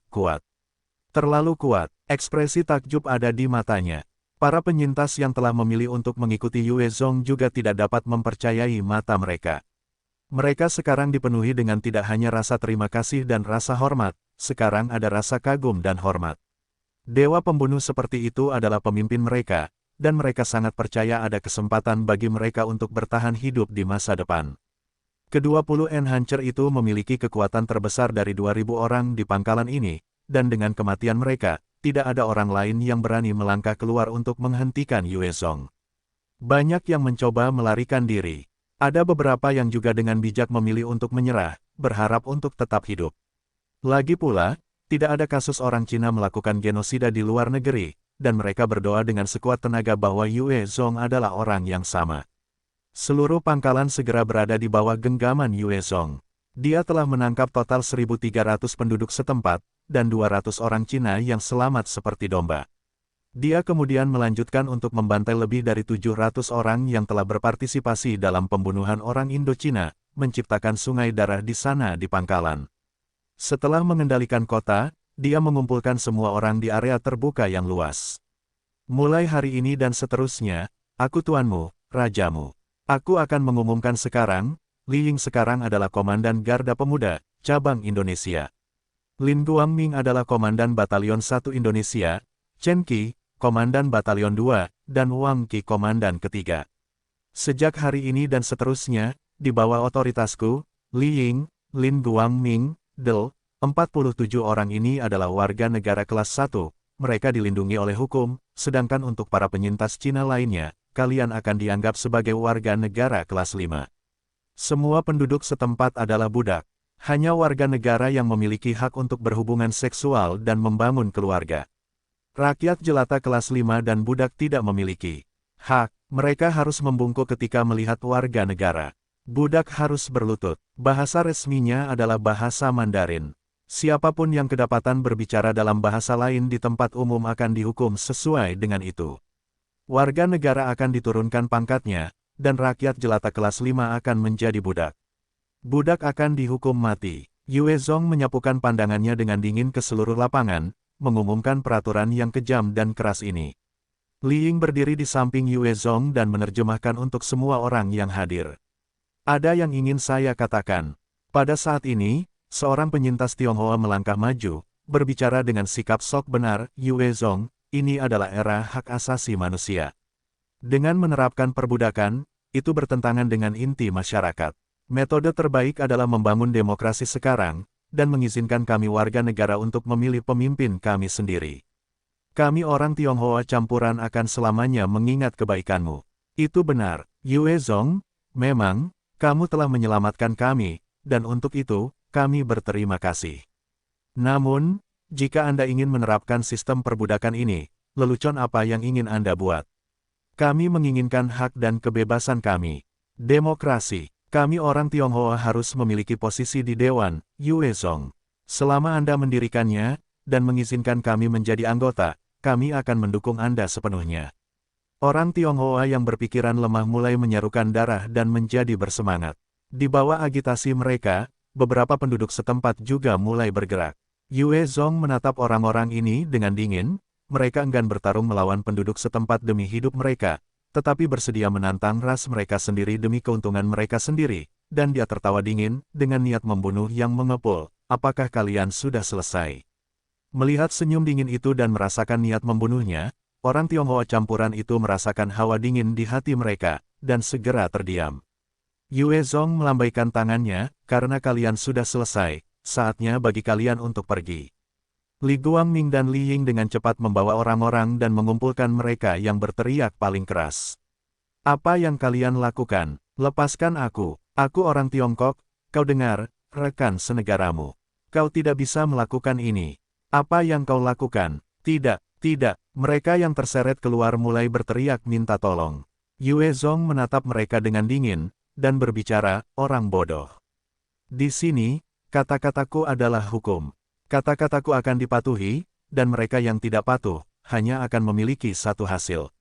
Terlalu kuat, ekspresi takjub ada di matanya. Para penyintas yang telah memilih untuk mengikuti Yue Zong juga tidak dapat mempercayai mata mereka. Mereka sekarang dipenuhi dengan tidak hanya rasa terima kasih dan rasa hormat, sekarang ada rasa kagum dan hormat. Dewa pembunuh seperti itu adalah pemimpin mereka, dan mereka sangat percaya ada kesempatan bagi mereka untuk bertahan hidup di masa depan. Ke-20 enhancer itu memiliki kekuatan terbesar dari 2000 orang di pangkalan ini, dan dengan kematian mereka, tidak ada orang lain yang berani melangkah keluar untuk menghentikan Yue Zong. Banyak yang mencoba melarikan diri. Ada beberapa yang juga dengan bijak memilih untuk menyerah, berharap untuk tetap hidup. Lagi pula, tidak ada kasus orang Cina melakukan genosida di luar negeri, dan mereka berdoa dengan sekuat tenaga bahwa Yue Zong adalah orang yang sama. Seluruh pangkalan segera berada di bawah genggaman Yue Zong. Dia telah menangkap total 1.300 penduduk setempat, dan 200 orang Cina yang selamat seperti domba. Dia kemudian melanjutkan untuk membantai lebih dari 700 orang yang telah berpartisipasi dalam pembunuhan orang Indochina, menciptakan sungai darah di sana di pangkalan. Setelah mengendalikan kota, dia mengumpulkan semua orang di area terbuka yang luas. Mulai hari ini dan seterusnya, aku tuanmu, rajamu. Aku akan mengumumkan sekarang, Li Ying sekarang adalah Komandan Garda Pemuda, Cabang Indonesia. Lin Guangming adalah Komandan Batalion 1 Indonesia, Chen Qi, Komandan Batalion 2, dan Wang Qi Komandan ketiga. Sejak hari ini dan seterusnya, di bawah otoritasku, Li Ying, Lin Guangming, Del, 47 orang ini adalah warga negara kelas 1, mereka dilindungi oleh hukum, sedangkan untuk para penyintas Cina lainnya, kalian akan dianggap sebagai warga negara kelas 5. Semua penduduk setempat adalah budak. Hanya warga negara yang memiliki hak untuk berhubungan seksual dan membangun keluarga. Rakyat jelata kelas 5 dan budak tidak memiliki hak, mereka harus membungkuk ketika melihat warga negara. Budak harus berlutut, bahasa resminya adalah bahasa Mandarin. Siapapun yang kedapatan berbicara dalam bahasa lain di tempat umum akan dihukum sesuai dengan itu. Warga negara akan diturunkan pangkatnya, dan rakyat jelata kelas 5 akan menjadi budak. Budak akan dihukum mati. Yue Zong menyapukan pandangannya dengan dingin ke seluruh lapangan, mengumumkan peraturan yang kejam dan keras ini. Li Ying berdiri di samping Yue Zong dan menerjemahkan untuk semua orang yang hadir. Ada yang ingin saya katakan. Pada saat ini, seorang penyintas Tionghoa melangkah maju, berbicara dengan sikap sok benar, Yue Zong, ini adalah era hak asasi manusia. Dengan menerapkan perbudakan, itu bertentangan dengan inti masyarakat. Metode terbaik adalah membangun demokrasi sekarang, dan mengizinkan kami warga negara untuk memilih pemimpin kami sendiri. Kami orang Tionghoa campuran akan selamanya mengingat kebaikanmu. Itu benar, Yue Zong, memang, kamu telah menyelamatkan kami, dan untuk itu, kami berterima kasih. Namun, jika Anda ingin menerapkan sistem perbudakan ini, lelucon apa yang ingin Anda buat? Kami menginginkan hak dan kebebasan kami. Demokrasi. Kami orang Tionghoa harus memiliki posisi di Dewan, Yue Zong. Selama Anda mendirikannya, dan mengizinkan kami menjadi anggota, kami akan mendukung Anda sepenuhnya. Orang Tionghoa yang berpikiran lemah mulai menyarukan darah dan menjadi bersemangat. Di bawah agitasi mereka, beberapa penduduk setempat juga mulai bergerak. Yue Zong menatap orang-orang ini dengan dingin, mereka enggan bertarung melawan penduduk setempat demi hidup mereka, tetapi bersedia menantang ras mereka sendiri demi keuntungan mereka sendiri, dan dia tertawa dingin, dengan niat membunuh yang mengepul. Apakah kalian sudah selesai? Melihat senyum dingin itu dan merasakan niat membunuhnya, orang Tionghoa campuran itu merasakan hawa dingin di hati mereka, dan segera terdiam. Yue Zong melambaikan tangannya, karena kalian sudah selesai, saatnya bagi kalian untuk pergi. Li Guangming dan Li Ying dengan cepat membawa orang-orang dan mengumpulkan mereka yang berteriak paling keras. Apa yang kalian lakukan? Lepaskan aku. Aku orang Tiongkok, kau dengar, rekan senegaramu. Kau tidak bisa melakukan ini. Apa yang kau lakukan? Tidak, tidak. Mereka yang terseret keluar mulai berteriak minta tolong. Yue Zong menatap mereka dengan dingin, dan berbicara, orang bodoh. Di sini, kata-kataku adalah hukum. Kata-kataku akan dipatuhi, dan mereka yang tidak patuh, hanya akan memiliki satu hasil.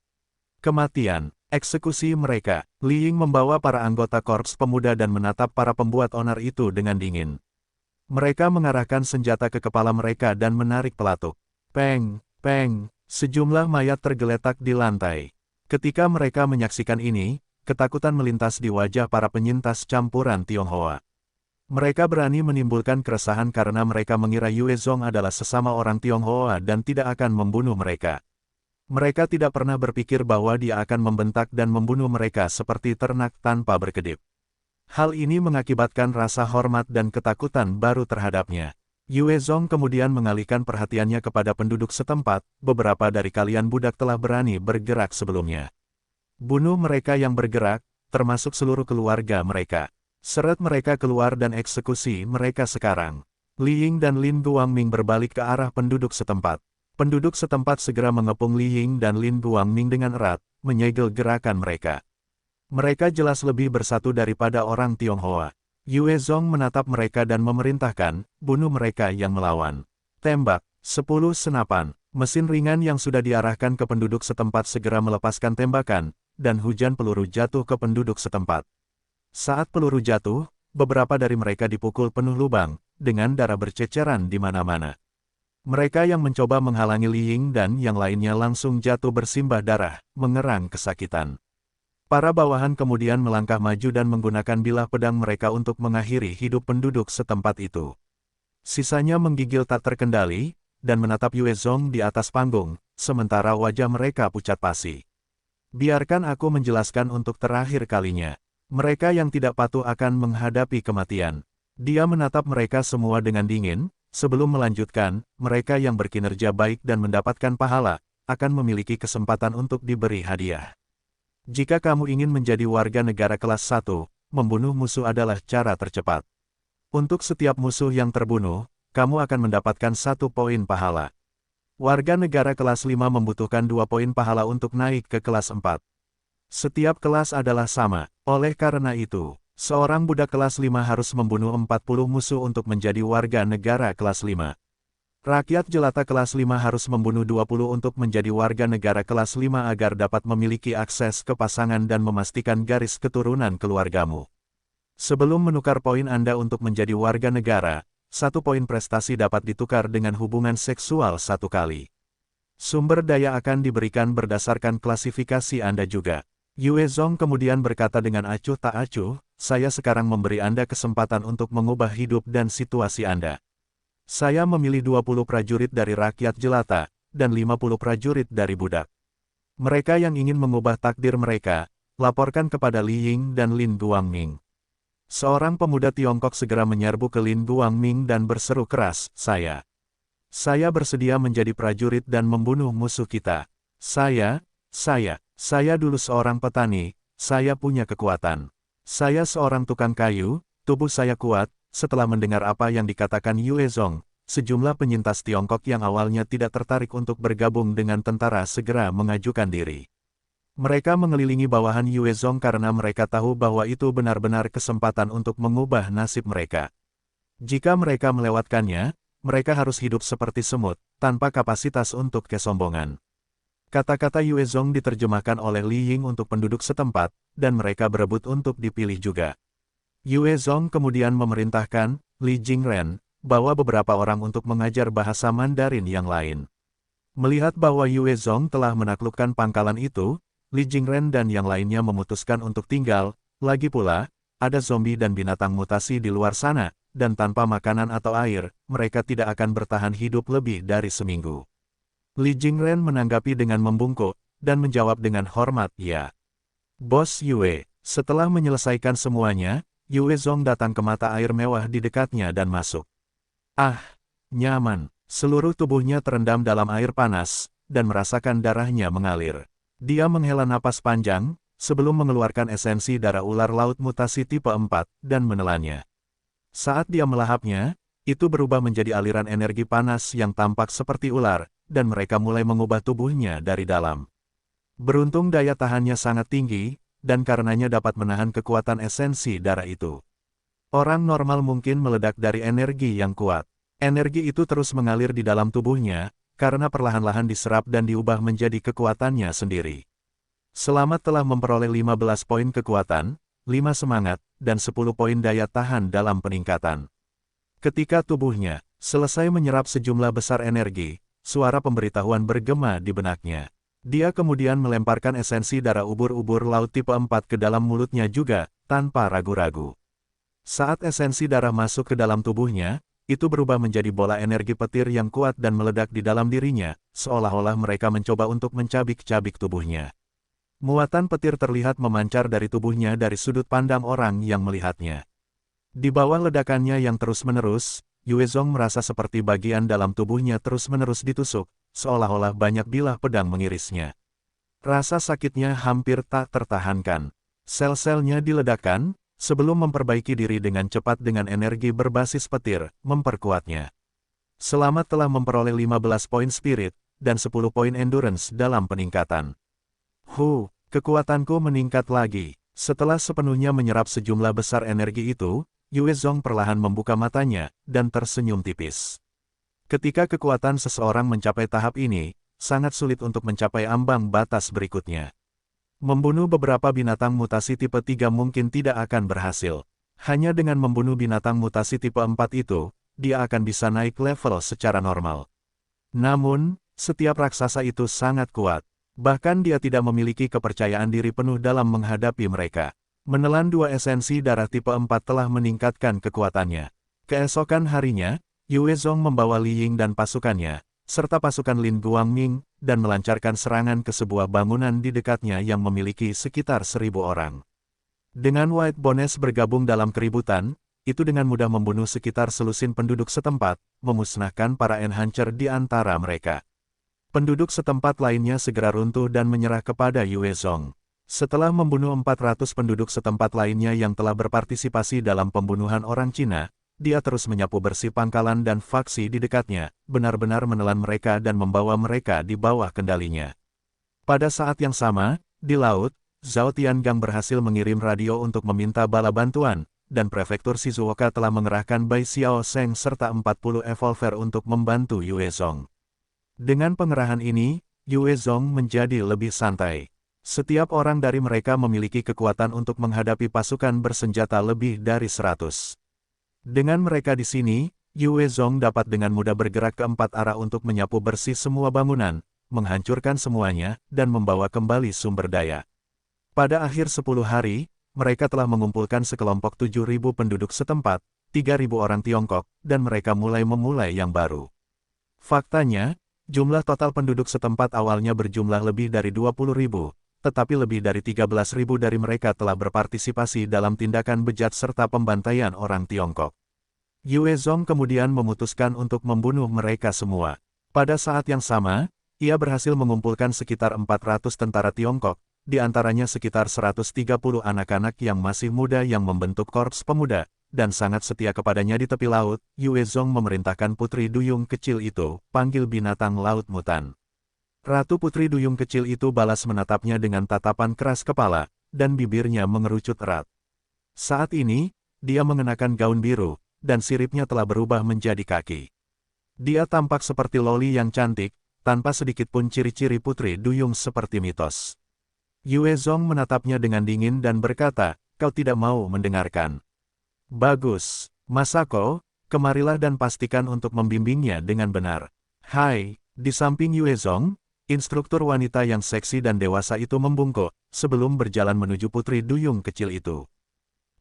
Kematian, eksekusi mereka. Li Ying membawa para anggota korps pemuda dan menatap para pembuat onar itu dengan dingin. Mereka mengarahkan senjata ke kepala mereka dan menarik pelatuk. Peng, peng, sejumlah mayat tergeletak di lantai. Ketika mereka menyaksikan ini, ketakutan melintas di wajah para penyintas campuran Tionghoa. Mereka berani menimbulkan keresahan karena mereka mengira Yue Zong adalah sesama orang Tionghoa dan tidak akan membunuh mereka. Mereka tidak pernah berpikir bahwa dia akan membentak dan membunuh mereka seperti ternak tanpa berkedip. Hal ini mengakibatkan rasa hormat dan ketakutan baru terhadapnya. Yue Zong kemudian mengalihkan perhatiannya kepada penduduk setempat, beberapa dari kalian budak telah berani bergerak sebelumnya. Bunuh mereka yang bergerak, termasuk seluruh keluarga mereka. Seret mereka keluar dan eksekusi mereka sekarang. Li Ying dan Lin Guangming berbalik ke arah penduduk setempat. Penduduk setempat segera mengepung Li Ying dan Lin Guangming dengan erat, menyegel gerakan mereka. Mereka jelas lebih bersatu daripada orang Tionghoa. Yue Zong menatap mereka dan memerintahkan, bunuh mereka yang melawan. Tembak, 10 senapan. Mesin ringan yang sudah diarahkan ke penduduk setempat segera melepaskan tembakan, dan hujan peluru jatuh ke penduduk setempat. Saat peluru jatuh, beberapa dari mereka dipukul penuh lubang, dengan darah berceceran di mana-mana. Mereka yang mencoba menghalangi Li Ying dan yang lainnya langsung jatuh bersimbah darah, mengerang kesakitan. Para bawahan kemudian melangkah maju dan menggunakan bilah pedang mereka untuk mengakhiri hidup penduduk setempat itu. Sisanya menggigil tak terkendali, dan menatap Yue Zong di atas panggung, sementara wajah mereka pucat pasi. Biarkan aku menjelaskan untuk terakhir kalinya. Mereka yang tidak patuh akan menghadapi kematian. Dia menatap mereka semua dengan dingin, sebelum melanjutkan, mereka yang berkinerja baik dan mendapatkan pahala, akan memiliki kesempatan untuk diberi hadiah. Jika kamu ingin menjadi warga negara kelas 1, membunuh musuh adalah cara tercepat. Untuk setiap musuh yang terbunuh, kamu akan mendapatkan 1 poin pahala. Warga negara kelas 5 membutuhkan 2 poin pahala untuk naik ke kelas 4. Setiap kelas adalah sama, oleh karena itu, seorang budak kelas 5 harus membunuh 40 musuh untuk menjadi warga negara kelas 5. Rakyat jelata kelas 5 harus membunuh 20 untuk menjadi warga negara kelas 5 agar dapat memiliki akses ke pasangan dan memastikan garis keturunan keluargamu. Sebelum menukar poin Anda untuk menjadi warga negara, 1 poin prestasi dapat ditukar dengan hubungan seksual 1 kali. Sumber daya akan diberikan berdasarkan klasifikasi Anda juga. Yue Zong kemudian berkata dengan acuh tak acuh, saya sekarang memberi Anda kesempatan untuk mengubah hidup dan situasi Anda. Saya memilih 20 prajurit dari rakyat jelata, dan 50 prajurit dari budak. Mereka yang ingin mengubah takdir mereka, laporkan kepada Li Ying dan Lin Guangming. Seorang pemuda Tiongkok segera menyerbu ke Lin Guangming dan berseru keras, Saya bersedia menjadi prajurit dan membunuh musuh kita. Saya dulu seorang petani, saya punya kekuatan. Saya seorang tukang kayu, tubuh saya kuat. Setelah mendengar apa yang dikatakan Yue Zong, sejumlah penyintas Tiongkok yang awalnya tidak tertarik untuk bergabung dengan tentara segera mengajukan diri. Mereka mengelilingi bawahan Yue Zong karena mereka tahu bahwa itu benar-benar kesempatan untuk mengubah nasib mereka. Jika mereka melewatkannya, mereka harus hidup seperti semut, tanpa kapasitas untuk kesombongan. Kata-kata Yue Zong diterjemahkan oleh Li Ying untuk penduduk setempat, dan mereka berebut untuk dipilih juga. Yue Zong kemudian memerintahkan Li Jingren, bawa beberapa orang untuk mengajar bahasa Mandarin yang lain. Melihat bahwa Yue Zong telah menaklukkan pangkalan itu, Li Jingren dan yang lainnya memutuskan untuk tinggal, lagi pula, ada zombie dan binatang mutasi di luar sana, dan tanpa makanan atau air, mereka tidak akan bertahan hidup lebih dari seminggu. Li Jingren menanggapi dengan membungkuk, dan menjawab dengan hormat, ya. Bos Yue, setelah menyelesaikan semuanya, Yue Zong datang ke mata air mewah di dekatnya dan masuk. Ah, nyaman. Seluruh tubuhnya terendam dalam air panas, dan merasakan darahnya mengalir. Dia menghela napas panjang, sebelum mengeluarkan esensi darah ular laut mutasi tipe 4 dan menelannya. Saat dia melahapnya, itu berubah menjadi aliran energi panas yang tampak seperti ular, dan mereka mulai mengubah tubuhnya dari dalam. Beruntung daya tahannya sangat tinggi, dan karenanya dapat menahan kekuatan esensi darah itu. Orang normal mungkin meledak dari energi yang kuat. Energi itu terus mengalir di dalam tubuhnya, karena perlahan-lahan diserap dan diubah menjadi kekuatannya sendiri. Selamat telah memperoleh 15 poin kekuatan, 5 semangat, dan 10 poin daya tahan dalam peningkatan. Ketika tubuhnya selesai menyerap sejumlah besar energi, suara pemberitahuan bergema di benaknya. Dia kemudian melemparkan esensi darah ubur-ubur laut tipe 4 ke dalam mulutnya juga, tanpa ragu-ragu. Saat esensi darah masuk ke dalam tubuhnya, itu berubah menjadi bola energi petir yang kuat dan meledak di dalam dirinya, seolah-olah mereka mencoba untuk mencabik-cabik tubuhnya. Muatan petir terlihat memancar dari tubuhnya dari sudut pandang orang yang melihatnya. Di bawah ledakannya yang terus-menerus, Yuezong merasa seperti bagian dalam tubuhnya terus-menerus ditusuk, seolah-olah banyak bilah pedang mengirisnya. Rasa sakitnya hampir tak tertahankan. Sel-selnya diledakkan, sebelum memperbaiki diri dengan cepat dengan energi berbasis petir, memperkuatnya. Selamat telah memperoleh 15 poin spirit, dan 10 poin endurance dalam peningkatan. Kekuatanku meningkat lagi. Setelah sepenuhnya menyerap sejumlah besar energi itu, Yuezong perlahan membuka matanya, dan tersenyum tipis. Ketika kekuatan seseorang mencapai tahap ini, sangat sulit untuk mencapai ambang batas berikutnya. Membunuh beberapa binatang mutasi tipe 3 mungkin tidak akan berhasil. Hanya dengan membunuh binatang mutasi tipe 4 itu, dia akan bisa naik level secara normal. Namun, setiap raksasa itu sangat kuat. Bahkan dia tidak memiliki kepercayaan diri penuh dalam menghadapi mereka. Menelan 2 esensi darah tipe 4 telah meningkatkan kekuatannya. Keesokan harinya, Yuezong membawa Li Ying dan pasukannya, serta pasukan Lin Guangming, dan melancarkan serangan ke sebuah bangunan di dekatnya yang memiliki sekitar 1000 orang. Dengan White Bones bergabung dalam keributan, itu dengan mudah membunuh sekitar selusin penduduk setempat, memusnahkan para enhancer di antara mereka. Penduduk setempat lainnya segera runtuh dan menyerah kepada Yuezong. Setelah membunuh 400 penduduk setempat lainnya yang telah berpartisipasi dalam pembunuhan orang Cina, dia terus menyapu bersih pangkalan dan faksi di dekatnya, benar-benar menelan mereka dan membawa mereka di bawah kendalinya. Pada saat yang sama, di laut, Zhao Tiangang berhasil mengirim radio untuk meminta bala bantuan, dan prefektur Shizuoka telah mengerahkan Bai Xiao Sheng serta 40 evolver untuk membantu Yuezong. Dengan pengerahan ini, Yuezong menjadi lebih santai. Setiap orang dari mereka memiliki kekuatan untuk menghadapi pasukan bersenjata lebih dari 100. Dengan mereka di sini, Yuezong dapat dengan mudah bergerak ke 4 arah untuk menyapu bersih semua bangunan, menghancurkan semuanya, dan membawa kembali sumber daya. Pada akhir 10 hari, mereka telah mengumpulkan sekelompok 7.000 penduduk setempat, 3.000 orang Tiongkok, dan mereka mulai yang baru. Faktanya, jumlah total penduduk setempat awalnya berjumlah lebih dari 20.000, tetapi lebih dari 13.000 dari mereka telah berpartisipasi dalam tindakan bejat serta pembantaian orang Tiongkok. Yuezong kemudian memutuskan untuk membunuh mereka semua. Pada saat yang sama, ia berhasil mengumpulkan sekitar 400 tentara Tiongkok, di antaranya sekitar 130 anak-anak yang masih muda yang membentuk korps pemuda, dan sangat setia kepadanya di tepi laut. Yuezong memerintahkan putri duyung kecil itu, panggil binatang laut mutan. Ratu Putri Duyung kecil itu balas menatapnya dengan tatapan keras kepala, dan bibirnya mengerucut erat. Saat ini, dia mengenakan gaun biru, dan siripnya telah berubah menjadi kaki. Dia tampak seperti loli yang cantik, tanpa sedikit pun ciri-ciri Putri Duyung seperti mitos. Yuezong menatapnya dengan dingin dan berkata, "Kau tidak mau mendengarkan. Bagus, Masako, kemarilah dan pastikan untuk membimbingnya dengan benar." Hai, di samping Yuezong, instruktur wanita yang seksi dan dewasa itu membungkuk, sebelum berjalan menuju Putri Duyung kecil itu.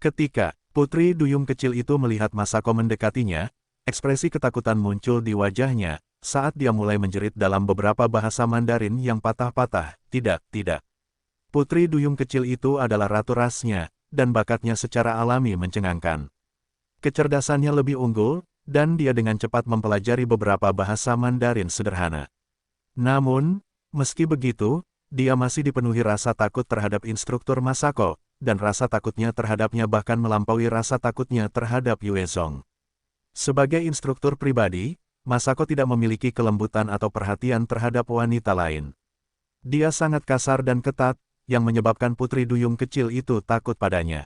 Ketika Putri Duyung kecil itu melihat Masako mendekatinya, ekspresi ketakutan muncul di wajahnya, saat dia mulai menjerit dalam beberapa bahasa Mandarin yang patah-patah, "Tidak, tidak. Putri Duyung kecil itu adalah ratu rasnya, dan bakatnya secara alami mencengangkan. Kecerdasannya lebih unggul, dan dia dengan cepat mempelajari beberapa bahasa Mandarin sederhana. Namun, meski begitu, dia masih dipenuhi rasa takut terhadap instruktur Masako, dan rasa takutnya terhadapnya bahkan melampaui rasa takutnya terhadap Yue Zong. Sebagai instruktur pribadi, Masako tidak memiliki kelembutan atau perhatian terhadap wanita lain. Dia sangat kasar dan ketat, yang menyebabkan putri duyung kecil itu takut padanya.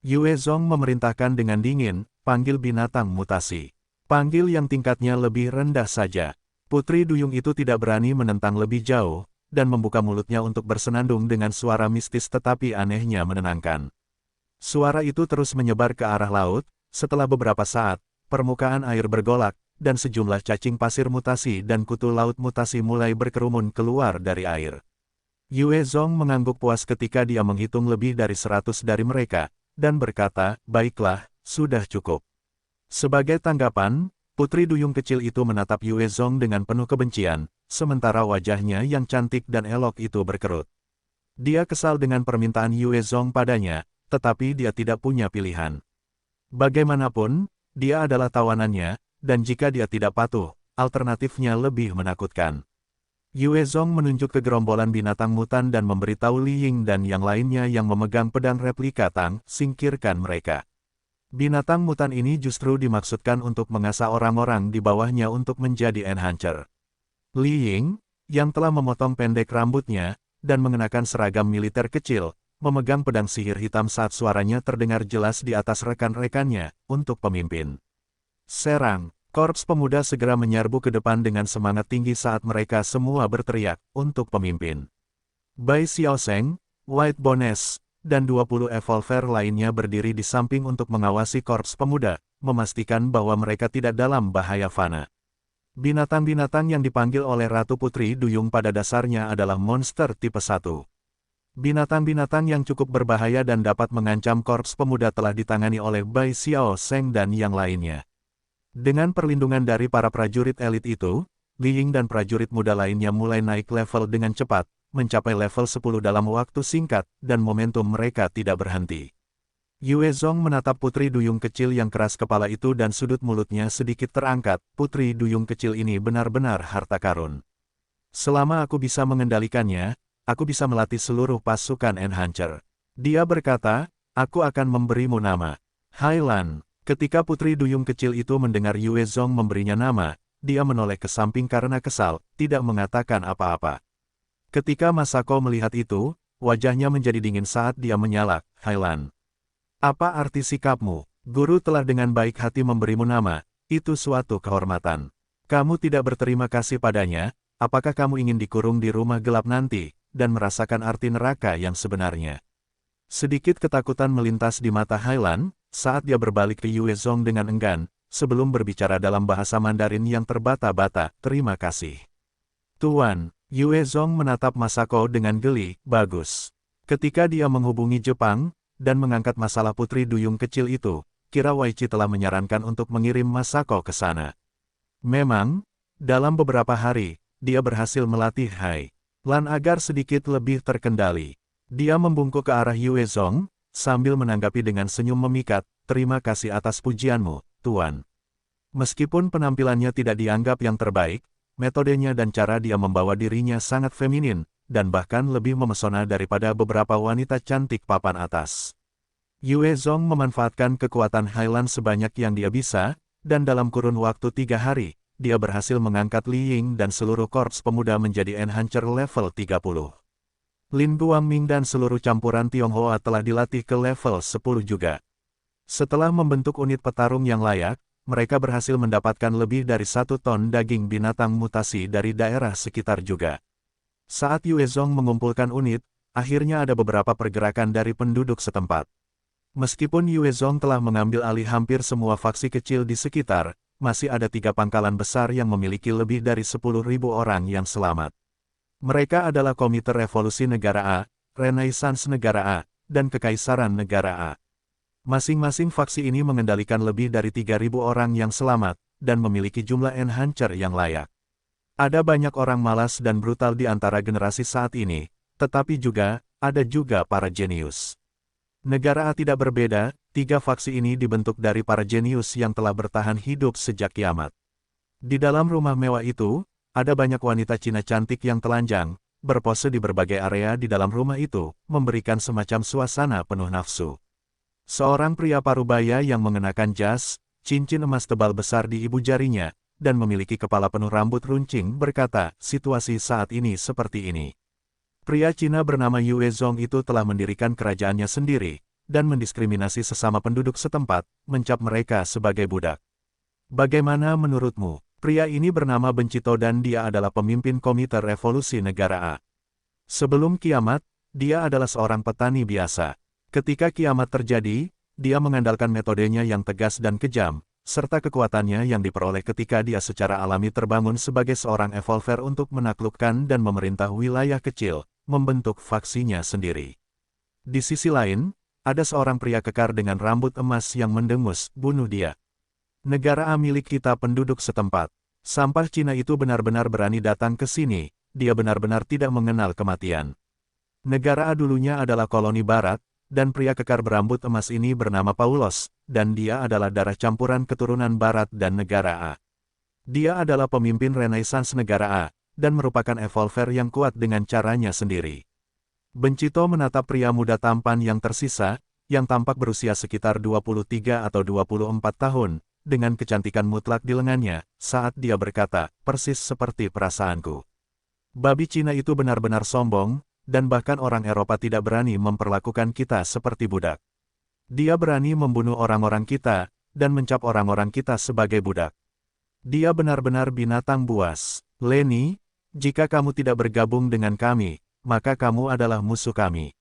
Yue Zong memerintahkan dengan dingin, panggil binatang mutasi. Panggil yang tingkatnya lebih rendah saja. Putri duyung itu tidak berani menentang lebih jauh, dan membuka mulutnya untuk bersenandung dengan suara mistis tetapi anehnya menenangkan. Suara itu terus menyebar ke arah laut, setelah beberapa saat, permukaan air bergolak, dan sejumlah cacing pasir mutasi dan kutu laut mutasi mulai berkerumun keluar dari air. Yue Zong mengangguk puas ketika dia menghitung lebih dari 100 dari mereka, dan berkata, baiklah, sudah cukup. Sebagai tanggapan, putri duyung kecil itu menatap Yue Zong dengan penuh kebencian, sementara wajahnya yang cantik dan elok itu berkerut. Dia kesal dengan permintaan Yue Zong padanya, tetapi dia tidak punya pilihan. Bagaimanapun, dia adalah tawanannya, dan jika dia tidak patuh, alternatifnya lebih menakutkan. Yue Zong menunjuk ke gerombolan binatang mutan dan memberitahu Li Ying dan yang lainnya yang memegang pedang replika Tang, singkirkan mereka. Binatang mutan ini justru dimaksudkan untuk mengasah orang-orang di bawahnya untuk menjadi enhancer. Li Ying, yang telah memotong pendek rambutnya, dan mengenakan seragam militer kecil, memegang pedang sihir hitam saat suaranya terdengar jelas di atas rekan-rekannya, untuk pemimpin. Serang, korps pemuda segera menyerbu ke depan dengan semangat tinggi saat mereka semua berteriak, untuk pemimpin. Bai Xiaosheng, White Bones, dan 20 evolver lainnya berdiri di samping untuk mengawasi korps pemuda, memastikan bahwa mereka tidak dalam bahaya fana. Binatang-binatang yang dipanggil oleh Ratu Putri Duyung pada dasarnya adalah monster tipe 1. Binatang-binatang yang cukup berbahaya dan dapat mengancam korps pemuda telah ditangani oleh Bai Xiaosheng dan yang lainnya. Dengan perlindungan dari para prajurit elit itu, Li Ying dan prajurit muda lainnya mulai naik level dengan cepat, mencapai level 10 dalam waktu singkat, dan momentum mereka tidak berhenti. Yue Zong menatap putri duyung kecil yang keras kepala itu dan sudut mulutnya sedikit terangkat, putri duyung kecil ini benar-benar harta karun. Selama aku bisa mengendalikannya, aku bisa melatih seluruh pasukan enhancer. Dia berkata, aku akan memberimu nama. Hailan. Ketika putri duyung kecil itu mendengar Yue Zong memberinya nama, dia menoleh ke samping karena kesal, tidak mengatakan apa-apa. Ketika Masako melihat itu, wajahnya menjadi dingin saat dia menyalak, Hailan. Apa arti sikapmu? Guru telah dengan baik hati memberimu nama, itu suatu kehormatan. Kamu tidak berterima kasih padanya, apakah kamu ingin dikurung di rumah gelap nanti, dan merasakan arti neraka yang sebenarnya? Sedikit ketakutan melintas di mata Hailan, saat dia berbalik ke Yue Zong dengan enggan, sebelum berbicara dalam bahasa Mandarin yang terbata-bata, terima kasih. Tuan, Yue Zong menatap Masako dengan geli, bagus. Ketika dia menghubungi Jepang, dan mengangkat masalah putri duyung kecil itu, kira Waichi telah menyarankan untuk mengirim Masako ke sana. Memang, dalam beberapa hari, dia berhasil melatih Hailan agar sedikit lebih terkendali. Dia membungkuk ke arah Yue Zong, sambil menanggapi dengan senyum memikat, terima kasih atas pujianmu, Tuan. Meskipun penampilannya tidak dianggap yang terbaik, metodenya dan cara dia membawa dirinya sangat feminin, dan bahkan lebih memesona daripada beberapa wanita cantik papan atas. Yue Zong memanfaatkan kekuatan Hailan sebanyak yang dia bisa, dan dalam kurun waktu 3 hari, dia berhasil mengangkat Li Ying dan seluruh korps pemuda menjadi enhancer level 30. Lin Guangming dan seluruh campuran Tionghoa telah dilatih ke level 10 juga. Setelah membentuk unit petarung yang layak, mereka berhasil mendapatkan lebih dari 1 ton daging binatang mutasi dari daerah sekitar juga. Saat Yue Zong mengumpulkan unit, akhirnya ada beberapa pergerakan dari penduduk setempat. Meskipun Yue Zong telah mengambil alih hampir semua faksi kecil di sekitar, masih ada 3 pangkalan besar yang memiliki lebih dari 10.000 orang yang selamat. Mereka adalah Komite Revolusi Negara A, Renaissance Negara A, dan Kekaisaran Negara A. Masing-masing faksi ini mengendalikan lebih dari 3.000 orang yang selamat, dan memiliki jumlah enhancer yang layak. Ada banyak orang malas dan brutal di antara generasi saat ini, tetapi ada juga para jenius. Negara A tidak berbeda, 3 faksi ini dibentuk dari para jenius yang telah bertahan hidup sejak kiamat. Di dalam rumah mewah itu, ada banyak wanita Cina cantik yang telanjang, berpose di berbagai area di dalam rumah itu, memberikan semacam suasana penuh nafsu. Seorang pria parubaya yang mengenakan jas, cincin emas tebal besar di ibu jarinya, dan memiliki kepala penuh rambut runcing berkata, situasi saat ini seperti ini. Pria Cina bernama Yue Zong itu telah mendirikan kerajaannya sendiri, dan mendiskriminasi sesama penduduk setempat, mencap mereka sebagai budak. Bagaimana menurutmu? Pria ini bernama Bencito dan dia adalah pemimpin Komite Revolusi Negara A. Sebelum kiamat, dia adalah seorang petani biasa. Ketika kiamat terjadi, dia mengandalkan metodenya yang tegas dan kejam, serta kekuatannya yang diperoleh ketika dia secara alami terbangun sebagai seorang evolver untuk menaklukkan dan memerintah wilayah kecil, membentuk faksinya sendiri. Di sisi lain, ada seorang pria kekar dengan rambut emas yang mendengus, bunuh dia. Negara A milik kita penduduk setempat. Sampah Cina itu benar-benar berani datang ke sini, dia benar-benar tidak mengenal kematian. Negara A dulunya adalah koloni barat, dan pria kekar berambut emas ini bernama Paulos, dan dia adalah darah campuran keturunan barat dan negara A. Dia adalah pemimpin Renaissance negara A, dan merupakan evolver yang kuat dengan caranya sendiri. Bencito menatap pria muda tampan yang tersisa, yang tampak berusia sekitar 23 atau 24 tahun, dengan kecantikan mutlak di lengannya, saat dia berkata, persis seperti perasaanku. Babi Cina itu benar-benar sombong, dan bahkan orang Eropa tidak berani memperlakukan kita seperti budak. Dia berani membunuh orang-orang kita, dan mencap orang-orang kita sebagai budak. Dia benar-benar binatang buas. Leni, jika kamu tidak bergabung dengan kami, maka kamu adalah musuh kami.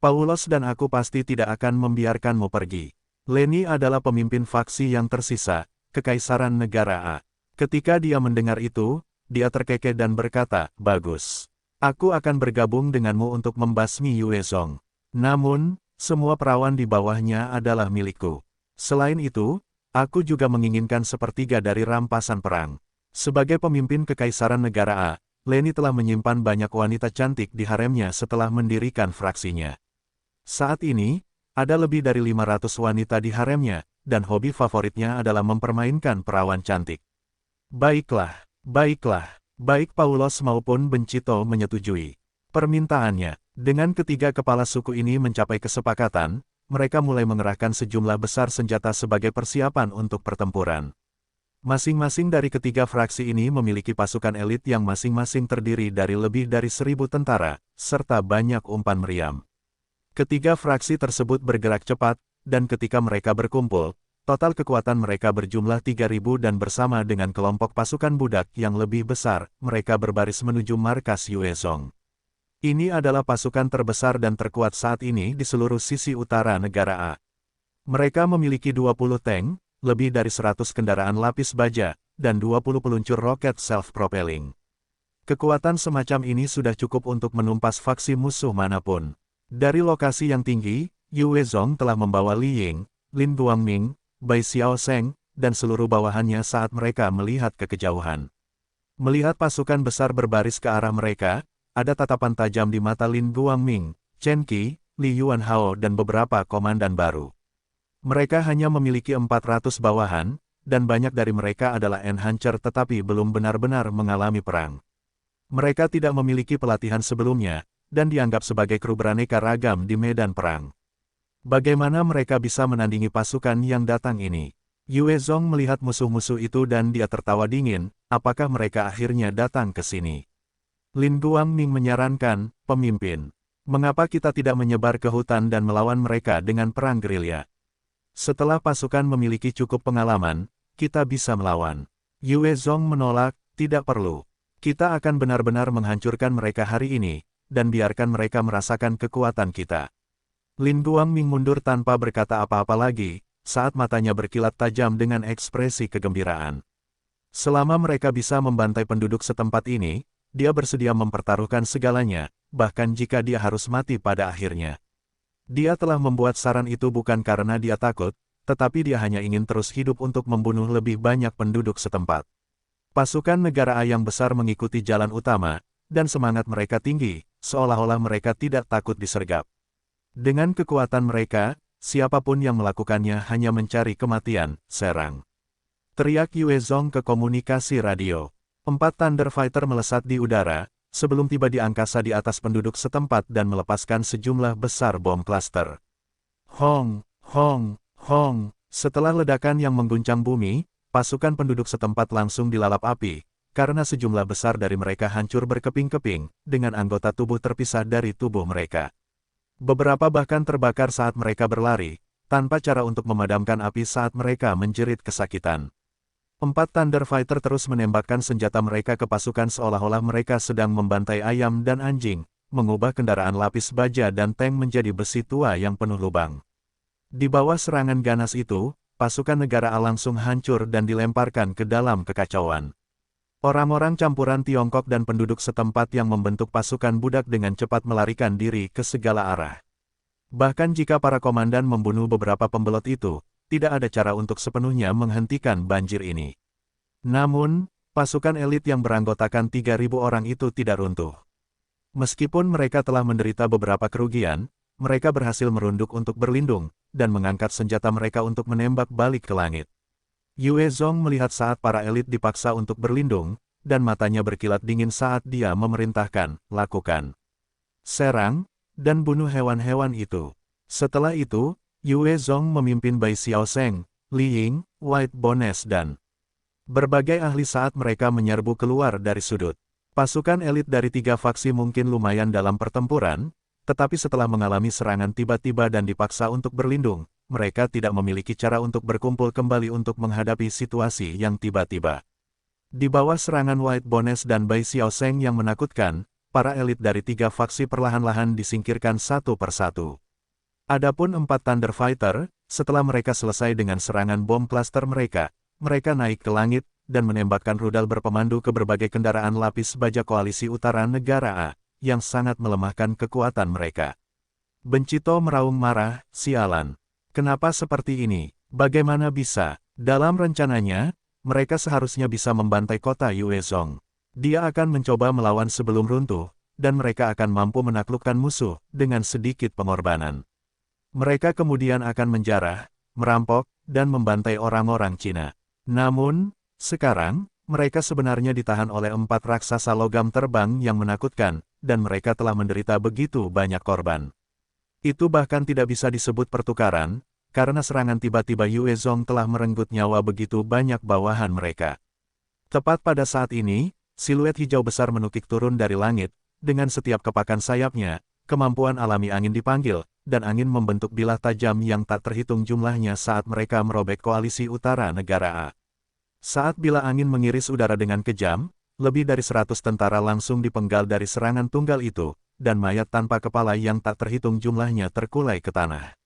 Paulos dan aku pasti tidak akan membiarkanmu pergi. Leni adalah pemimpin faksi yang tersisa, Kekaisaran Negara A. Ketika dia mendengar itu, dia terkekeh dan berkata, bagus. Aku akan bergabung denganmu untuk membasmi Yue Zong. Namun, semua perawan di bawahnya adalah milikku. Selain itu, aku juga menginginkan sepertiga dari rampasan perang. Sebagai pemimpin Kekaisaran Negara A, Leni telah menyimpan banyak wanita cantik di haremnya setelah mendirikan fraksinya. Saat ini, ada lebih dari 500 wanita di haremnya, dan hobi favoritnya adalah mempermainkan perawan cantik. Baiklah, baiklah, baik Paulos maupun Bencito menyetujui permintaannya. Dengan ketiga kepala suku ini mencapai kesepakatan, mereka mulai mengerahkan sejumlah besar senjata sebagai persiapan untuk pertempuran. Masing-masing dari ketiga fraksi ini memiliki pasukan elit yang masing-masing terdiri dari lebih dari 1.000 tentara, serta banyak umpan meriam. Ketiga fraksi tersebut bergerak cepat, dan ketika mereka berkumpul, total kekuatan mereka berjumlah 3.000 dan bersama dengan kelompok pasukan budak yang lebih besar, mereka berbaris menuju markas Yue Zong. Ini adalah pasukan terbesar dan terkuat saat ini di seluruh sisi utara negara A. Mereka memiliki 20 tank, lebih dari 100 kendaraan lapis baja, dan 20 peluncur roket self-propelling. Kekuatan semacam ini sudah cukup untuk menumpas faksi musuh manapun. Dari lokasi yang tinggi, Yue Zong telah membawa Li Ying, Lin Guangming, Bai Xiaosheng, dan seluruh bawahannya saat mereka melihat ke kejauhan. Melihat pasukan besar berbaris ke arah mereka, ada tatapan tajam di mata Lin Guangming, Chen Qi, Li Yuanhao dan beberapa komandan baru. Mereka hanya memiliki 400 bawahan, dan banyak dari mereka adalah enhancer tetapi belum benar-benar mengalami perang. Mereka tidak memiliki pelatihan sebelumnya, dan dianggap sebagai kru beraneka ragam di medan perang. Bagaimana mereka bisa menandingi pasukan yang datang ini? Yue Zong melihat musuh-musuh itu dan dia tertawa dingin, apakah mereka akhirnya datang ke sini? Lin Guangming menyarankan, pemimpin, mengapa kita tidak menyebar ke hutan dan melawan mereka dengan perang gerilya? Setelah pasukan memiliki cukup pengalaman, kita bisa melawan. Yue Zong menolak, tidak perlu. Kita akan benar-benar menghancurkan mereka hari ini, dan biarkan mereka merasakan kekuatan kita. Lin Guangming mundur tanpa berkata apa-apa lagi, saat matanya berkilat tajam dengan ekspresi kegembiraan. Selama mereka bisa membantai penduduk setempat ini, dia bersedia mempertaruhkan segalanya, bahkan jika dia harus mati pada akhirnya. Dia telah membuat saran itu bukan karena dia takut, tetapi dia hanya ingin terus hidup untuk membunuh lebih banyak penduduk setempat. Pasukan negara A yang besar mengikuti jalan utama, dan semangat mereka tinggi, seolah-olah mereka tidak takut disergap. Dengan kekuatan mereka, siapapun yang melakukannya hanya mencari kematian, serang. Teriak Yue Zong ke komunikasi radio. 4 Thunder Fighter melesat di udara, sebelum tiba di angkasa di atas penduduk setempat dan melepaskan sejumlah besar bom klaster. Hong, hong, hong. Setelah ledakan yang mengguncang bumi, pasukan penduduk setempat langsung dilalap api, karena sejumlah besar dari mereka hancur berkeping-keping, dengan anggota tubuh terpisah dari tubuh mereka. Beberapa bahkan terbakar saat mereka berlari, tanpa cara untuk memadamkan api saat mereka menjerit kesakitan. 4 Thunder Fighter terus menembakkan senjata mereka ke pasukan seolah-olah mereka sedang membantai ayam dan anjing, mengubah kendaraan lapis baja dan tank menjadi besi tua yang penuh lubang. Di bawah serangan ganas itu, pasukan negara A langsung hancur dan dilemparkan ke dalam kekacauan. Orang-orang campuran Tiongkok dan penduduk setempat yang membentuk pasukan budak dengan cepat melarikan diri ke segala arah. Bahkan jika para komandan membunuh beberapa pembelot itu, tidak ada cara untuk sepenuhnya menghentikan banjir ini. Namun, pasukan elit yang beranggotakan 3.000 orang itu tidak runtuh. Meskipun mereka telah menderita beberapa kerugian, mereka berhasil merunduk untuk berlindung, dan mengangkat senjata mereka untuk menembak balik ke langit. Yue Zong melihat saat para elit dipaksa untuk berlindung, dan matanya berkilat dingin saat dia memerintahkan, lakukan. Serang, dan bunuh hewan-hewan itu. Setelah itu, Yue Zong memimpin Bai Xiaosheng, Li Ying, White Bones dan berbagai ahli saat mereka menyerbu keluar dari sudut. Pasukan elit dari 3 faksi mungkin lumayan dalam pertempuran, tetapi setelah mengalami serangan tiba-tiba dan dipaksa untuk berlindung, mereka tidak memiliki cara untuk berkumpul kembali untuk menghadapi situasi yang tiba-tiba. Di bawah serangan White Bones dan Bai Xiaosheng yang menakutkan, para elit dari 3 faksi perlahan-lahan disingkirkan satu persatu. Adapun 4 Thunder Fighter, setelah mereka selesai dengan serangan bom klaster mereka naik ke langit, dan menembakkan rudal berpemandu ke berbagai kendaraan lapis baja koalisi utara negara A, yang sangat melemahkan kekuatan mereka. Bencito meraung marah, sialan. Kenapa seperti ini? Bagaimana bisa? Dalam rencananya, mereka seharusnya bisa membantai kota Yue Zong. Dia akan mencoba melawan sebelum runtuh, dan mereka akan mampu menaklukkan musuh, dengan sedikit pengorbanan. Mereka kemudian akan menjarah, merampok, dan membantai orang-orang Cina. Namun, sekarang, mereka sebenarnya ditahan oleh 4 raksasa logam terbang yang menakutkan, dan mereka telah menderita begitu banyak korban. Itu bahkan tidak bisa disebut pertukaran, karena serangan tiba-tiba Yue Zong telah merenggut nyawa begitu banyak bawahan mereka. Tepat pada saat ini, siluet hijau besar menukik turun dari langit, dengan setiap kepakan sayapnya, kemampuan alami angin dipanggil, dan angin membentuk bilah tajam yang tak terhitung jumlahnya saat mereka merobek koalisi utara negara A. Saat bilah angin mengiris udara dengan kejam, lebih dari 100 tentara langsung dipenggal dari serangan tunggal itu, dan mayat tanpa kepala yang tak terhitung jumlahnya terkulai ke tanah.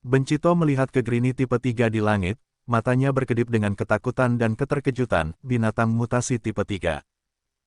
Bencito melihat ke Grini tipe 3 di langit, matanya berkedip dengan ketakutan dan keterkejutan, binatang mutasi tipe 3.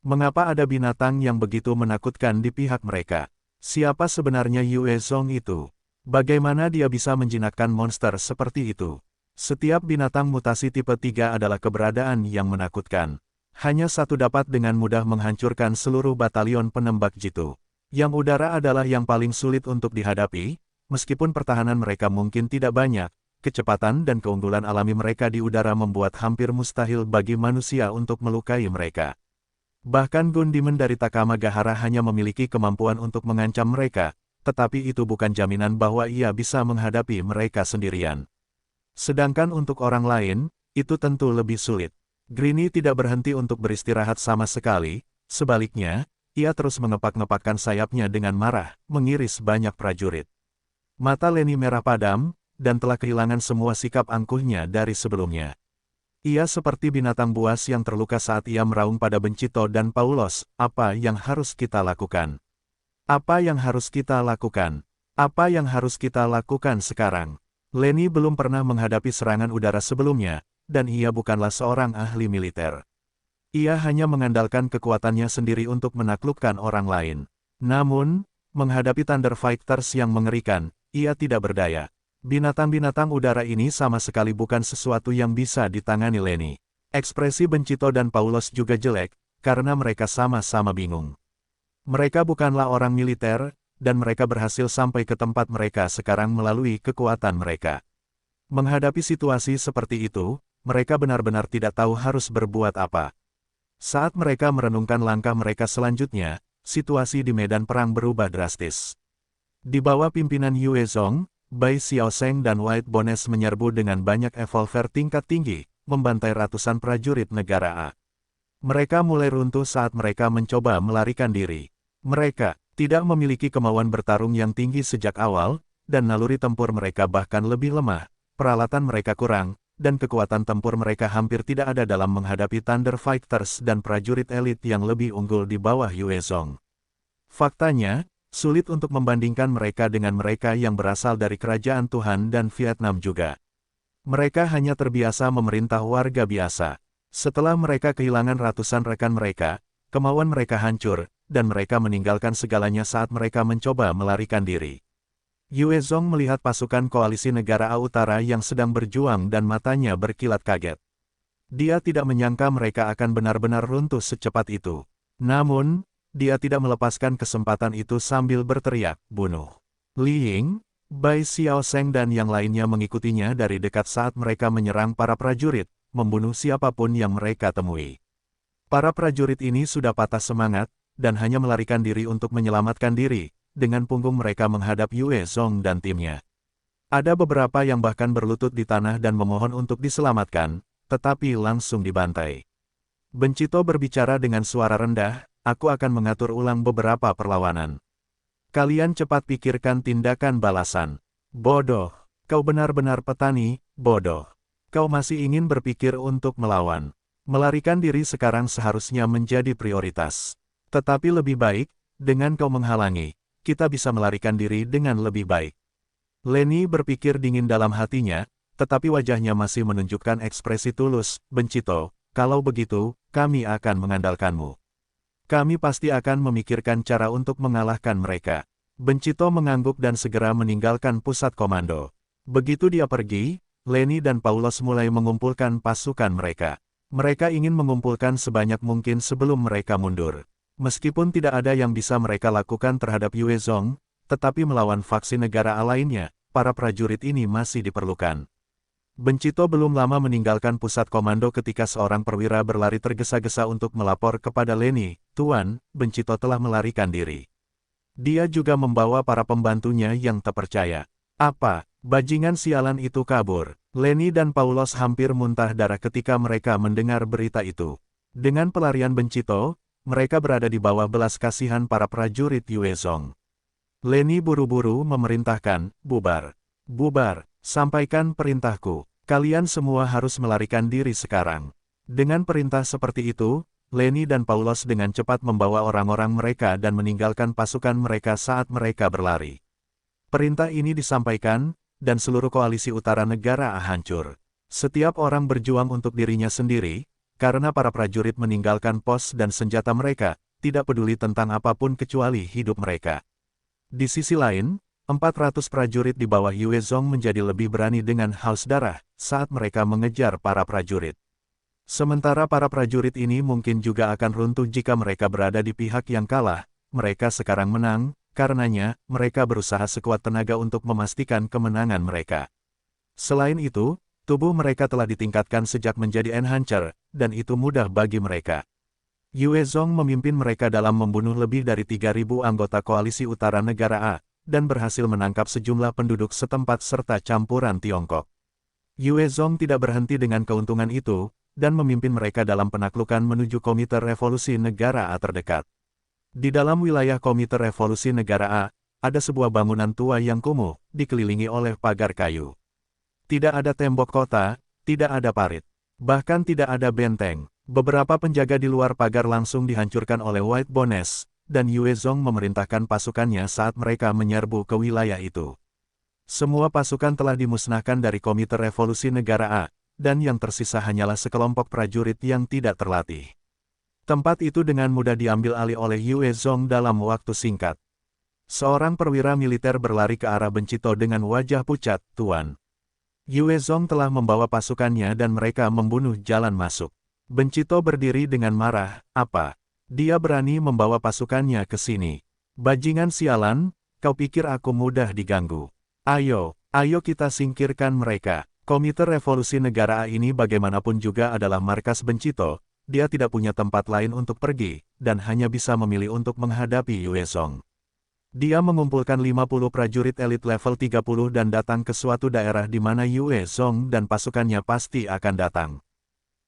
Mengapa ada binatang yang begitu menakutkan di pihak mereka? Siapa sebenarnya Yue Zong itu? Bagaimana dia bisa menjinakkan monster seperti itu? Setiap binatang mutasi tipe 3 adalah keberadaan yang menakutkan. Hanya satu dapat dengan mudah menghancurkan seluruh batalion penembak jitu. Yang udara adalah yang paling sulit untuk dihadapi, meskipun pertahanan mereka mungkin tidak banyak, kecepatan dan keunggulan alami mereka di udara membuat hampir mustahil bagi manusia untuk melukai mereka. Bahkan Gun Demon dari Takama Gahara hanya memiliki kemampuan untuk mengancam mereka, tetapi itu bukan jaminan bahwa ia bisa menghadapi mereka sendirian. Sedangkan untuk orang lain, itu tentu lebih sulit. Grini tidak berhenti untuk beristirahat sama sekali, sebaliknya, ia terus mengepak-ngepakkan sayapnya dengan marah, mengiris banyak prajurit. Mata Leni merah padam, dan telah kehilangan semua sikap angkuhnya dari sebelumnya. Ia seperti binatang buas yang terluka saat ia meraung pada Bencito dan Paulos. Apa yang harus kita lakukan? Apa yang harus kita lakukan? Apa yang harus kita lakukan sekarang? Leni belum pernah menghadapi serangan udara sebelumnya, dan ia bukanlah seorang ahli militer. Ia hanya mengandalkan kekuatannya sendiri untuk menaklukkan orang lain. Namun, menghadapi Thunder Fighters yang mengerikan, ia tidak berdaya. Binatang-binatang udara ini sama sekali bukan sesuatu yang bisa ditangani Leni. Ekspresi Bencito dan Paulos juga jelek, karena mereka sama-sama bingung. Mereka bukanlah orang militer, dan mereka berhasil sampai ke tempat mereka sekarang melalui kekuatan mereka. Menghadapi situasi seperti itu, mereka benar-benar tidak tahu harus berbuat apa. Saat mereka merenungkan langkah mereka selanjutnya, situasi di medan perang berubah drastis. Di bawah pimpinan Yue Zong, Bai Xiaosheng dan White Bones menyerbu dengan banyak evolver tingkat tinggi, membantai ratusan prajurit negara A. Mereka mulai runtuh saat mereka mencoba melarikan diri. Mereka tidak memiliki kemauan bertarung yang tinggi sejak awal, dan naluri tempur mereka bahkan lebih lemah, peralatan mereka kurang, dan kekuatan tempur mereka hampir tidak ada dalam menghadapi Thunder Fighters dan prajurit elit yang lebih unggul di bawah Yue Zong. Faktanya, sulit untuk membandingkan mereka dengan mereka yang berasal dari Kerajaan Tuhan dan Vietnam juga. Mereka hanya terbiasa memerintah warga biasa. Setelah mereka kehilangan ratusan rekan mereka, kemauan mereka hancur, dan mereka meninggalkan segalanya saat mereka mencoba melarikan diri. Yue Zong melihat pasukan koalisi negara A Utara yang sedang berjuang dan matanya berkilat kaget. Dia tidak menyangka mereka akan benar-benar runtuh secepat itu. Namun, dia tidak melepaskan kesempatan itu sambil berteriak, "Bunuh!" Li Ying, Bai Xiaosheng dan yang lainnya mengikutinya dari dekat saat mereka menyerang para prajurit, membunuh siapapun yang mereka temui. Para prajurit ini sudah patah semangat, dan hanya melarikan diri untuk menyelamatkan diri, dengan punggung mereka menghadap Yue Zong dan timnya. Ada beberapa yang bahkan berlutut di tanah dan memohon untuk diselamatkan, tetapi langsung dibantai. Bencito berbicara dengan suara rendah, "Aku akan mengatur ulang beberapa perlawanan. Kalian cepat pikirkan tindakan balasan." "Bodoh, kau benar-benar petani, bodoh. Kau masih ingin berpikir untuk melawan. Melarikan diri sekarang seharusnya menjadi prioritas. Tetapi lebih baik, dengan kau menghalangi, kita bisa melarikan diri dengan lebih baik." Leni berpikir dingin dalam hatinya, tetapi wajahnya masih menunjukkan ekspresi tulus. "Bencito, kalau begitu, kami akan mengandalkanmu. Kami pasti akan memikirkan cara untuk mengalahkan mereka." Bencito mengangguk dan segera meninggalkan pusat komando. Begitu dia pergi, Leni dan Paulos mulai mengumpulkan pasukan mereka. Mereka ingin mengumpulkan sebanyak mungkin sebelum mereka mundur. Meskipun tidak ada yang bisa mereka lakukan terhadap Yue Zong, tetapi melawan faksi negara A lainnya, para prajurit ini masih diperlukan. Bencito belum lama meninggalkan pusat komando ketika seorang perwira berlari tergesa-gesa untuk melapor kepada Leni, "Tuan, Bencito telah melarikan diri. Dia juga membawa para pembantunya yang terpercaya." "Apa? Bajingan sialan itu kabur." Leni dan Paulos hampir muntah darah ketika mereka mendengar berita itu. Dengan pelarian Bencito, mereka berada di bawah belas kasihan para prajurit Yue Zong. Leni buru-buru memerintahkan, "Bubar. Bubar, sampaikan perintahku. Kalian semua harus melarikan diri sekarang." Dengan perintah seperti itu, Leni dan Paulos dengan cepat membawa orang-orang mereka dan meninggalkan pasukan mereka saat mereka berlari. Perintah ini disampaikan, dan seluruh koalisi utara negara A hancur. Setiap orang berjuang untuk dirinya sendiri, karena para prajurit meninggalkan pos dan senjata mereka, tidak peduli tentang apapun kecuali hidup mereka. Di sisi lain, 400 prajurit di bawah Yue Zong menjadi lebih berani dengan haus darah, saat mereka mengejar para prajurit. Sementara para prajurit ini mungkin juga akan runtuh jika mereka berada di pihak yang kalah, mereka sekarang menang, karenanya, mereka berusaha sekuat tenaga untuk memastikan kemenangan mereka. Selain itu, tubuh mereka telah ditingkatkan sejak menjadi enhancer, dan itu mudah bagi mereka. Yue Zong memimpin mereka dalam membunuh lebih dari 3.000 anggota koalisi utara negara A, dan berhasil menangkap sejumlah penduduk setempat serta campuran Tiongkok. Yue Zong tidak berhenti dengan keuntungan itu, dan memimpin mereka dalam penaklukan menuju Komite Revolusi Negara A terdekat. Di dalam wilayah Komite Revolusi Negara A, ada sebuah bangunan tua yang kumuh, dikelilingi oleh pagar kayu. Tidak ada tembok kota, tidak ada parit, bahkan tidak ada benteng. Beberapa penjaga di luar pagar langsung dihancurkan oleh White Bones, dan Yue Zong memerintahkan pasukannya saat mereka menyerbu ke wilayah itu. Semua pasukan telah dimusnahkan dari Komite Revolusi Negara A, dan yang tersisa hanyalah sekelompok prajurit yang tidak terlatih. Tempat itu dengan mudah diambil alih oleh Yue Zong dalam waktu singkat. Seorang perwira militer berlari ke arah Bencito dengan wajah pucat, "Tuan." Yue Zong telah membawa pasukannya dan mereka membunuh jalan masuk. Bencito berdiri dengan marah, "Apa? Dia berani membawa pasukannya ke sini. Bajingan sialan, kau pikir aku mudah diganggu? Ayo, ayo kita singkirkan mereka." Komite Revolusi Negara A ini bagaimanapun juga adalah markas Bencito, dia tidak punya tempat lain untuk pergi, dan hanya bisa memilih untuk menghadapi Yue Zong. Dia mengumpulkan 50 prajurit elit level 30 dan datang ke suatu daerah di mana Yue Zong dan pasukannya pasti akan datang.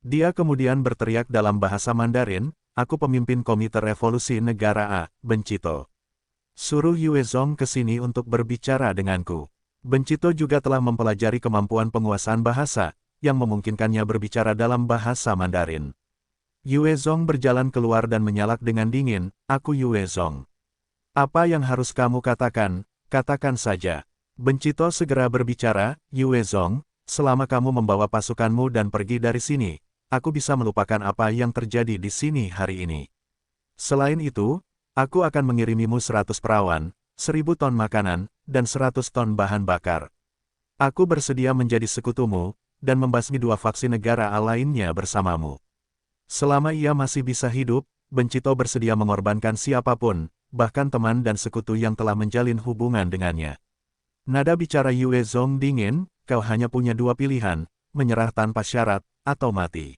Dia kemudian berteriak dalam bahasa Mandarin, "Aku pemimpin Komite Revolusi Negara A, Bencito. Suruh Yue Zong ke sini untuk berbicara denganku." Bencito juga telah mempelajari kemampuan penguasaan bahasa, yang memungkinkannya berbicara dalam bahasa Mandarin. Yue Zong berjalan keluar dan menyalak dengan dingin, "Aku Yue Zong. Apa yang harus kamu katakan, katakan saja." Bencito segera berbicara, "Yue Zong, selama kamu membawa pasukanmu dan pergi dari sini, aku bisa melupakan apa yang terjadi di sini hari ini. Selain itu, aku akan mengirimimu 100 perawan, 1000 ton makanan, dan 100 ton bahan bakar. Aku bersedia menjadi sekutumu, dan membasmi 2 faksi negara A lainnya bersamamu." Selama ia masih bisa hidup, Bencito bersedia mengorbankan siapapun, bahkan teman dan sekutu yang telah menjalin hubungan dengannya. Nada bicara Yue Zong dingin, "Kau hanya punya 2 pilihan, menyerah tanpa syarat, atau mati."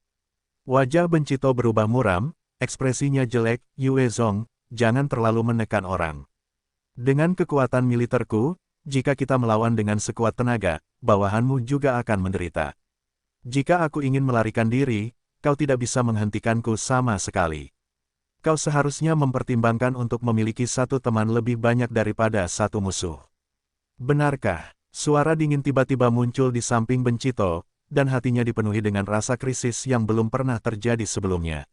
Wajah Bencito berubah muram, ekspresinya jelek, "Yue Zong, jangan terlalu menekan orang. Dengan kekuatan militerku, jika kita melawan dengan sekuat tenaga, bawahanmu juga akan menderita. Jika aku ingin melarikan diri, kau tidak bisa menghentikanku sama sekali. Kau seharusnya mempertimbangkan untuk memiliki 1 teman lebih banyak daripada 1 musuh." "Benarkah?" Suara dingin tiba-tiba muncul di samping Bencito, dan hatinya dipenuhi dengan rasa krisis yang belum pernah terjadi sebelumnya.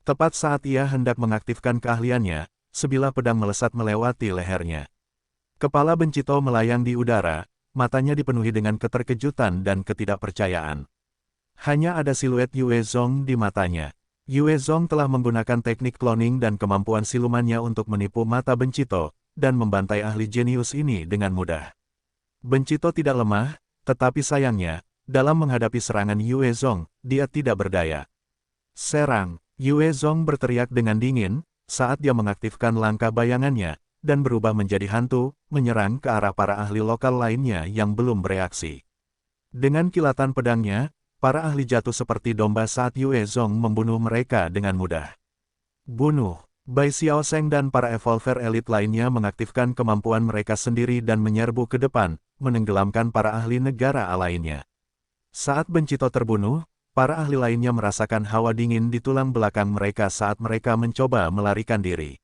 Tepat saat ia hendak mengaktifkan keahliannya, sebilah pedang melesat melewati lehernya. Kepala Bencito melayang di udara, matanya dipenuhi dengan keterkejutan dan ketidakpercayaan. Hanya ada siluet Yue Zong di matanya. Yue Zong telah menggunakan teknik cloning dan kemampuan silumannya untuk menipu mata Bencito, dan membantai ahli jenius ini dengan mudah. Bencito tidak lemah, tetapi sayangnya, dalam menghadapi serangan Yue Zong, dia tidak berdaya. "Serang!" Yue Zong berteriak dengan dingin, saat dia mengaktifkan langkah bayangannya, dan berubah menjadi hantu, menyerang ke arah para ahli lokal lainnya yang belum bereaksi. Dengan kilatan pedangnya, para ahli jatuh seperti domba saat Yue Zong membunuh mereka dengan mudah. "Bunuh!" Bai Xiaosheng dan para evolver elit lainnya mengaktifkan kemampuan mereka sendiri dan menyerbu ke depan, menenggelamkan para ahli negara A lainnya. Saat Bencito terbunuh, para ahli lainnya merasakan hawa dingin di tulang belakang mereka saat mereka mencoba melarikan diri.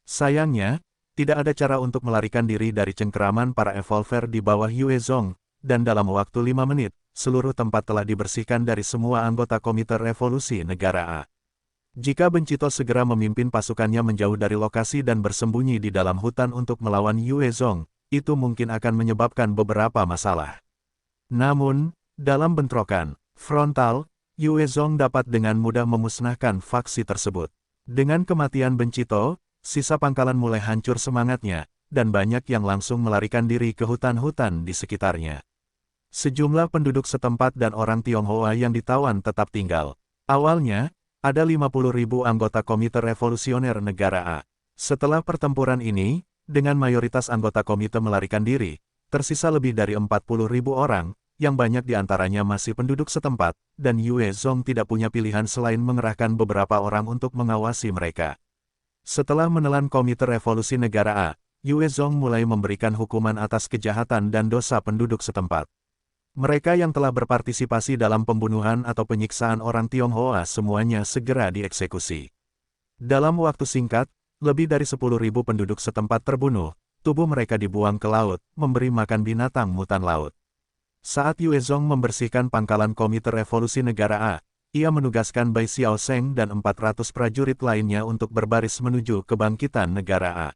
Sayangnya, tidak ada cara untuk melarikan diri dari cengkeraman para evolver di bawah Yue Zong, dan dalam waktu 5 menit, seluruh tempat telah dibersihkan dari semua anggota Komite Revolusi Negara A. Jika Bencito segera memimpin pasukannya menjauh dari lokasi dan bersembunyi di dalam hutan untuk melawan Yue Zong, itu mungkin akan menyebabkan beberapa masalah. Namun, dalam bentrokan frontal, Yue Zong dapat dengan mudah memusnahkan faksi tersebut. Dengan kematian Bencito, sisa pangkalan mulai hancur semangatnya, dan banyak yang langsung melarikan diri ke hutan-hutan di sekitarnya. Sejumlah penduduk setempat dan orang Tionghoa yang ditawan tetap tinggal. Awalnya, ada 50.000 anggota Komite Revolusioner Negara A. Setelah pertempuran ini, dengan mayoritas anggota komite melarikan diri, tersisa lebih dari 40.000 orang, yang banyak di antaranya masih penduduk setempat, dan Yue Zong tidak punya pilihan selain mengerahkan beberapa orang untuk mengawasi mereka. Setelah menelan Komite Revolusi Negara A, Yue Zong mulai memberikan hukuman atas kejahatan dan dosa penduduk setempat. Mereka yang telah berpartisipasi dalam pembunuhan atau penyiksaan orang Tionghoa semuanya segera dieksekusi. Dalam waktu singkat, lebih dari 10.000 penduduk setempat terbunuh, tubuh mereka dibuang ke laut, memberi makan binatang mutan laut. Saat Yue Zong membersihkan pangkalan Komite Revolusi Negara A, ia menugaskan Bai Xiaosheng dan 400 prajurit lainnya untuk berbaris menuju kebangkitan Negara A.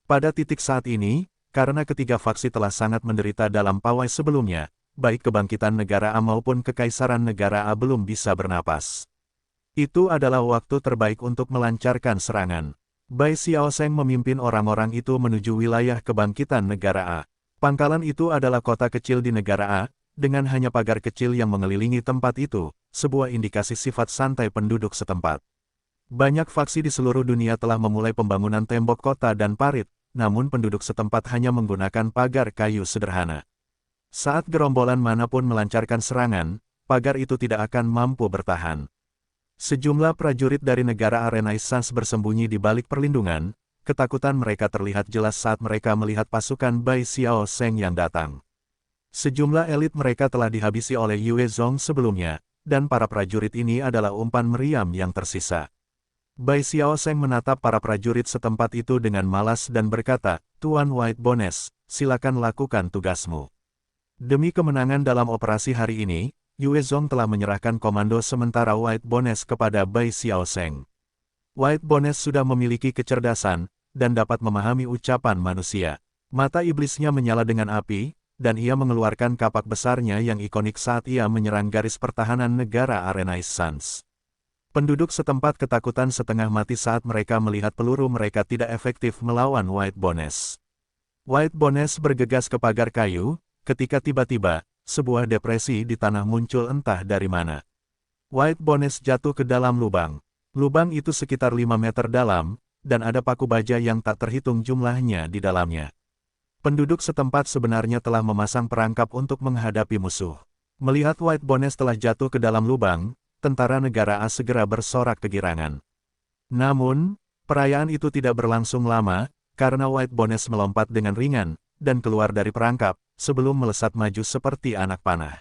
Pada titik saat ini, karena ketiga faksi telah sangat menderita dalam pawai sebelumnya, baik kebangkitan Negara A maupun kekaisaran Negara A belum bisa bernapas. Itu adalah waktu terbaik untuk melancarkan serangan. Bai Xiaosheng memimpin orang-orang itu menuju wilayah kebangkitan Negara A. Pangkalan itu adalah kota kecil di Negara A, dengan hanya pagar kecil yang mengelilingi tempat itu, sebuah indikasi sifat santai penduduk setempat. Banyak faksi di seluruh dunia telah memulai pembangunan tembok kota dan parit, namun penduduk setempat hanya menggunakan pagar kayu sederhana. Saat gerombolan manapun melancarkan serangan, pagar itu tidak akan mampu bertahan. Sejumlah prajurit dari negara Renaissance bersembunyi di balik perlindungan, ketakutan mereka terlihat jelas saat mereka melihat pasukan Bai Xiao Zheng yang datang. Sejumlah elit mereka telah dihabisi oleh Yue Zong sebelumnya, dan para prajurit ini adalah umpan meriam yang tersisa. Bai Xiao Zheng menatap para prajurit setempat itu dengan malas dan berkata, "Tuan White Bones, silakan lakukan tugasmu." Demi kemenangan dalam operasi hari ini, Yue Zong telah menyerahkan komando sementara White Bones kepada Bai Xiao Zheng. White Bones sudah memiliki kecerdasan, dan dapat memahami ucapan manusia. Mata iblisnya menyala dengan api, dan ia mengeluarkan kapak besarnya yang ikonik saat ia menyerang garis pertahanan negara Renaissance. Penduduk setempat ketakutan setengah mati saat mereka melihat peluru mereka tidak efektif melawan White Bones. White Bones bergegas ke pagar kayu, ketika tiba-tiba, sebuah depresi di tanah muncul entah dari mana. White Bones jatuh ke dalam lubang. Lubang itu sekitar 5 meter dalam, dan ada paku baja yang tak terhitung jumlahnya di dalamnya. Penduduk setempat sebenarnya telah memasang perangkap untuk menghadapi musuh. Melihat White Bones telah jatuh ke dalam lubang, tentara negara A segera bersorak kegirangan. Namun, perayaan itu tidak berlangsung lama, karena White Bones melompat dengan ringan, dan keluar dari perangkap, sebelum melesat maju seperti anak panah.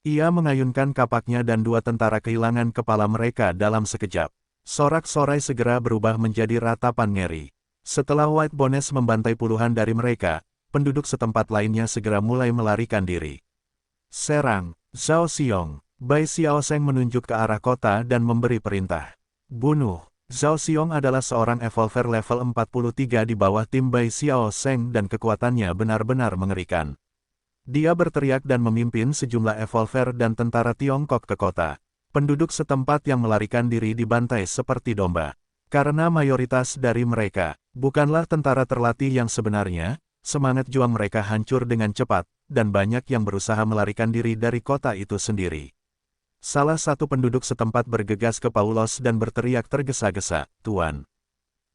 Ia mengayunkan kapaknya dan dua tentara kehilangan kepala mereka dalam sekejap. Sorak-sorai segera berubah menjadi ratapan ngeri. Setelah White Bones membantai puluhan dari mereka, penduduk setempat lainnya segera mulai melarikan diri. Serang, Zhao Xiong. Bai Xiao Zheng menunjuk ke arah kota dan memberi perintah. Bunuh. Zhao Xiong adalah seorang evolver level 43 di bawah tim Bai Xiao Zheng dan kekuatannya benar-benar mengerikan. Dia berteriak dan memimpin sejumlah evolver dan tentara Tiongkok ke kota. Penduduk setempat yang melarikan diri dibantai seperti domba. Karena mayoritas dari mereka bukanlah tentara terlatih yang sebenarnya, semangat juang mereka hancur dengan cepat, dan banyak yang berusaha melarikan diri dari kota itu sendiri. Salah satu penduduk setempat bergegas ke Paulos dan berteriak tergesa-gesa, "Tuan,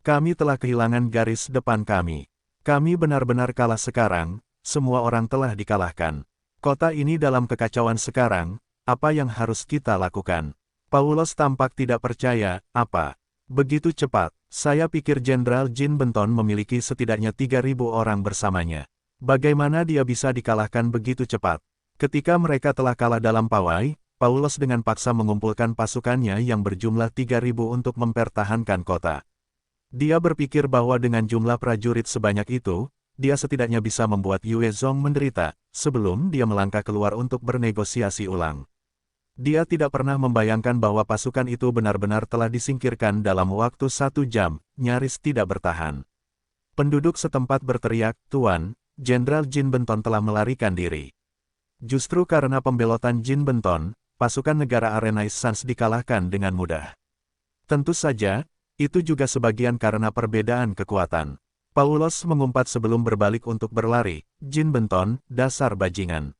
kami telah kehilangan garis depan kami. Kami benar-benar kalah sekarang, semua orang telah dikalahkan. Kota ini dalam kekacauan sekarang, apa yang harus kita lakukan?" Paulos tampak tidak percaya, "Apa? Begitu cepat? Saya pikir Jenderal Jin Benton memiliki setidaknya 3.000 orang bersamanya. Bagaimana dia bisa dikalahkan begitu cepat?" Ketika mereka telah kalah dalam pawai, Paulos dengan paksa mengumpulkan pasukannya yang berjumlah 3.000 untuk mempertahankan kota. Dia berpikir bahwa dengan jumlah prajurit sebanyak itu, dia setidaknya bisa membuat Yue Zong menderita, sebelum dia melangkah keluar untuk bernegosiasi ulang. Dia tidak pernah membayangkan bahwa pasukan itu benar-benar telah disingkirkan dalam waktu 1 jam, nyaris tidak bertahan. Penduduk setempat berteriak, "Tuan, Jenderal Jin Benton telah melarikan diri." Justru karena pembelotan Jin Benton, pasukan negara Renaissance dikalahkan dengan mudah. Tentu saja, itu juga sebagian karena perbedaan kekuatan. Paulos mengumpat sebelum berbalik untuk berlari, "Jin Benton, dasar bajingan.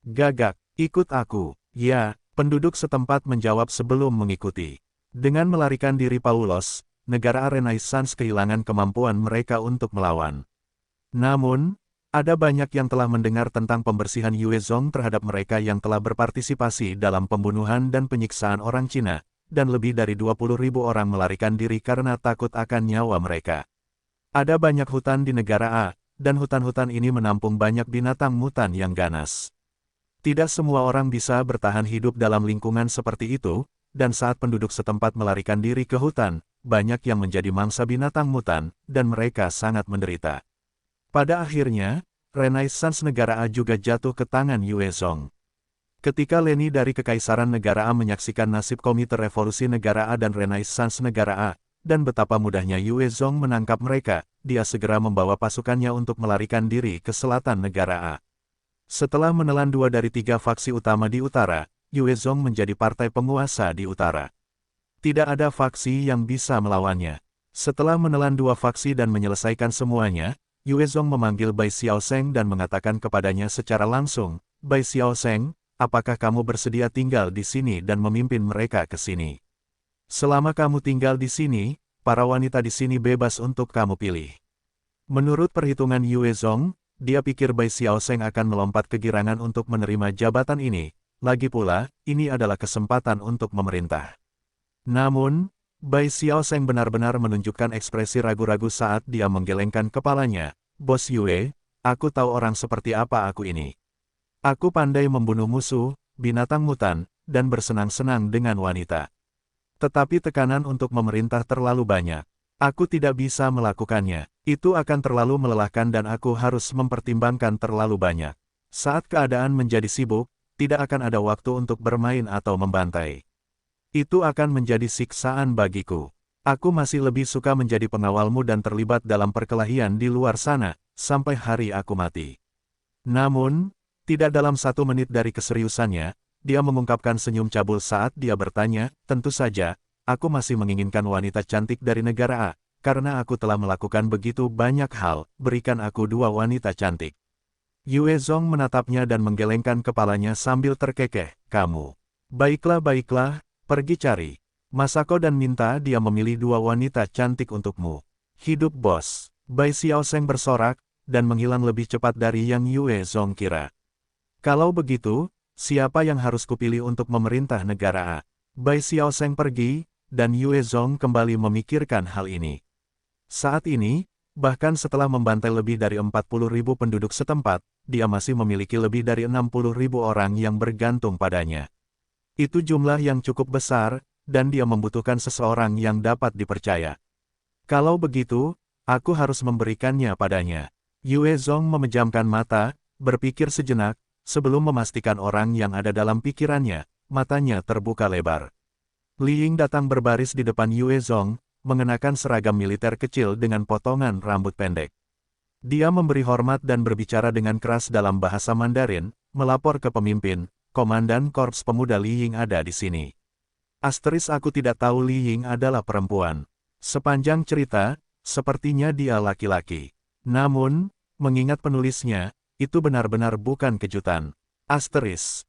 Gagak, ikut aku." "Ya." Penduduk setempat menjawab sebelum mengikuti. Dengan melarikan diri Paulos, negara Renaissance kehilangan kemampuan mereka untuk melawan. Namun, ada banyak yang telah mendengar tentang pembersihan Yue Zong terhadap mereka yang telah berpartisipasi dalam pembunuhan dan penyiksaan orang Cina, dan lebih dari 20.000 orang melarikan diri karena takut akan nyawa mereka. Ada banyak hutan di negara A, dan hutan-hutan ini menampung banyak binatang mutan yang ganas. Tidak semua orang bisa bertahan hidup dalam lingkungan seperti itu, dan saat penduduk setempat melarikan diri ke hutan, banyak yang menjadi mangsa binatang mutan, dan mereka sangat menderita. Pada akhirnya, Renaissance negara A juga jatuh ke tangan Yue Zong. Ketika Leni dari Kekaisaran Negara A menyaksikan nasib Komite Revolusi Negara A dan Renaissance Negara A, dan betapa mudahnya Yue Zong menangkap mereka, dia segera membawa pasukannya untuk melarikan diri ke selatan negara A. Setelah menelan 2 dari 3 faksi utama di utara, Yue Zong menjadi partai penguasa di utara. Tidak ada faksi yang bisa melawannya. Setelah menelan 2 faksi dan menyelesaikan semuanya, Yue Zong memanggil Bai Xiao Zheng dan mengatakan kepadanya secara langsung, "Bai Xiao Zheng, apakah kamu bersedia tinggal di sini dan memimpin mereka ke sini? Selama kamu tinggal di sini, para wanita di sini bebas untuk kamu pilih." Menurut perhitungan Yue Zong, dia pikir Bai Xiao Zheng akan melompat kegirangan untuk menerima jabatan ini. Lagi pula, ini adalah kesempatan untuk memerintah. Namun, Bai Xiaosheng benar-benar menunjukkan ekspresi ragu-ragu saat dia menggelengkan kepalanya. Bos Yue, aku tahu orang seperti apa aku ini. Aku pandai membunuh musuh, binatang mutan, dan bersenang-senang dengan wanita. Tetapi tekanan untuk memerintah terlalu banyak. Aku tidak bisa melakukannya. Itu akan terlalu melelahkan dan aku harus mempertimbangkan terlalu banyak. Saat keadaan menjadi sibuk, tidak akan ada waktu untuk bermain atau membantai. Itu akan menjadi siksaan bagiku. Aku masih lebih suka menjadi pengawalmu dan terlibat dalam perkelahian di luar sana, sampai hari aku mati. Namun, tidak dalam 1 menit dari keseriusannya, dia mengungkapkan senyum cabul saat dia bertanya, tentu saja, aku masih menginginkan wanita cantik dari negara A, karena aku telah melakukan begitu banyak hal, berikan aku 2 wanita cantik. Yue Zong menatapnya dan menggelengkan kepalanya sambil terkekeh, kamu. Baiklah, pergi cari. Masako dan minta dia memilih 2 wanita cantik untukmu. Hidup bos. Bai Xiaosheng bersorak, dan menghilang lebih cepat dari yang Yue Zong kira. Kalau begitu, siapa yang harus kupilih untuk memerintah negara A? Bai Xiaosheng pergi, dan Yue Zong kembali memikirkan hal ini. Saat ini, bahkan setelah membantai lebih dari 40.000 penduduk setempat, dia masih memiliki lebih dari 60.000 orang yang bergantung padanya. Itu jumlah yang cukup besar, dan dia membutuhkan seseorang yang dapat dipercaya. Kalau begitu, aku harus memberikannya padanya. Yue Zong memejamkan mata, berpikir sejenak, sebelum memastikan orang yang ada dalam pikirannya, matanya terbuka lebar. Li Ying datang berbaris di depan Yue Zong, mengenakan seragam militer kecil dengan potongan rambut pendek. Dia memberi hormat dan berbicara dengan keras dalam bahasa Mandarin, melapor ke pemimpin, Komandan Korps Pemuda Li Ying ada di sini. Asteris aku tidak tahu Li Ying adalah perempuan. Sepanjang cerita, sepertinya dia laki-laki. Namun, mengingat penulisnya, itu benar-benar bukan kejutan. Asteris.